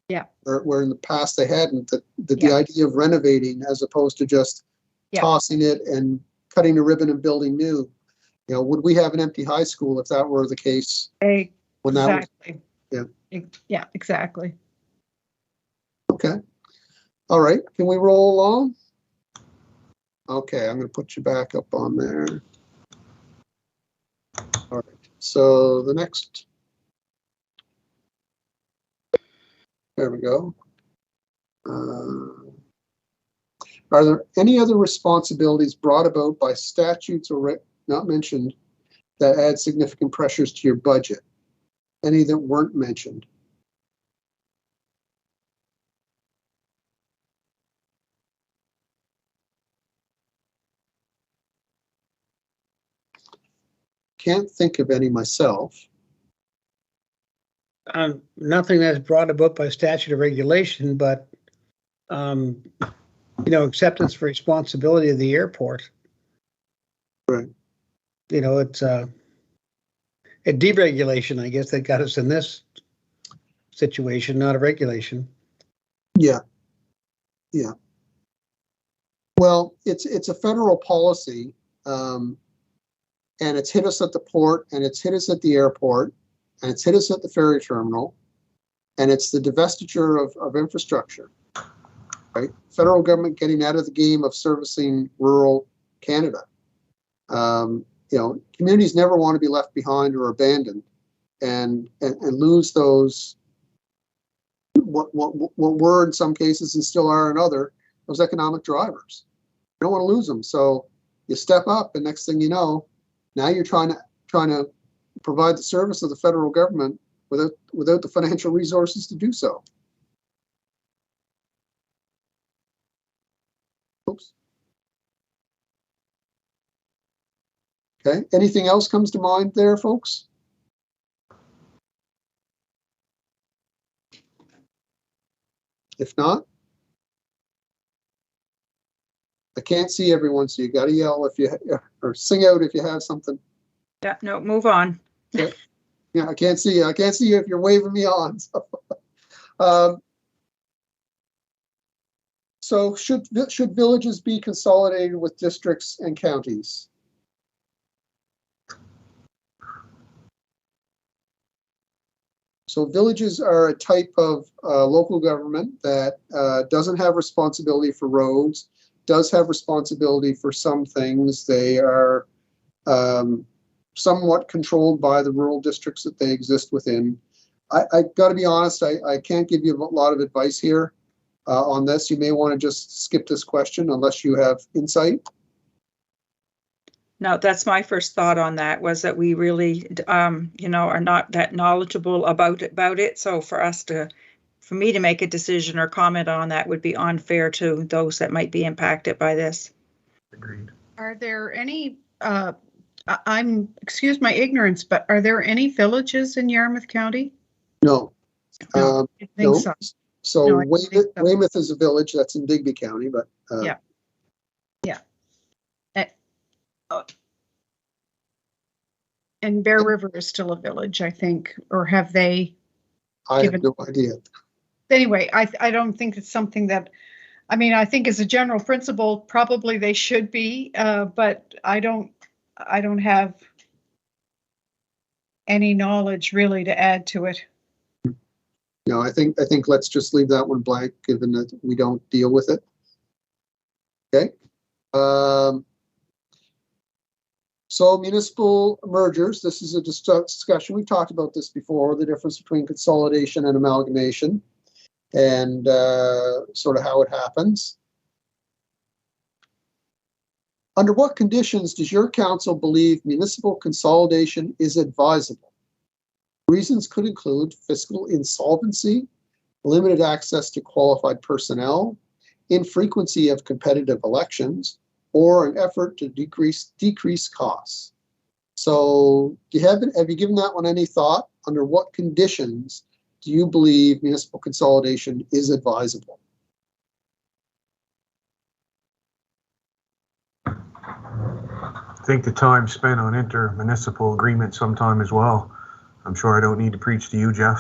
Yeah. Where in the past they hadn't, that the Yeah. idea of renovating as opposed to just Yeah. tossing it and cutting a ribbon and building new. You know, would we have an empty high school if that were the case? When that was, Exactly. yeah. Yeah, exactly. Okay. All right. Can we roll along? Okay, I'm going to put you back up on there. All right. So the next. There we go. Are there any other responsibilities brought about by statutes or not mentioned that add significant pressures to your budget? Any that weren't mentioned? Can't think of any myself. nothing that's brought about by statute or regulation, but you know, acceptance for responsibility of the airport. Right. You know, it's a deregulation, I guess, that got us in this situation, not a regulation. Yeah. Yeah. Well, it's a federal policy, and it's hit us at the port, and it's hit us at the airport, and it's hit us at the ferry terminal, and it's the divestiture of infrastructure, right? Federal government getting out of the game of servicing rural Canada. You know, communities never want to be left behind or abandoned, and lose those what were in some cases and still are in other, those economic drivers. You don't want to lose them, so you step up, and next thing you know, now you're trying to provide the service of the federal government without the financial resources to do so. Oops. Okay, anything else comes to mind there, folks? If not, I can't see everyone, so you got to yell if you, or sing out if you have something. Yeah, no, move on. Yeah, I can't see you. I can't see you if you're waving me on. So should villages be consolidated with districts and counties? So villages are a type of local government that doesn't have responsibility for roads, does have responsibility for some things. They are somewhat controlled by the rural districts that they exist within. I got to be honest, I can't give you a lot of advice here on this. You may want to just skip this question unless you have insight. No, that's my first thought on that, was that we really, you know, are not that knowledgeable about it. So for me to make a decision or comment on that would be unfair to those that might be impacted by this. Agreed. Are there any, excuse my ignorance, but are there any villages in Yarmouth County? No. No, I think no. so. So No, I don't think so. Weymouth is a village that's in Digby County, but Yeah. Yeah. And Bear River is still a village, I think, or have they? I have no idea. Anyway, I don't think it's something that, I mean, I think as a general principle, probably they should be, but I don't have any knowledge really to add to it. No, I think let's just leave that one blank, given that we don't deal with it. Okay. So municipal mergers, this is a discussion. We talked about this before, the difference between consolidation and amalgamation, and sort of how it happens. Under what conditions does your council believe municipal consolidation is advisable? Reasons could include fiscal insolvency, limited access to qualified personnel, infrequency of competitive elections, or an effort to decrease costs. So have you given that one any thought? Under what conditions do you believe municipal consolidation is advisable? I think the time spent on intermunicipal agreements sometime as well. I'm sure I don't need to preach to you, Jeff,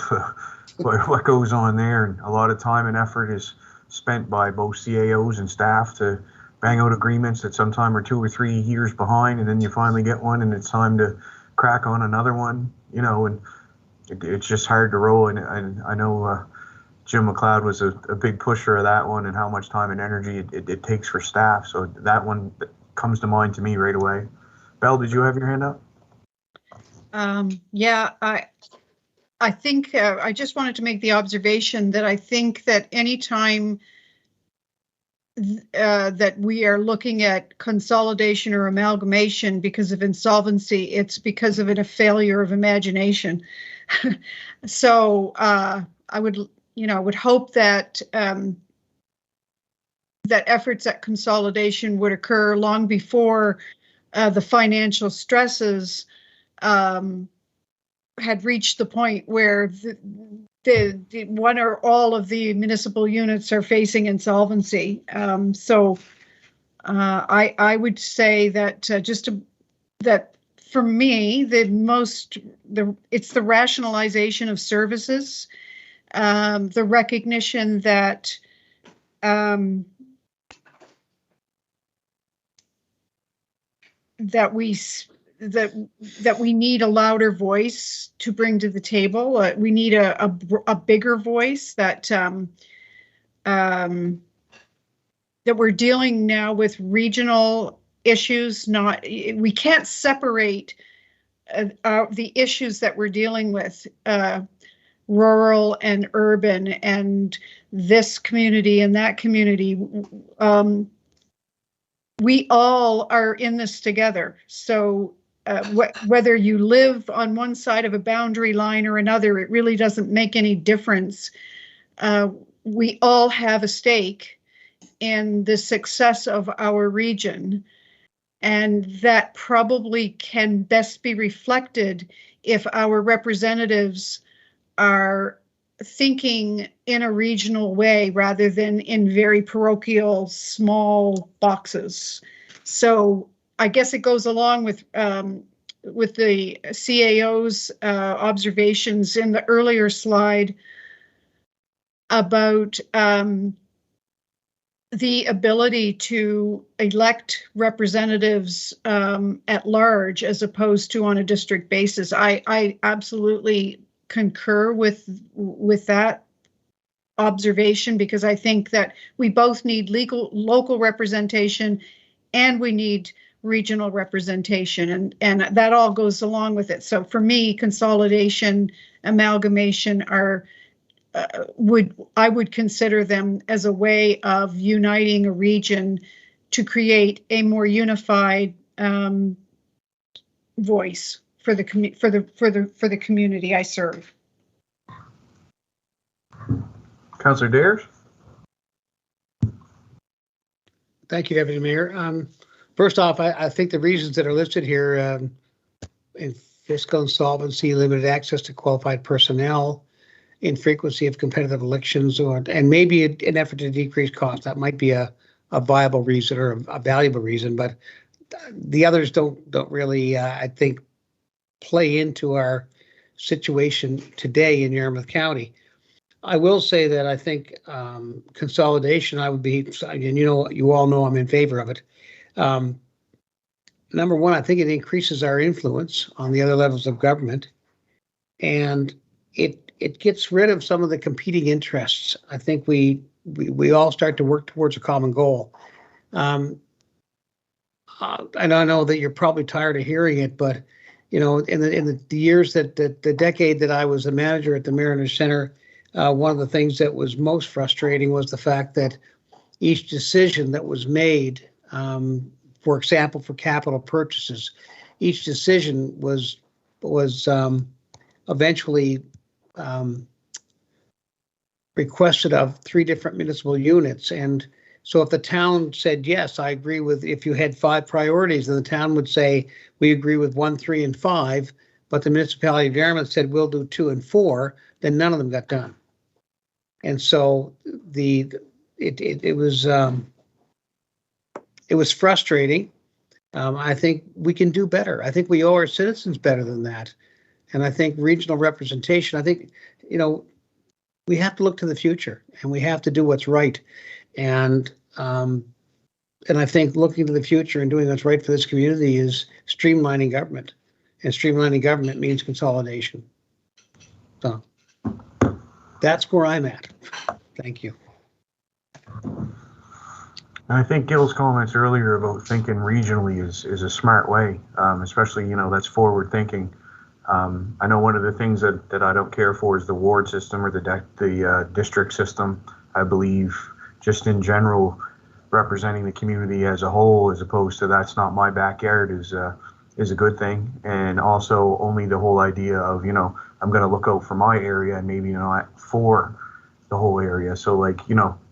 what goes on there. And a lot of time and effort is spent by both CAOs and staff to bang out agreements that sometime are 2 or 3 years behind, and then you finally get one and it's time to crack on another one, you know, and it's just hard to roll. And I know Jim McLeod was a big pusher of that one and how much time and energy it takes for staff. So that one comes to mind to me right away. Belle, did you have your hand up? Yeah, I think I just wanted to make the observation that I think that anytime that we are looking at consolidation or amalgamation because of insolvency, it's because of a failure of imagination. So I would hope that that efforts at consolidation would occur long before the financial stresses had reached the point where the one or all of the municipal units are facing insolvency. So I would say that that for me, it's the rationalization of services, the recognition that that we need a louder voice to bring to the table. We need a bigger voice that that we're dealing now with regional issues. We can't separate the issues that we're dealing with, rural and urban, and this community and that community. We all are in this together. So whether you live on one side of a boundary line or another, it really doesn't make any difference. We all have a stake in the success of our region, and that probably can best be reflected if our representatives are thinking in a regional way rather than in very parochial small boxes. So I guess it goes along with the CAO's observations in the earlier slide about the ability to elect representatives at large as opposed to on a district basis. I absolutely concur with that observation, because I think that we both need local representation and we need regional representation, and that all goes along with it. So for me, consolidation, amalgamation are I would consider them as a way of uniting a region to create a more unified voice for the community I serve. Councillor Dares? Thank you, Deputy Mayor. First off, I think the reasons that are listed here in fiscal insolvency, limited access to qualified personnel, infrequency of competitive elections, and maybe an effort to decrease costs, that might be a viable reason or a valuable reason. But the others don't really, I think, play into our situation today in Yarmouth County. I will say that I think consolidation, I would be, and you all know I'm in favor of it. Number one, I think it increases our influence on the other levels of government, and it gets rid of some of the competing interests. I think we all start to work towards a common goal. And I know that you're probably tired of hearing it, but in the years that the decade that I was a manager at the Mariners Center, one of the things that was most frustrating was the fact that each decision that was made, for example, for capital purchases, each decision was eventually requested of 3 different municipal units. And so if the town said, yes, I agree with, if you had 5 priorities, then the town would say, we agree with 1, 3, and 5, but the municipality of Yarmouth said, we'll do 2 and 4, then none of them got done. And so it was frustrating. I think we can do better. I think we owe our citizens better than that. And I think regional representation, I think, we have to look to the future and we have to do what's right. And I think looking to the future and doing what's right for this community is streamlining government. And streamlining government means consolidation. So that's where I'm at. Thank you. I think Gil's comments earlier about thinking regionally is a smart way, especially, that's forward thinking. I know one of the things that I don't care for is the ward system or the district system. I believe just in general, representing the community as a whole, as opposed to that's not my backyard, is a good thing. And also only the whole idea of, I'm going to look out for my area and maybe not for the whole area. So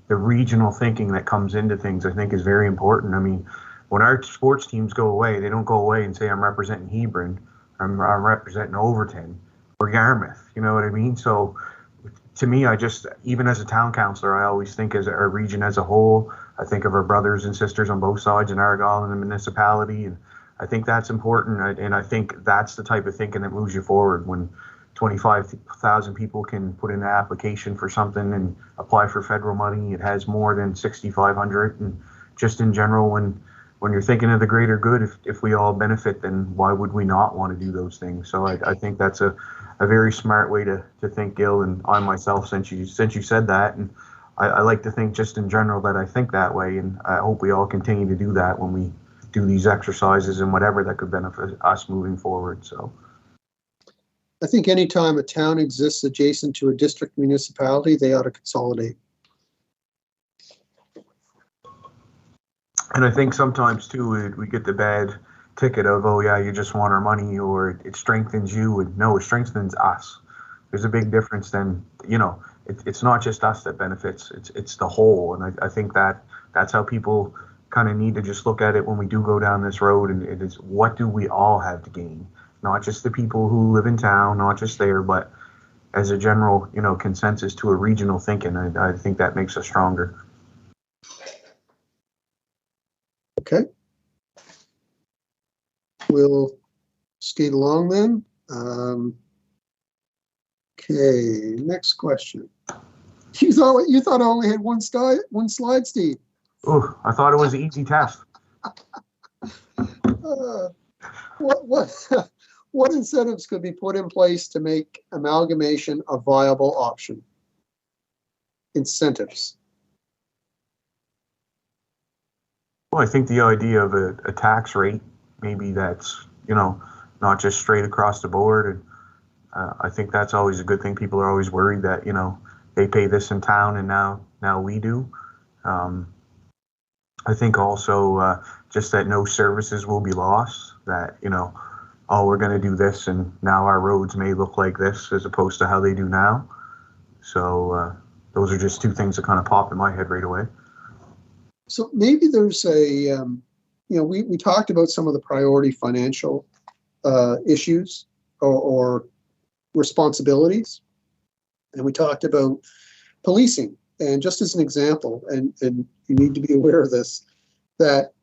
the regional thinking that comes into things, I think, is very important. I mean, when our sports teams go away, they don't go away and say, I'm representing Hebron, I'm representing Overton or Yarmouth, you know what I mean? So to me, even as a town councillor, I always think as our region as a whole. I think of our brothers and sisters on both sides in Argyle and the municipality, and I think that's important. And I think that's the type of thinking that moves you forward when 25,000 people can put in an application for something and apply for federal money. It has more than 6,500. And just in general, when you're thinking of the greater good, if we all benefit, then why would we not want to do those things? So I think that's a very smart way to think, Gil, and I myself, since you said that. And I like to think just in general that I think that way. And I hope we all continue to do that when we do these exercises and whatever that could benefit us moving forward. So I think anytime a town exists adjacent to a district municipality, they ought to consolidate. And I think sometimes too, we get the bad ticket of, oh yeah, you just want our money, or it strengthens you. And no, it strengthens us. There's a big difference then, it's not just us that benefits, it's the whole. And I think that's how people kind of need to just look at it when we do go down this road. And it is, what do we all have to gain? Not just the people who live in town, not just there, but as a general, consensus to a regional thinking. I think that makes us stronger. Okay. We'll skate along then. Okay, next question. You thought I only had one slide, Steve. Oh, I thought it was an easy test. What incentives could be put in place to make amalgamation a viable option? Incentives. Well, I think the idea of a tax rate, maybe that's, not just straight across the board. And I think that's always a good thing. People are always worried that, they pay this in town and now we do. I think also just that no services will be lost, that, oh, we're going to do this and now our roads may look like this as opposed to how they do now. So those are just two things that kind of pop in my head right away. So maybe there's a, we talked about some of the priority financial issues or responsibilities, and we talked about policing. And just as an example, and you need to be aware of this, that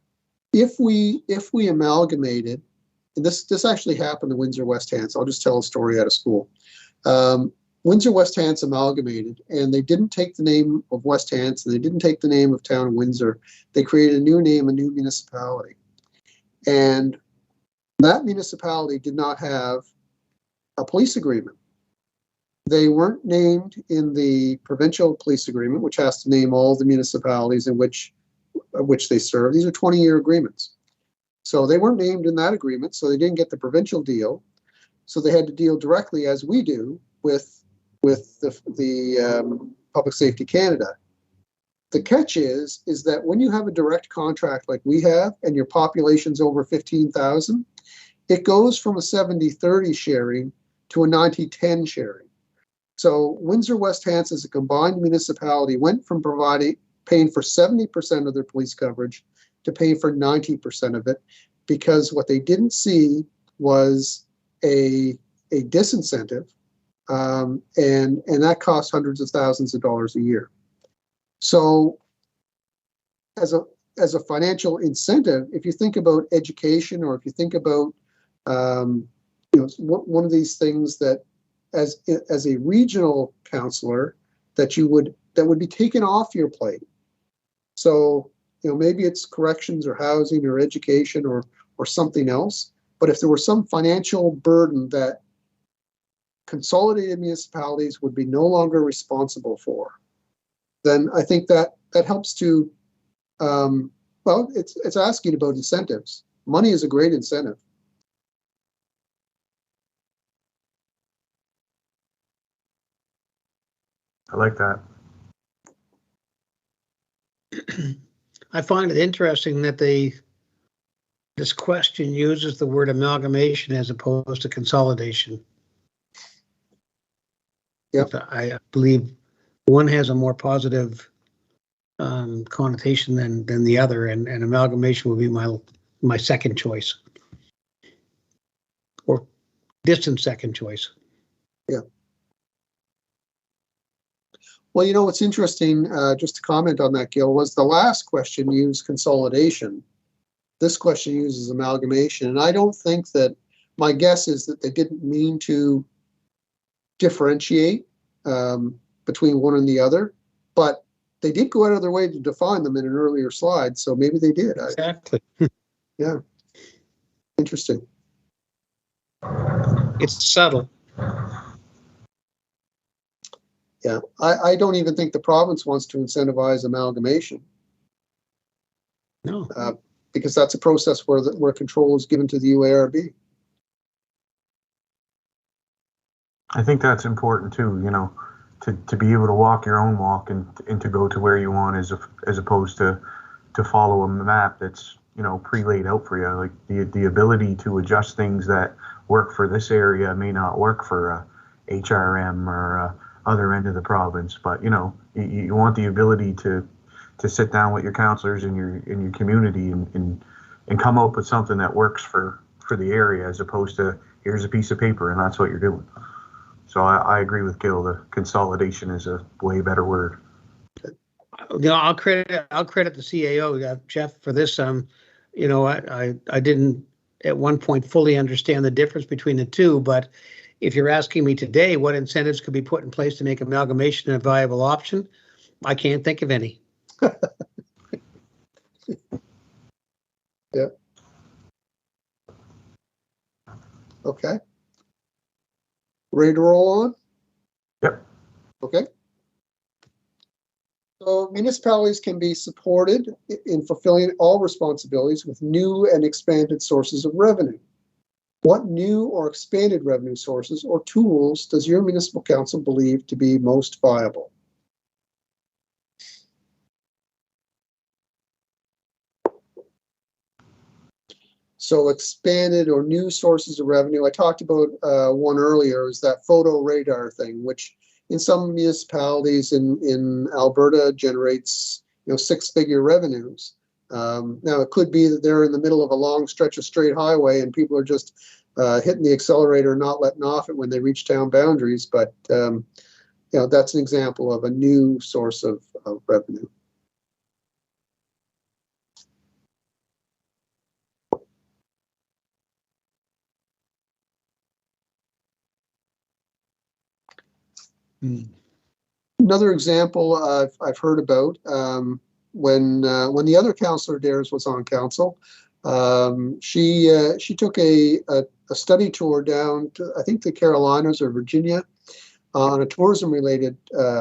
if we amalgamated, and this actually happened to Windsor West Hants. I'll just tell a story out of school. Windsor West Hants amalgamated, and they didn't take the name of West Hants, and they didn't take the name of Town of Windsor. They created a new name, a new municipality. And that municipality did not have a police agreement. They weren't named in the provincial police agreement, which has to name all the municipalities in which they serve. These are 20-year agreements. So they weren't named in that agreement, so they didn't get the provincial deal. So they had to deal directly, as we do, with the Public Safety Canada. The catch is that when you have a direct contract like we have, and your population's over 15,000, it goes from a 70-30 sharing to a 90-10 sharing. So Windsor West Hants, as a combined municipality, went from paying for 70% of their police coverage to paying for 90% of it, because what they didn't see was a disincentive, and that costs hundreds of thousands of dollars a year. So as a financial incentive, if you think about education, or if you think about one of these things that as a regional councillor that would be taken off your plate. So maybe it's corrections or housing or education or something else. But if there were some financial burden that consolidated municipalities would be no longer responsible for, then I think that helps to, it's asking about incentives. Money is a great incentive. I like that. I find it interesting that this question uses the word amalgamation as opposed to consolidation. Yep. I believe one has a more positive connotation than the other, and amalgamation would be my second choice, or distant second choice. Yeah. Well, what's interesting, just to comment on that, Gil, was the last question used consolidation. This question uses amalgamation. And I don't think that, my guess is that they didn't mean to differentiate between one and the other, but they did go out of their way to define them in an earlier slide. So maybe they did. Exactly. Yeah. Interesting. It's subtle. Yeah, I don't even think the province wants to incentivize amalgamation. No. Because that's a process where control is given to the UARB. I think that's important too, to be able to walk your own walk and to go to where you want, as opposed to follow a map that's pre-laid out for you. Like the ability to adjust things that work for this area may not work for HRM or other end of the province, but you want the ability to sit down with your councillors in your community and come up with something that works for the area, as opposed to here's a piece of paper and that's what you're doing. So I agree with Gil. The consolidation is a way better word. I'll credit the CAO, Jeff, for this. I didn't at one point fully understand the difference between the two, but if you're asking me today what incentives could be put in place to make amalgamation a viable option, I can't think of any. Yeah. Okay. Ready to roll on? Yep. Okay. So municipalities can be supported in fulfilling all responsibilities with new and expanded sources of revenue. What new or expanded revenue sources or tools does your municipal council believe to be most viable? So expanded or new sources of revenue. I talked about one earlier, is that photo radar thing, which in some municipalities in Alberta generates six-figure revenues. Now it could be that they're in the middle of a long stretch of straight highway and people are just hitting the accelerator and not letting off it when they reach town boundaries. But that's an example of a new source of revenue. Another example I've heard about, when the other councillor Dares was on council, she took a study tour down to, I think, the Carolinas or Virginia, on a tourism related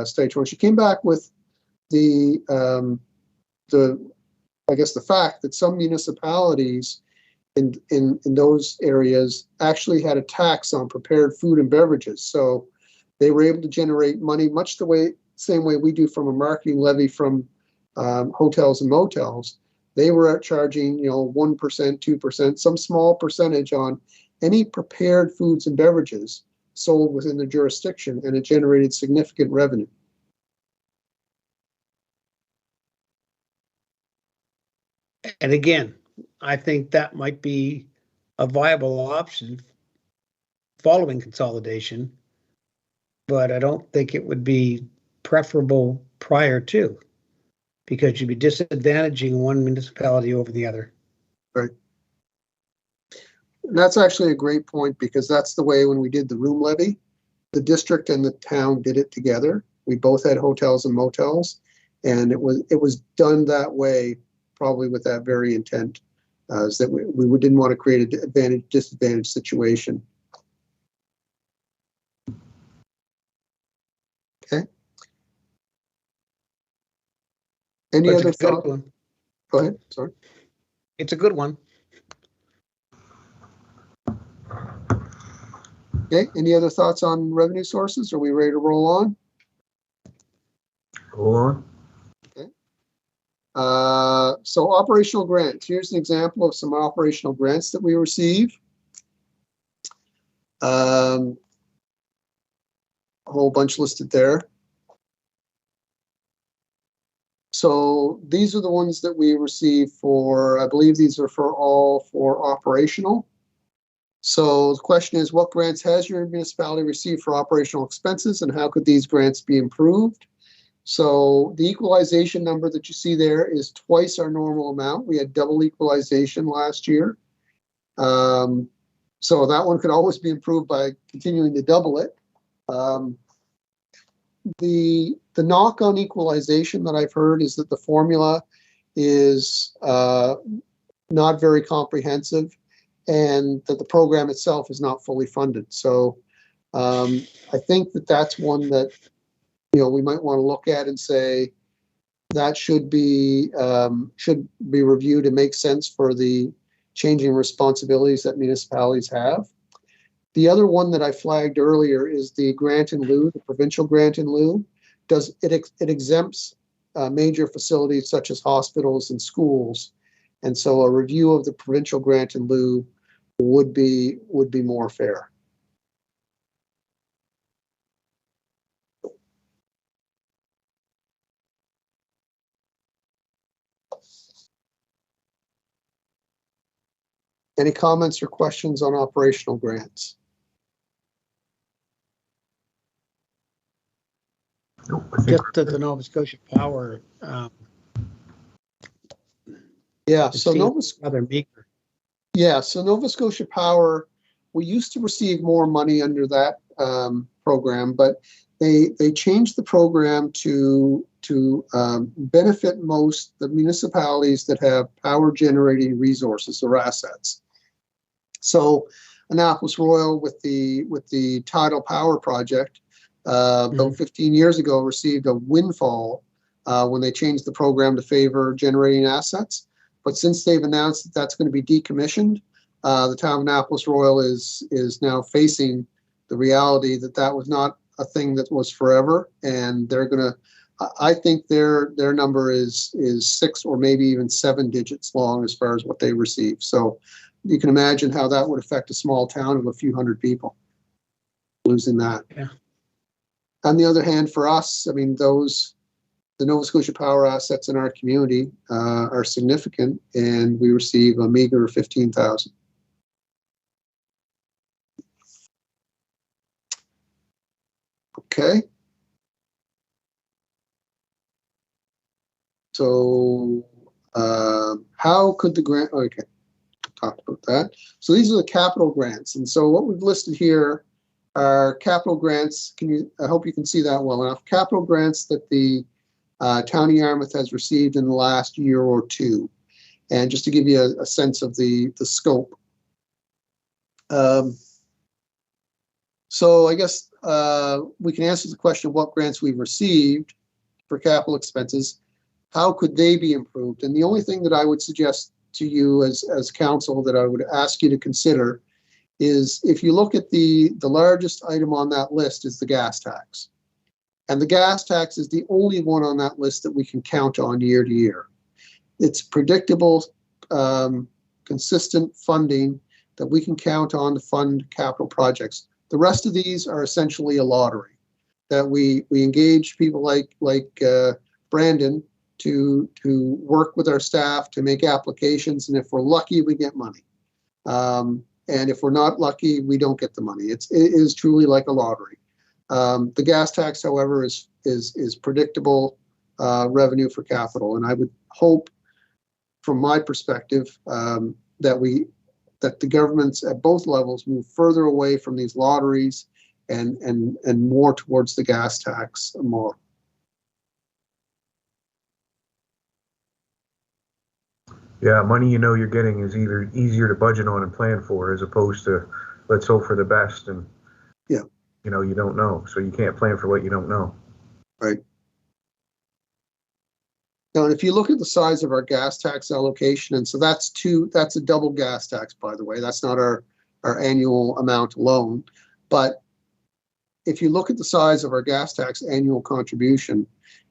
study tour. She came back with the fact that some municipalities in those areas actually had a tax on prepared food and beverages. So they were able to generate money much same way we do from a marketing levy from hotels and motels. They were charging 1%, 2%, some small percentage on any prepared foods and beverages sold within the jurisdiction, and it generated significant revenue. And again, I think that might be a viable option following consolidation, but I don't think it would be preferable prior to, because you'd be disadvantaging one municipality over the other. Right. And that's actually a great point, because that's the way when we did the room levy, the district and the town did it together. We both had hotels and motels, and it was done that way, probably with that very intent, is that we didn't want to create a disadvantage situation. Okay. Any other thoughts? Go ahead. Sorry. It's a good one. Okay. Any other thoughts on revenue sources? Are we ready to roll on? Roll on. Okay. So operational grants. Here's an example of some operational grants that we receive. A whole bunch listed there. So these are the ones that we receive for, I believe these are for operational. So the question is, what grants has your municipality received for operational expenses, and how could these grants be improved? So the equalization number that you see there is twice our normal amount. We had double equalization last year. So that one could always be improved by continuing to double it. The knock on equalization that I've heard is that the formula is not very comprehensive, and that the program itself is not fully funded. So I think that that's one that we might want to look at and say that should be reviewed and make sense for the changing responsibilities that municipalities have. The other one that I flagged earlier is the grant in lieu, the provincial grant in lieu. It exempts major facilities such as hospitals and schools, and so a review of the provincial grant in lieu would be more fair. Any comments or questions on operational grants? Nope, Just that the Nova Scotia Power. Yeah, so Nova Scotia Power, we used to receive more money under that program, but they changed the program to benefit most the municipalities that have power generating resources or assets. So Annapolis Royal with the tidal power project about 15 years ago received a windfall when they changed the program to favor generating assets. But since they've announced that that's going to be decommissioned, the town of Annapolis Royal is now facing the reality that that was not a thing that was forever, and they're going to. I think their number is 6 or maybe even 7 digits long as far as what they receive. So you can imagine how that would affect a small town of a few hundred people losing that. Yeah. On the other hand, for us, I mean, the Nova Scotia Power assets in our community are significant, and we receive a meager $15,000. Okay. So how could the grant, okay, talked about that. So these are the capital grants. And so what we've listed here are capital grants. I hope you can see that well enough. Capital grants that the town of Yarmouth has received in the last year or two. And just to give you a sense of the scope. So I guess we can answer the question of what grants we've received for capital expenses. How could they be improved? And the only thing that I would suggest to you as council that I would ask you to consider is if you look at the largest item on that list is the gas tax. And the gas tax is the only one on that list that we can count on year to year. It's predictable, consistent funding that we can count on to fund capital projects. The rest of these are essentially a lottery that we engage people like Brandon to work with our staff to make applications, and if we're lucky, we get money. And if we're not lucky, we don't get the money. It is truly like a lottery. The gas tax, however, is predictable revenue for capital, and I would hope, from my perspective, that the governments at both levels move further away from these lotteries and more towards the gas tax more. Yeah, money you know you're getting is either easier to budget on and plan for as opposed to let's hope for the best, and yeah, you know, you don't know, so you can't plan for what you don't know. Right. Now, and if you look at the size of our gas tax allocation, and so that's a double gas tax, by the way. That's not our annual amount alone. But if you look at the size of our gas tax annual contribution,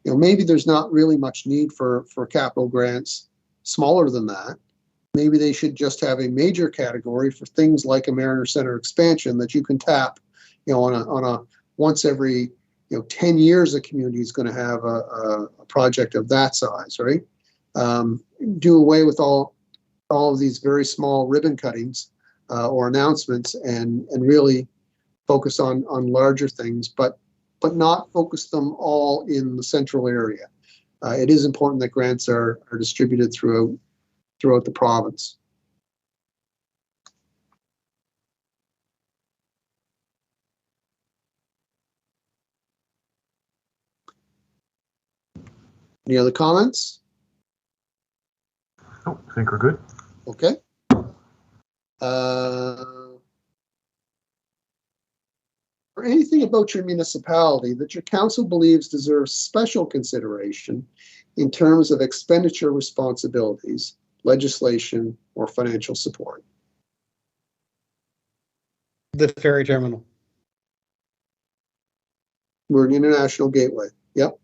you know, maybe there's not really much need for capital grants smaller than that. Maybe they should just have a major category for things like a Mariner Center expansion that you can tap, you know, on a once every 10 years, a community is going to have a project of that size, right? Do away with all of these very small ribbon cuttings or announcements, and really focus on larger things, but not focus them all in the central area. It is important that grants are distributed throughout the province. Any other comments? Oh, I think we're good. Okay. Or anything about your municipality that your council believes deserves special consideration in terms of expenditure responsibilities, legislation, or financial support? The ferry terminal. We're an international gateway. Yep.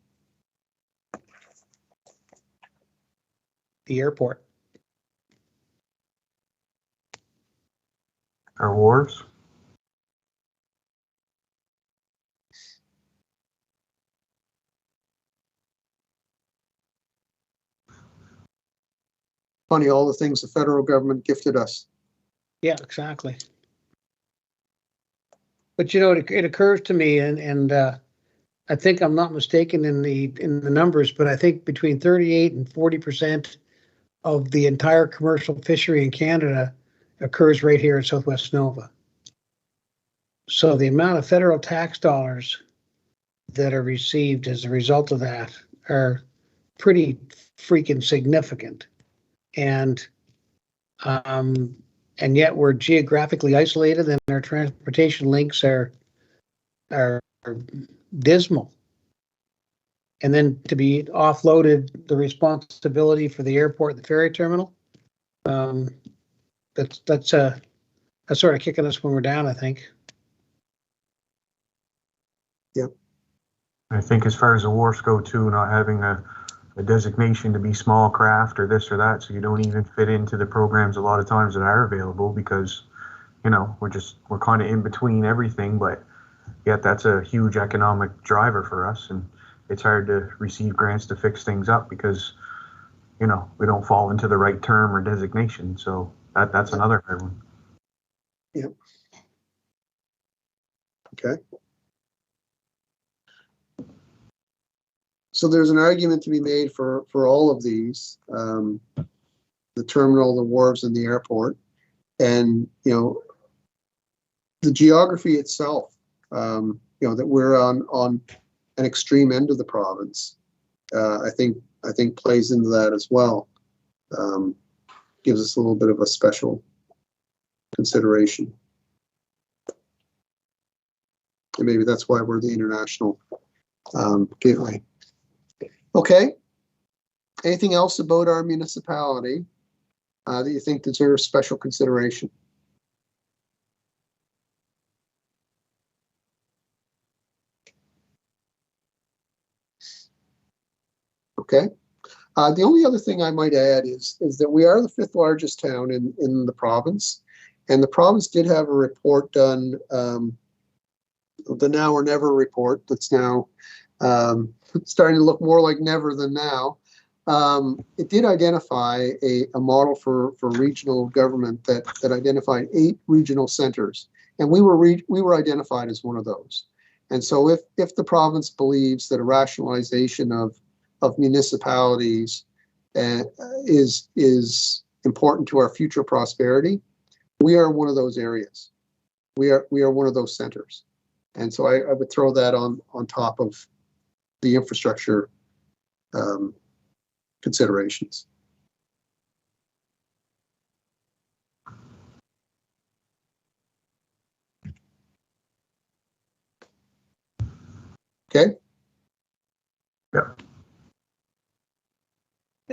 The airport. Our wharves. Funny, all the things the federal government gifted us. Yeah, exactly. But you know, it occurs to me, and I think I'm not mistaken in the numbers, but I think between 38 and 40% of the entire commercial fishery in Canada occurs right here in Southwest Nova. So the amount of federal tax dollars that are received as a result of that are pretty freaking significant. And yet we're geographically isolated, and our transportation links are dismal. And then to be offloaded the responsibility for the airport and the ferry terminal, that's sort of kicking us when we're down, I think. Yep. I think as far as the wharfs go too, not having a designation to be small craft or this or that, so you don't even fit into the programs a lot of times that are available, because we're kind of in between everything, but yet that's a huge economic driver for us, and it's hard to receive grants to fix things up because we don't fall into the right term or designation. So that's another hard one. Yep. Okay. So there's an argument to be made for all of these, the terminal, the wharves, and the airport. And, the geography itself that we're on an extreme end of the province, I think plays into that as well. Gives us a little bit of a special consideration. And maybe that's why we're the international gateway. Okay. Anything else about our municipality that you think deserves special consideration? Okay. The only other thing I might add is that we are the 5th largest town in the province, and the province did have a report done, the Now or Never report, that's now starting to look more like never than now. It did identify a model for regional government that identified 8 regional centers, and we were identified as one of those. And so if the province believes that a rationalization of municipalities is important to our future prosperity, we are one of those areas. We are one of those centers. And so I would throw that on top of the infrastructure considerations. Okay. Yeah.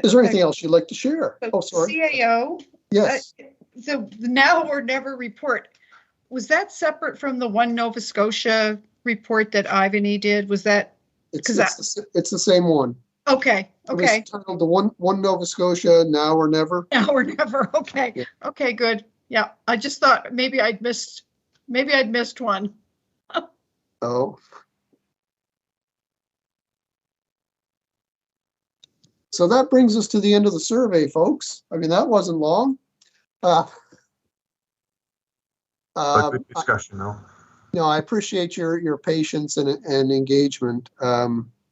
Is there anything else you'd like to share? So Oh, sorry. CAO. Yes. The Now or Never report, was that separate from the One Nova Scotia report that Ivany did? Was that? It's the same one. Okay. Okay. It was titled the one Nova Scotia, Now or Never. Now or Never. Okay. Yeah. Okay. Good. Yeah. I just thought maybe I'd missed one. Oh. So that brings us to the end of the survey, folks. I mean, that wasn't long. But good discussion, though. No, I appreciate your patience and engagement,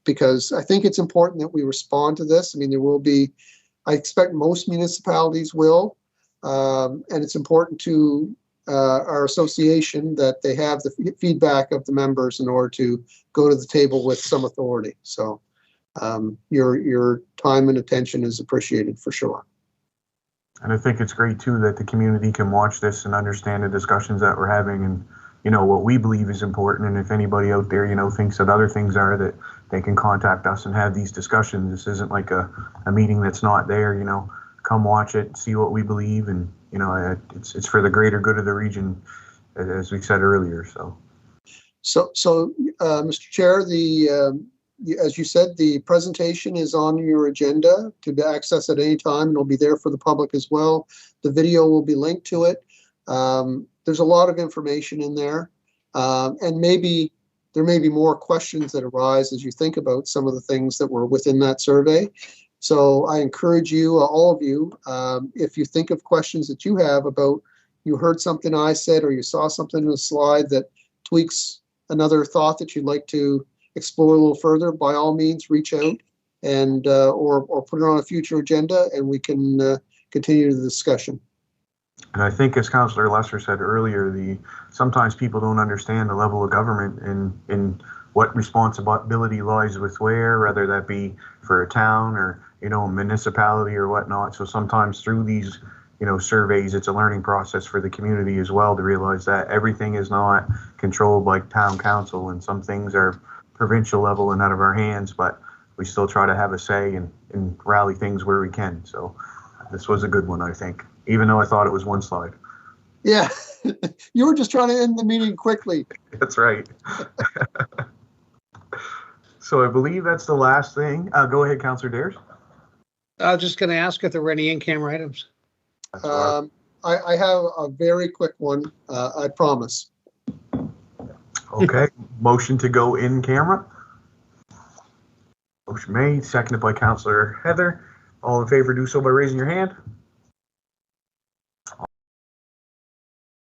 because I think it's important that we respond to this. I mean, there will be, I expect most municipalities will, and it's important to our association that they have the feedback of the members in order to go to the table with some authority. So your time and attention is appreciated for sure. And I think it's great too that the community can watch this and understand the discussions that we're having and, what we believe is important. And if anybody out there, thinks that other things are, that they can contact us and have these discussions. This isn't like a meeting that's not there, come watch it, see what we believe. And, it's for the greater good of the region, as we said earlier. So, Mr. Chair, as you said, the presentation is on your agenda to be accessed at any time, and it'll be there for the public as well. The video will be linked to it. There's a lot of information in there, and there may be more questions that arise as you think about some of the things that were within that survey. So I encourage you, all of you, if you think of questions that you have about, you heard something I said or you saw something in a slide that tweaks another thought that you'd like to explore a little further, by all means, reach out and or put it on a future agenda, and we can continue the discussion. And I think, as Councillor Lesser said earlier, sometimes people don't understand the level of government and what responsibility lies with where, whether that be for a town or a municipality or whatnot. So sometimes through these surveys, it's a learning process for the community as well to realize that everything is not controlled by town council, and some things are provincial level and out of our hands, but we still try to have a say and rally things where we can. So this was a good one, I think, even though I thought it was one slide. Yeah, you were just trying to end the meeting quickly. That's right. So I believe that's the last thing. Go ahead, Councillor Dares. I was just going to ask if there were any in-camera items. I have a very quick one, I promise. Okay, motion to go in camera. Motion made, seconded by Councillor Heather. All in favor, do so by raising your hand.